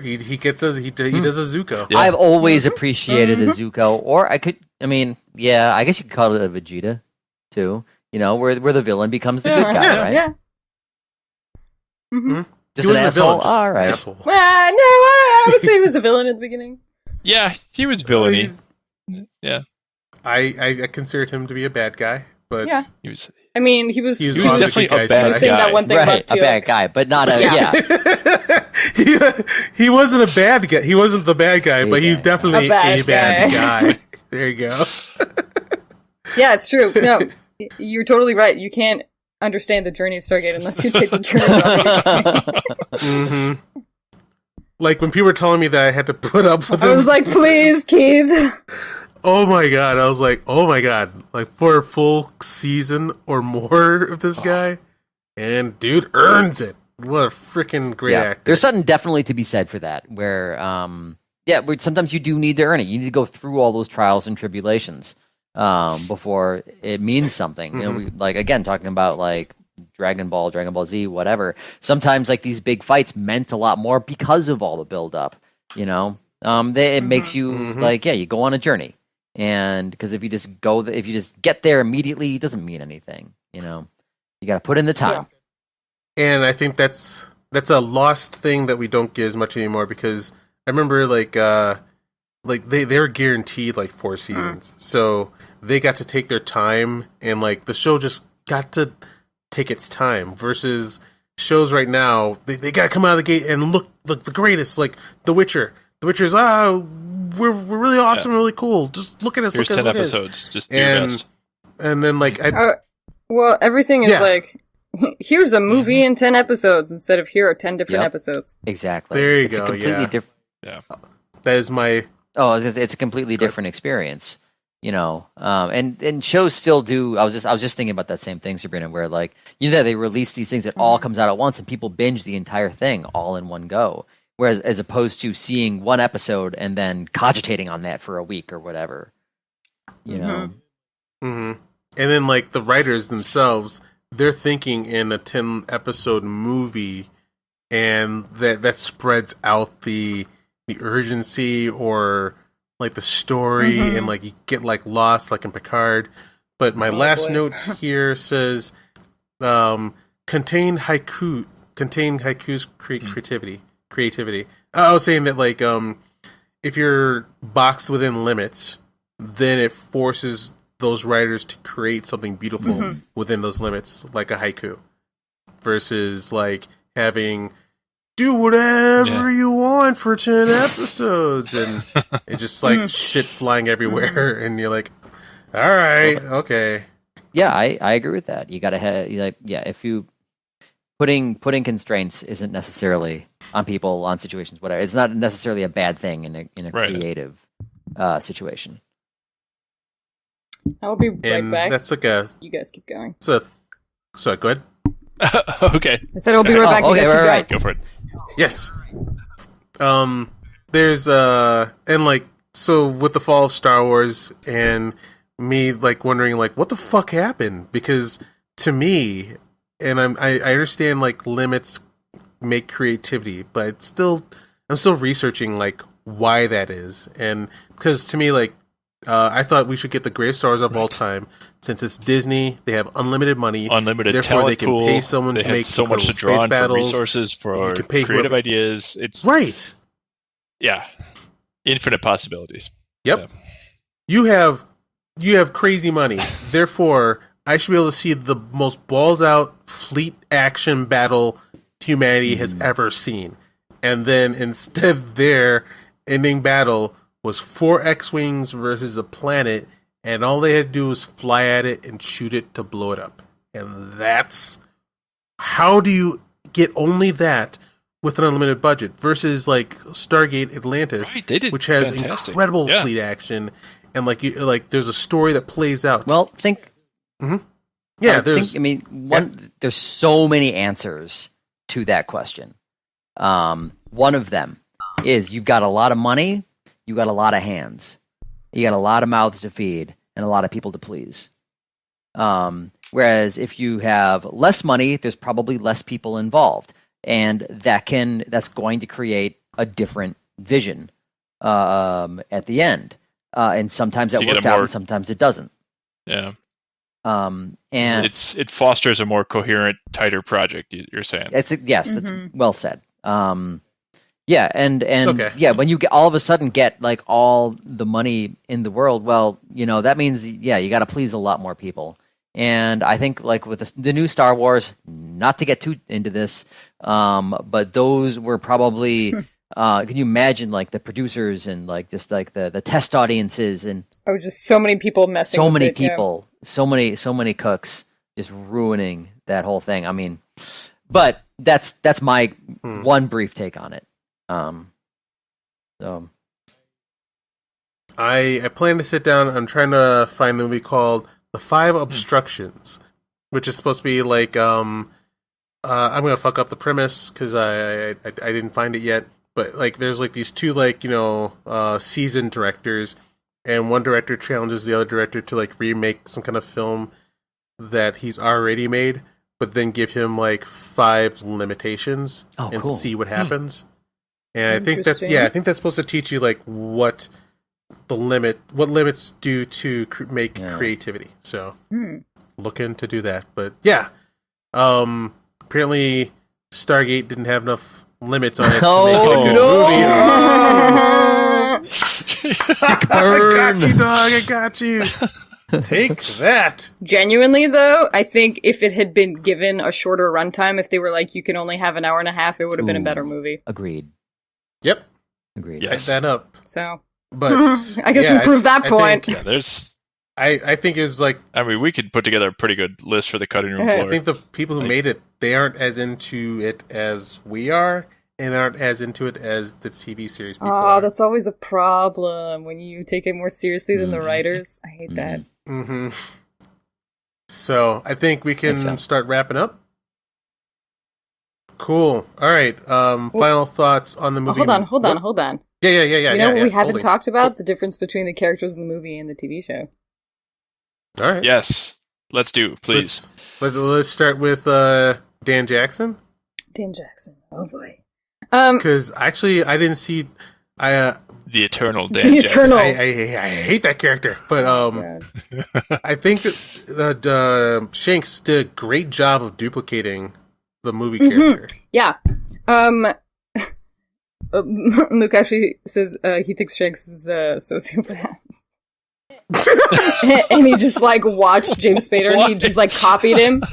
Zuko. Yeah. I've always appreciated a Zuko, or I guess you could call it a Vegeta, too. You know, where the villain becomes the good guy, right? Yeah. Just an asshole? All right. Well, no, I would say he was a villain at the beginning. Yeah, he was villainy. Yeah. I considered him to be a bad guy. But he was. I mean, he was definitely a bad guy. Saying that one thing about a bad guy, but not a he wasn't a bad guy. He wasn't the bad guy, but he's definitely a bad guy. There you go. Yeah, it's true. No, you're totally right. You can't understand the journey of Stargate unless you take the journey of Stargate. Like, when people were telling me that I had to put up with I was like, please, Keith. Oh my god. I was like, oh my god. Like, for a full season or more of this guy. And dude earns it. What a freaking great actor. There's something definitely to be said for that, where, where sometimes you do need to earn it. You need to go through all those trials and tribulations before it means something. You know, we, like, again, talking about, like, Dragon Ball Z, whatever. Sometimes, like, these big fights meant a lot more because of all the build-up, you know? It makes you, like, you go on a journey. And because if you just get there immediately, it doesn't mean anything, you know? You got to put in the time. Yeah. And I think that's a lost thing that we don't get as much anymore, because I remember, like they were guaranteed, like, 4 seasons. So they got to take their time, and, like, the show just got to take its time, versus shows right now, they gotta come out of the gate and look the greatest, like The Witcher. The Witcher's, we're really awesome, really cool. Just look at us. Here's look 10 at us, episodes. Just do your best. And then, like, well, everything is like, here's a movie in 10 episodes instead of here are 10 different episodes. Exactly. There you it's go. A completely different. Yeah. That is my. Oh, it's a completely different experience. You know, and shows still do. I was just thinking about that same thing, Sabrina, where, like, you know, they release these things that all comes out at once, and people binge the entire thing all in one go. Whereas, as opposed to seeing one episode and then cogitating on that for a week or whatever, you know. And then, like, the writers themselves, they're thinking in a 10-episode movie, and that spreads out the urgency, or, like, the story, and, like, you get, like, lost, like in Picard. But my last note here says, contain haikus creativity. I was saying that, like, if you're boxed within limits, then it forces those writers to create something beautiful within those limits, like a haiku, versus, like, having do whatever you want for 10 episodes, and it's just, like, shit flying everywhere, and you're like, all right, okay. Yeah, I agree with that. You gotta have, like, if you putting constraints isn't necessarily on people, on situations, whatever. It's not necessarily a bad thing in a creative situation. I'll be right back. That's like a. You guys keep going. So go ahead. Okay. I said I'll be right back. You guys keep going. Go for it. Yes. There's and, like, so with the fall of Star Wars, and me, like, wondering, like, what the fuck happened? Because to me, and I understand, like, limits make creativity, but I'm still researching, like, why that is. And because to me, like, I thought we should get the greatest Star Wars of all time. Since it's Disney, they have unlimited money, unlimited therefore talent they can pool. pay someone they to make so much to draw on for resources, for creative ideas. It's right. Yeah, infinite possibilities. Yep. Yeah. You have crazy money. Therefore, I should be able to see the most balls out fleet action battle humanity has ever seen. And then instead, their ending battle was 4 X-Wings versus a planet, and all they had to do was fly at it and shoot it to blow it up. And that's... How do you get only that with an unlimited budget? Versus, like, Stargate Atlantis, which has incredible fleet action, and, like, there's a story that plays out. Well, think... Yeah, there's so many answers to that question. One of them is you've got a lot of money, you got a lot of hands, you got a lot of mouths to feed, and a lot of people to please. Whereas if you have less money, there's probably less people involved, and that's going to create a different vision at the end. And sometimes that works out, and sometimes it doesn't. Yeah. And it fosters a more coherent, tighter project. You're saying that's well said. When you all of a sudden get, like, all the money in the world, well, you know, that means you got to please a lot more people, And I think like with the new Star Wars, not to get too into this, but those were probably. Can you imagine like the producers and like just like the test audiences and just so many people messing. So many people, so many cooks just ruining that whole thing. I mean, but that's my one brief take on it. So I plan to sit down. I'm trying to find a movie called The Five Obstructions, which is supposed to be like I'm gonna fuck up the premise because I didn't find it yet. But like, there's like these two like seasoned directors, and one director challenges the other director to like remake some kind of film that he's already made, but then give him like 5 limitations and see what happens. And I think that's supposed to teach you like what limits do to make creativity. So looking to do that, but yeah, apparently Stargate didn't have enough limits on it to make it a good movie. Sick burn. I got you, dog. I got you. Take that. Genuinely, though, I think if it had been given a shorter runtime, if they were like, you can only have an hour and a half, it would have been a better movie. Agreed. Yep. Agreed. Yes. Type that up. So, but I guess we proved that point. There's. I think is like. I mean, we could put together a pretty good list for the cutting room floor. I think the people who made it, they aren't as into it as we are, and aren't as into it as the TV series people are. That's always a problem when you take it more seriously than the writers. I hate that. Mm-hmm. So I think we can start wrapping up. Cool. All right. Final thoughts on the movie. Hold on. Yeah. You know what we haven't talked about? The difference between the characters in the movie and the TV show. All right. Yes. Let's do, please. Let's start with Dan Jackson. Dan Jackson. Oh boy. Because actually, I didn't see. The Eternal Dan Jackson. I hate that character, but I think that Shanks did a great job of duplicating the movie character. Yeah. Luke actually says he thinks Shanks is a sociopath. And he just like watched James Spader and he just like copied him.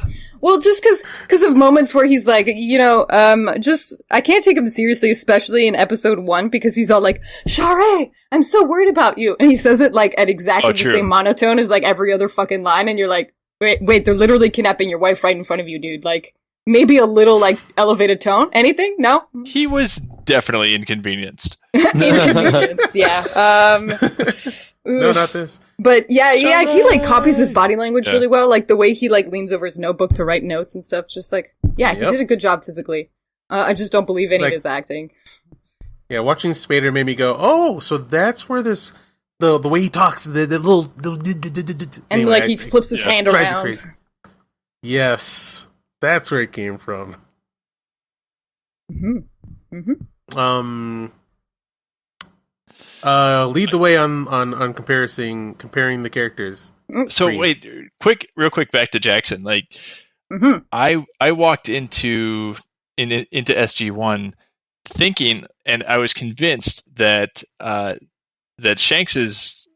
Well, just because of moments where he's like, I can't take him seriously, especially in episode 1, because he's all like, Share, I'm so worried about you. And he says it like at exactly the same monotone as like every other fucking line. And you're like, wait, they're literally kidnapping your wife right in front of you, dude. Like, maybe a little like elevated tone. Anything? No? He was definitely inconvenienced. Yeah. No, not this. But yeah, he like copies his body language really well. Like the way he like leans over his notebook to write notes and stuff. Just like, he did a good job physically. I just don't believe any of his acting. Yeah, watching Spader made me go, oh, so that's where this the way he talks, the little and anyway, like he flips his hand around. Yes, that's where it came from. Lead the way on comparing the characters. So wait, real quick, back to Jackson. Like, I walked into SG1 thinking, and I was convinced that Shanks's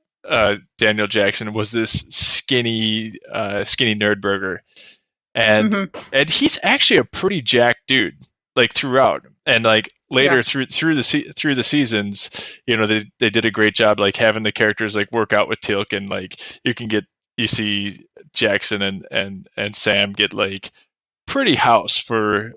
Daniel Jackson was this skinny nerdburger, and he's actually a pretty jacked dude, like throughout, and like later through the seasons, they did a great job like having the characters like work out with Teal'c, and like you see Jackson and Sam get like pretty house for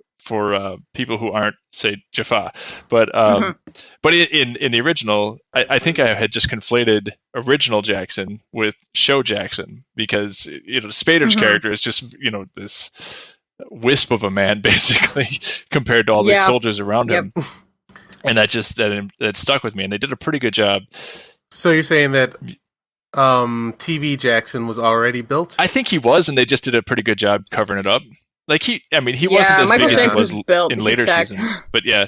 people who aren't, say, Jaffa, but in the original, I think I had just conflated original Jackson with show Jackson, because Spader's character is just this wisp of a man basically compared to all the soldiers around him, and that stuck with me, and they did a pretty good job. So you're saying that TV Jackson was already built? I think he was, and they just did a pretty good job covering it up. Like he wasn't as Michael big Shanks as he was built, in later seasons, but yeah,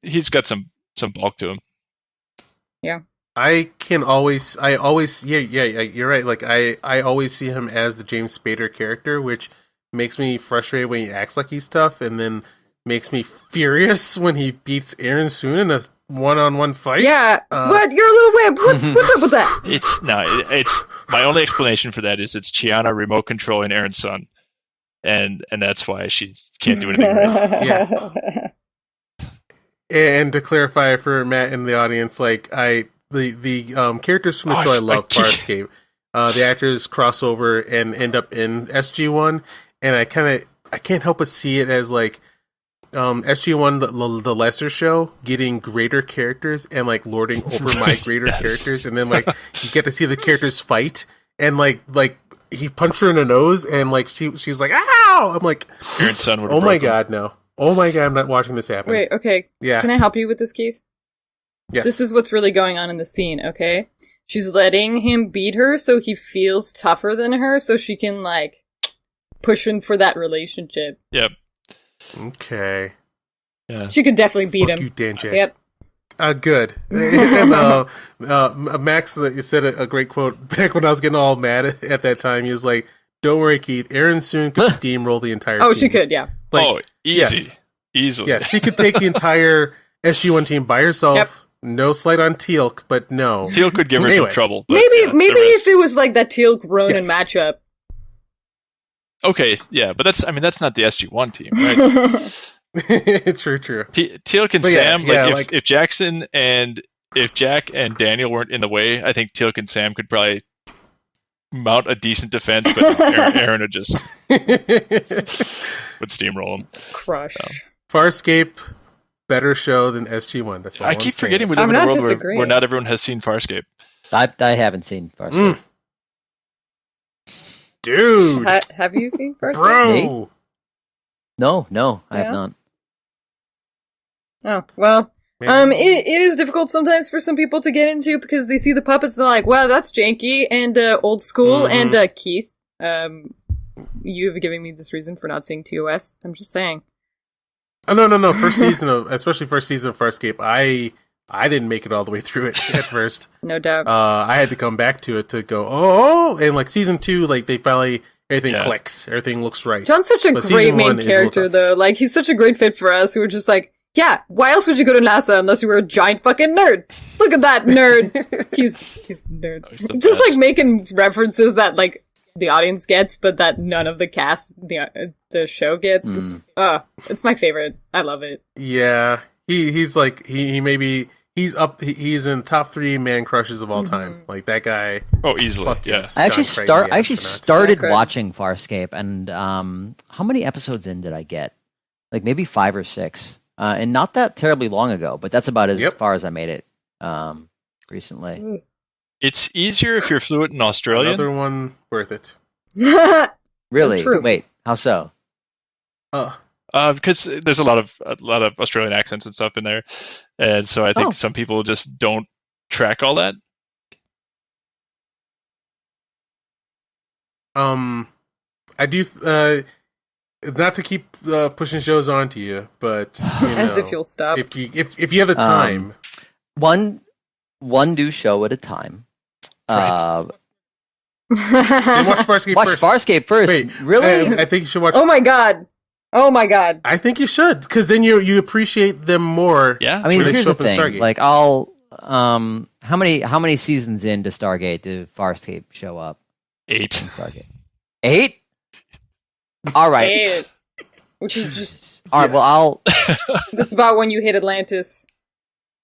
he's got some bulk to him. Yeah, you're right. Like I always see him as the James Spader character, which makes me frustrated when he acts like he's tough, and then makes me furious when he beats Aaron Soon in a one-on-one fight. Yeah, what? You're a little wimp. What's up with that? It's my only explanation for that is it's Chiana remote controlling Aaron's son, and that's why she can't do anything right. Yeah. And to clarify for Matt in the audience, like the characters from the show I love, Farscape, the actors cross over and end up in SG-1, and I can't help but see it as like SG-1, the lesser show, getting greater characters and like lording over my greater characters, and then like you get to see the characters fight, and like he punched her in the nose, and like she's like, ow! I'm like, Aaron's son would. Oh my god, no! Oh my god, I'm not watching this happen. Wait, okay. Yeah. Can I help you with this, Keith? Yes. This is what's really going on in the scene, okay? She's letting him beat her so he feels tougher than her, so she can like push him for that relationship. Yep. Okay. Yeah. She could definitely beat him. You, Dan Jackson. Yep. Good. And, Max said a great quote back when I was getting all mad at that time. He was like, "Don't worry, Keith. Aaron soon could steamroll the entire team." Oh, she could, yeah. Like, easy. Easily. Yeah, she could take the entire SG-1 team by herself. Yep. No slight on Teal'c, but no. Teal'c could give her some trouble. But, maybe if it was like that Teal'c Ronan matchup. Okay, yeah, but that's not the SG-1 team, right? True. Teal'c and Sam, if Jackson and if Jack and Daniel weren't in the way, I think Teal'c and Sam could probably mount a decent defense, but Aaron would just would steamroll him. Crush. Farscape, better show than SG-1. That's all I keep forgetting we live in a world where not everyone has seen Farscape. I haven't seen Farscape. Dude, have you seen Farscape? Bro, me? No, I have not. Oh well, it is difficult sometimes for some people to get into because they see the puppets and they're like, "Wow, that's janky and old school." And Keith, you have given me this reason for not seeing TOS. I'm just saying. Oh no! First season of Farscape, I didn't make it all the way through it at first. No doubt. I had to come back to it to go, and like season 2, like they finally everything clicks, everything looks right. John's such a great main character, though. Like he's such a great fit for us. Who are just like, yeah, why else would you go to NASA unless you were a giant fucking nerd? Look at that nerd. he's a nerd. Oh, just like making references that like the audience gets, but that none of the cast, the show gets. It's my favorite. I love it. Yeah, he's like he's in top 3 man crushes of all time. Like that guy. Oh, easily. Yeah. I actually started watching Farscape, and how many episodes in did I get? Like maybe 5 or 6, and not that terribly long ago. But that's about as far as I made it recently. It's easier if you're fluent in Australian. Another one worth it. Really? Wait, how so? Because there's a lot of Australian accents and stuff in there, and so I think some people just don't track all that. I do. Not to keep pushing shows onto you, but as if you'll stop if you have the time. One new show at a time. Right. Watch Farscape first. Wait, really? I think you should watch. Oh my god! I think you should, because then you appreciate them more. Yeah, I mean, here's the thing. Like, I'll how many seasons into Stargate did Farscape show up? 8. Stargate. 8? All right. 8. Which is just all right. Well, I'll. That's about when you hit Atlantis.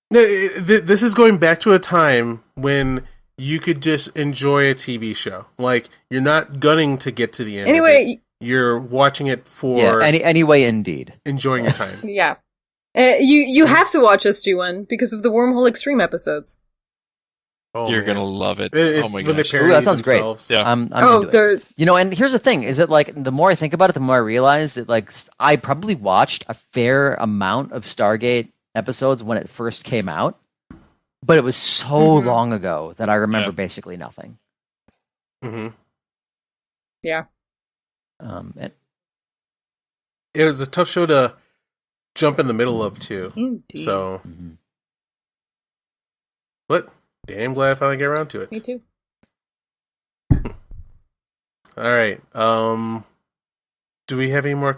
No, this is going back to a time when you could just enjoy a TV show. Like, you're not gunning to get to the end. Anyway, you're watching it for anyway, indeed, enjoying your time. Yeah, you have to watch SG-1 because of the Wormhole Extreme episodes. Oh, you're gonna love it. Oh my gosh, that sounds great. Yeah. I'm into it. And here's the thing: is that like the more I think about it, the more I realize that like I probably watched a fair amount of Stargate episodes when it first came out, but it was so long ago that I remember basically nothing. Yeah. It was a tough show to jump in the middle of too. Indeed. So, but damn glad I finally get around to it. Me too. All right. Do we have any more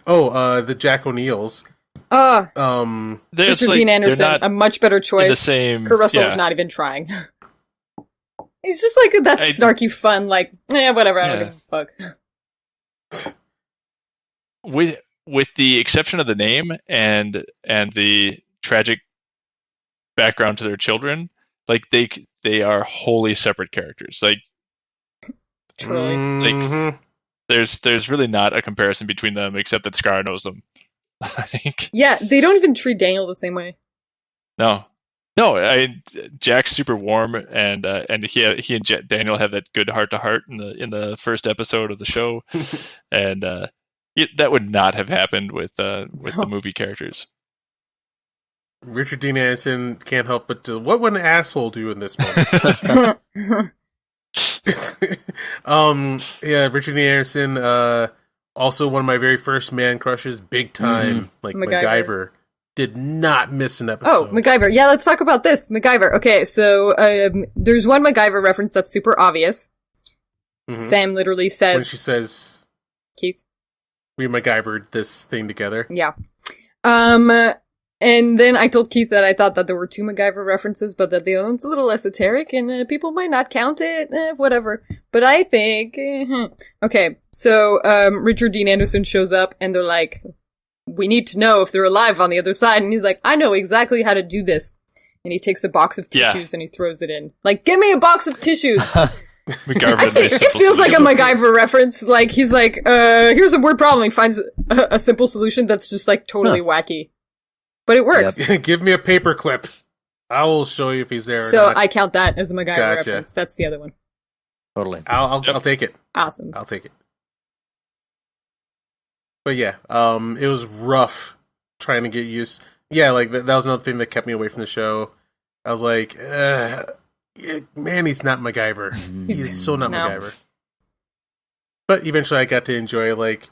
the Jack O'Neills? Richard Dean Anderson, a much better choice. The same, Kurt Russell's not even trying. He's just like that snarky, fun, like, whatever, I don't give a fuck. With the exception of the name and the tragic background to their children, like they are wholly separate characters. Like, truly, like there's really not a comparison between them except that Scar knows them. Yeah, they don't even treat Daniel the same way. No, Jack's super warm, and he and Daniel have that good heart to heart in the first episode of the show, and that would not have happened with the movie characters. Richard Dean Anderson can't help but to, what would an asshole do in this moment? Richard Dean Anderson, also one of my very first man crushes, big time, like MacGyver. Did not miss an episode. Oh, MacGyver. Yeah, let's talk about this. MacGyver. Okay, so there's one MacGyver reference that's super obvious. Mm-hmm. Sam literally says... When she says... Keith? We MacGyvered this thing together. Yeah. And then I told Keith that I thought that there were 2 MacGyver references, but that the other one's a little esoteric, and people might not count it, whatever. But I think... Okay, so Richard Dean Anderson shows up, and they're like... We need to know if they're alive on the other side. And he's like, I know exactly how to do this. And he takes a box of tissues and he throws it in. Like, give me a box of tissues. It feels like a MacGyver reference. Like, he's like, here's a word problem. He finds a simple solution that's just like totally wacky. But it works. Yep. Give me a paper clip. I will show you if he's there or so not. I count that as a MacGyver reference. That's the other one. Totally. I'll take it. Awesome. I'll take it. But yeah, it was rough trying to get used. Yeah, like that was another thing that kept me away from the show. I was like, man, he's not MacGyver. He's so not MacGyver. But eventually, I got to enjoy like,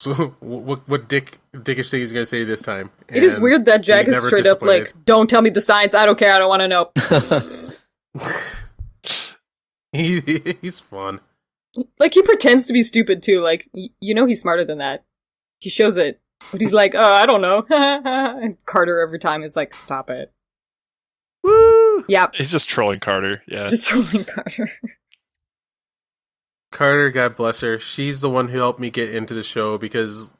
so what dickish thing he's gonna say this time. And it is weird that Jack is straight up like, "Don't tell me the science. I don't care. I don't want to know." He's fun. Like he pretends to be stupid too. Like he's smarter than that. He shows it, but he's like, I don't know. And Carter every time is like, stop it. Woo! Yep. He's just trolling Carter. Yeah. He's just trolling Carter. Carter, God bless her. She's the one who helped me get into the show because,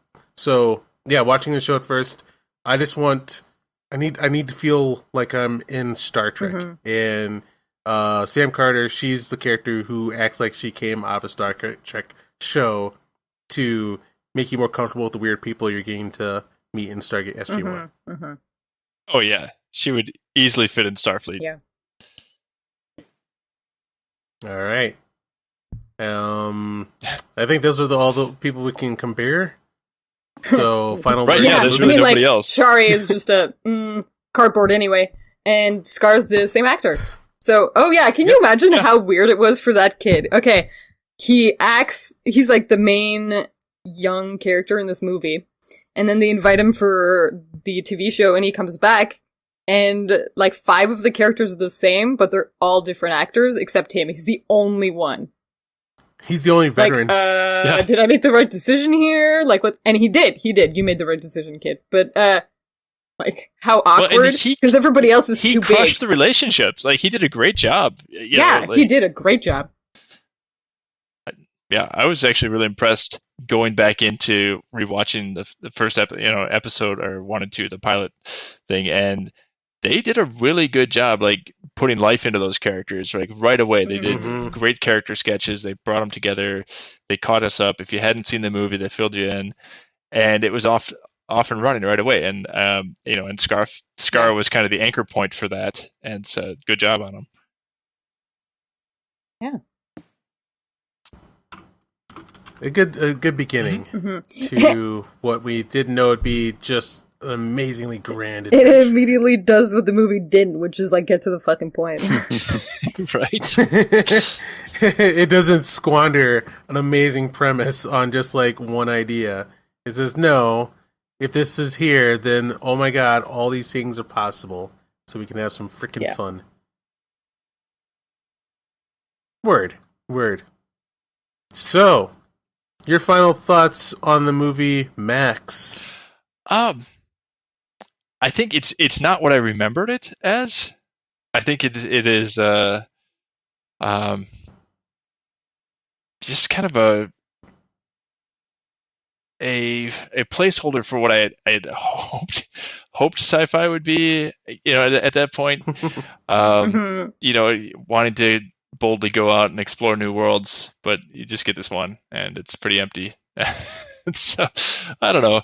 watching the show at first, I just I need to feel like I'm in Star Trek. Mm-hmm. And Sam Carter, she's the character who acts like she came out of a Star Trek show to make you more comfortable with the weird people you're getting to meet in Stargate SG-1. Mm-hmm, mm-hmm. Oh yeah, she would easily fit in Starfleet. Yeah. All right. I think those are all the people we can compare. So final. Right? Yeah, there's really nobody else. Shari is just a cardboard anyway, and Scar's the same actor. So, can you imagine how weird it was for that kid? Okay, he's like the main young character in this movie, and then they invite him for the TV show, and he comes back, and like 5 of the characters are the same, but they're all different actors except him. He's the only one. He's the only veteran. Did I make the right decision here? Like what? And he did. You made the right decision, kid. But like how awkward because everybody else is too big. He crushed the relationships. Like he did a great job. He did a great job. Yeah, I was actually really impressed going back into rewatching the first episode or 1 and 2, the pilot thing, and they did a really good job, like putting life into those characters. Like right away, they did great character sketches. They brought them together. They caught us up. If you hadn't seen the movie, they filled you in, and it was off and running right away. And and Scar was kind of the anchor point for that, and so good job on him. Yeah. A good beginning to what we didn't know would be just an amazingly grand adventure. It immediately does what the movie didn't, which is like get to the fucking point. Right. It doesn't squander an amazing premise on just like one idea. It says, no, if this is here, then oh my god, all these things are possible. So we can have some freaking fun. Word. So, your final thoughts on the movie Max? I think it's not what I remembered it as. I think it is just kind of a placeholder for what I had hoped sci-fi would be. At that point, wanting to boldly go out and explore new worlds, but you just get this one, and it's pretty empty. So I don't know.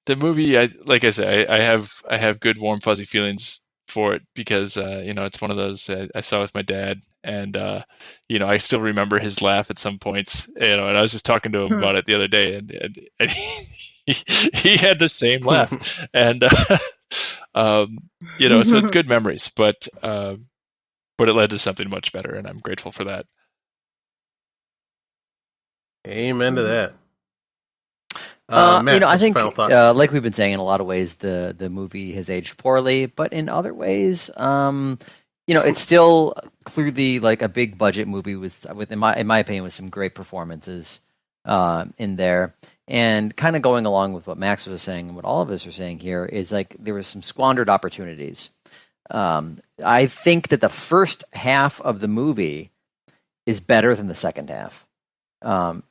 The movie, like I say, I have good warm fuzzy feelings for it because it's one of those I saw with my dad, and I still remember his laugh at some points. And I was just talking to him about it the other day, and he had the same laugh, and so it's good memories, but it led to something much better, and I'm grateful for that. Amen to that. Matt, I think, like we've been saying, in a lot of ways, the movie has aged poorly, but in other ways, it's still clearly like a big budget movie with in my opinion, with some great performances in there. And kind of going along with what Max was saying and what all of us are saying here is like there was some squandered opportunities. I think that the first half of the movie is better than the second half.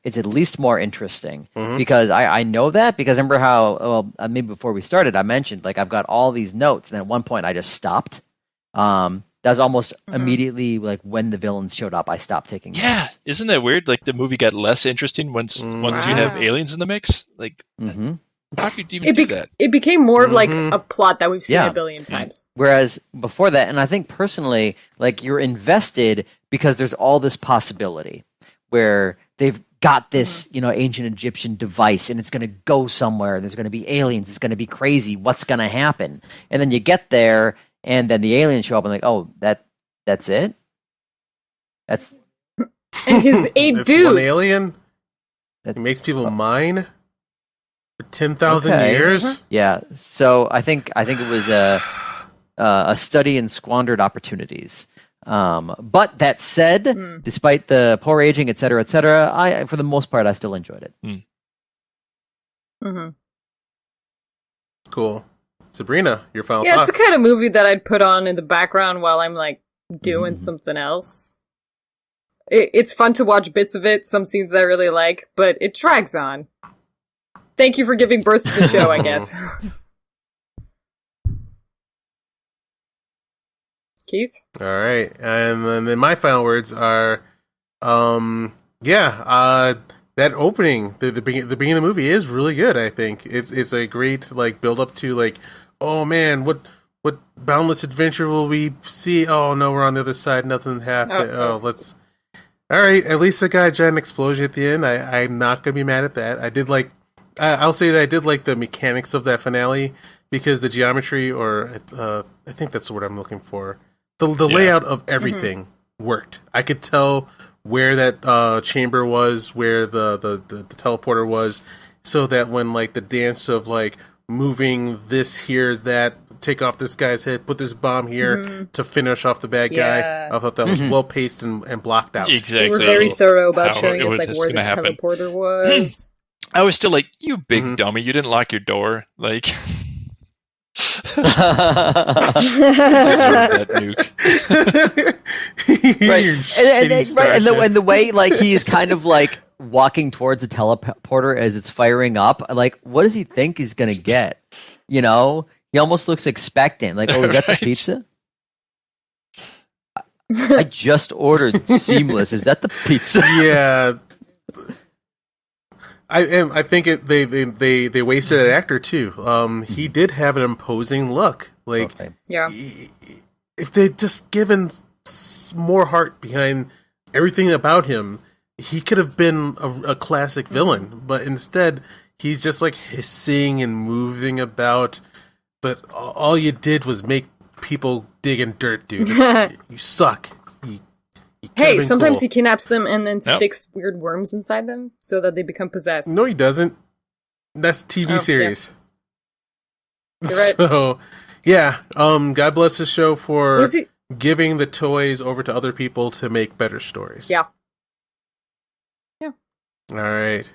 It's at least more interesting because I know that because I remember how, maybe before we started, I mentioned like I've got all these notes, and then at one point I just stopped. That was almost immediately like when the villains showed up, I stopped taking notes. Yeah, isn't that weird? Like the movie got less interesting once you have aliens in the mix. Like, how could you even do that? It became more of like a plot that we've seen a billion times. Whereas before that, and I think personally, like you're invested because there's all this possibility where they've got this, ancient Egyptian device, and it's going to go somewhere. There's going to be aliens. It's going to be crazy. What's going to happen? And then you get there, and then the aliens show up, and like, oh, that's it. That's and his 8 dudes. One alien. That makes people mine for 10,000 years. Yeah. So I think it was a study in squandered opportunities. But that said, despite the poor aging, et cetera, I, for the most part, I still enjoyed it. Cool. Sabrina, your final thoughts? thoughts? It's the kind of movie that I'd put on in the background while I'm like doing something else. It's fun to watch bits of it, some scenes I really like, but it drags on. Thank you for giving birth to the show, I guess. Keith? All right. And then my final words are, that opening, the beginning of the movie is really good, I think. It's a great, like, build up to, like, oh man, what boundless adventure will we see? Oh no, we're on the other side, nothing happened. Let's... Alright, at least I got a giant explosion at the end. I'm not going to be mad at that. I'll say that I did like the mechanics of that finale, because the geometry, or I think that's the word I'm looking for, the layout of everything worked. I could tell where that chamber was, where the teleporter was, so that when like the dance of like moving this here, that, take off this guy's head, put this bomb here to finish off the bad guy, I thought that was well paced and blocked out. Exactly. They were very thorough about showing us like where the teleporter was. I was still like, you big dummy, you didn't lock your door. Like, that nuke. And the way like he's kind of like walking towards the teleporter as it's firing up, like what does he think he's gonna get? He almost looks expectant. Like, oh, is that the pizza? I just ordered Seamless. Is that the pizza? Yeah. I think they wasted an actor too. He did have an imposing look. Like, if they'd just given more heart behind everything about him, he could have been a classic villain. But instead, he's just like hissing and moving about. But all you did was make people dig in dirt, dude. You suck. Hey, sometimes he kidnaps them and then sticks weird worms inside them so that they become possessed. No, he doesn't. That's TV series. Yeah. You're right. So, yeah. God bless the show for giving the toys over to other people to make better stories. Yeah. All right.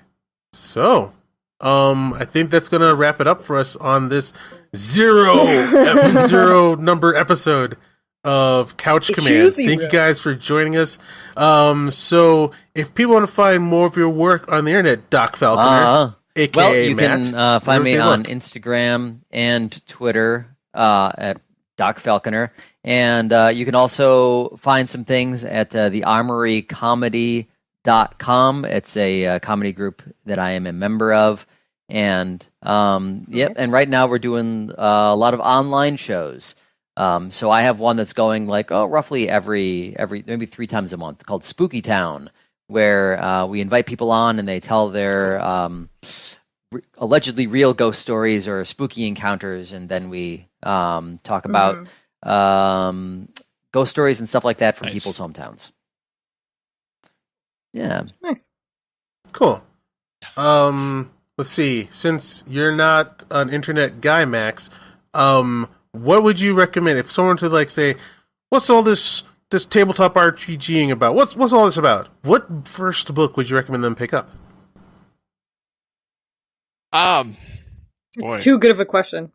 So, I think that's going to wrap it up for us on this zero number episode of Couch Command. Thank you guys for joining us. So if people want to find more of your work on the internet, Doc Falconer, aka you Matt, can find me on Instagram and Twitter at Doc Falconer, and you can also find some things at thearmorycomedy.com. It's a comedy group that I am a member of, and nice. And right now we're doing a lot of online shows. So I have one that's going roughly every maybe 3 times a month, called Spooky Town, where we invite people on and they tell their allegedly real ghost stories or spooky encounters, and then we talk about ghost stories and stuff like that from people's hometowns. Yeah. Nice. Cool. Let's see. Since you're not an internet guy, Max, what would you recommend if someone to say, what's all this tabletop RPGing about? What's all this about? What first book would you recommend them pick up? It's too good of a question.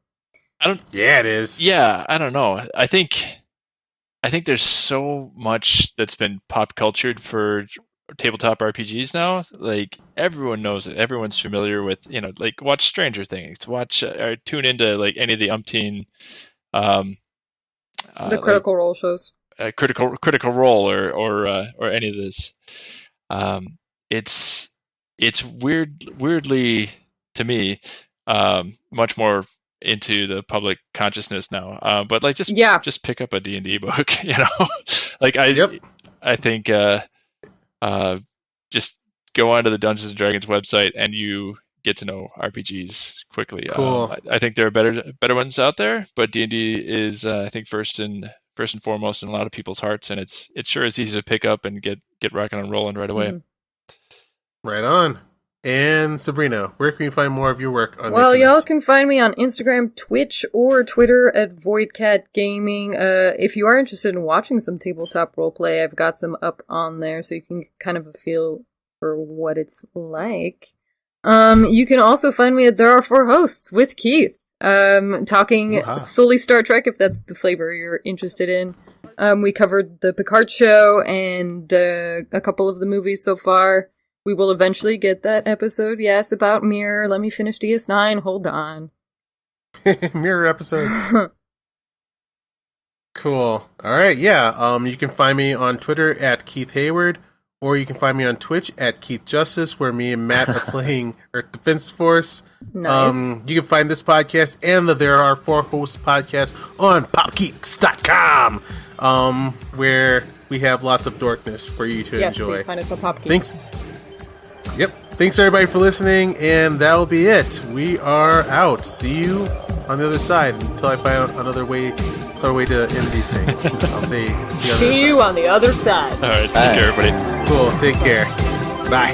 Yeah, it is. Yeah, I don't know. I think there's so much that's been pop cultured for tabletop RPGs now. Like, everyone knows it. Everyone's familiar with, watch Stranger Things, watch or tune into any of the umpteen the Critical Role shows. Critical Role or any of this. It's weirdly to me much more into the public consciousness now. But just pick up a D&D book, I think just go onto the Dungeons and Dragons website and you get to know RPGs quickly. Cool. I think there are better ones out there, but D&D is I think first and foremost in a lot of people's hearts, and it sure is easy to pick up and get rocking and rolling right away. Right on. And Sabrina, where can you find more of your work on Well, the internet? y'all can find me on Instagram, Twitch, or Twitter at VoidCat Gaming. If you are interested in watching some tabletop roleplay, I've got some up on there so you can kind of a feel for what it's like. You can also find me at There Are 4 Hosts with Keith, talking solely Star Trek, if that's the flavor you're interested in. We covered the Picard show and a couple of the movies so far. We will eventually get that episode, yes, about Mirror. Let me finish DS9, hold on. Mirror episode. Cool. Alright, yeah. You can find me on Twitter at Keith Hayward, or you can find me on Twitch at Keith Justice, where me and Matt are playing Earth Defense Force. Nice. You can find this podcast and the There Are 4 Hosts podcast on popgeeks.com, where we have lots of dorkness for you to enjoy. Yes, please find us on Popgeeks. Thanks. Yep. Thanks everybody for listening, and that'll be it. We are out. See you on the other side until I find out another way to end these things. I'll say see you on the other side. All right. Take care, everybody. Cool. Take care. Bye.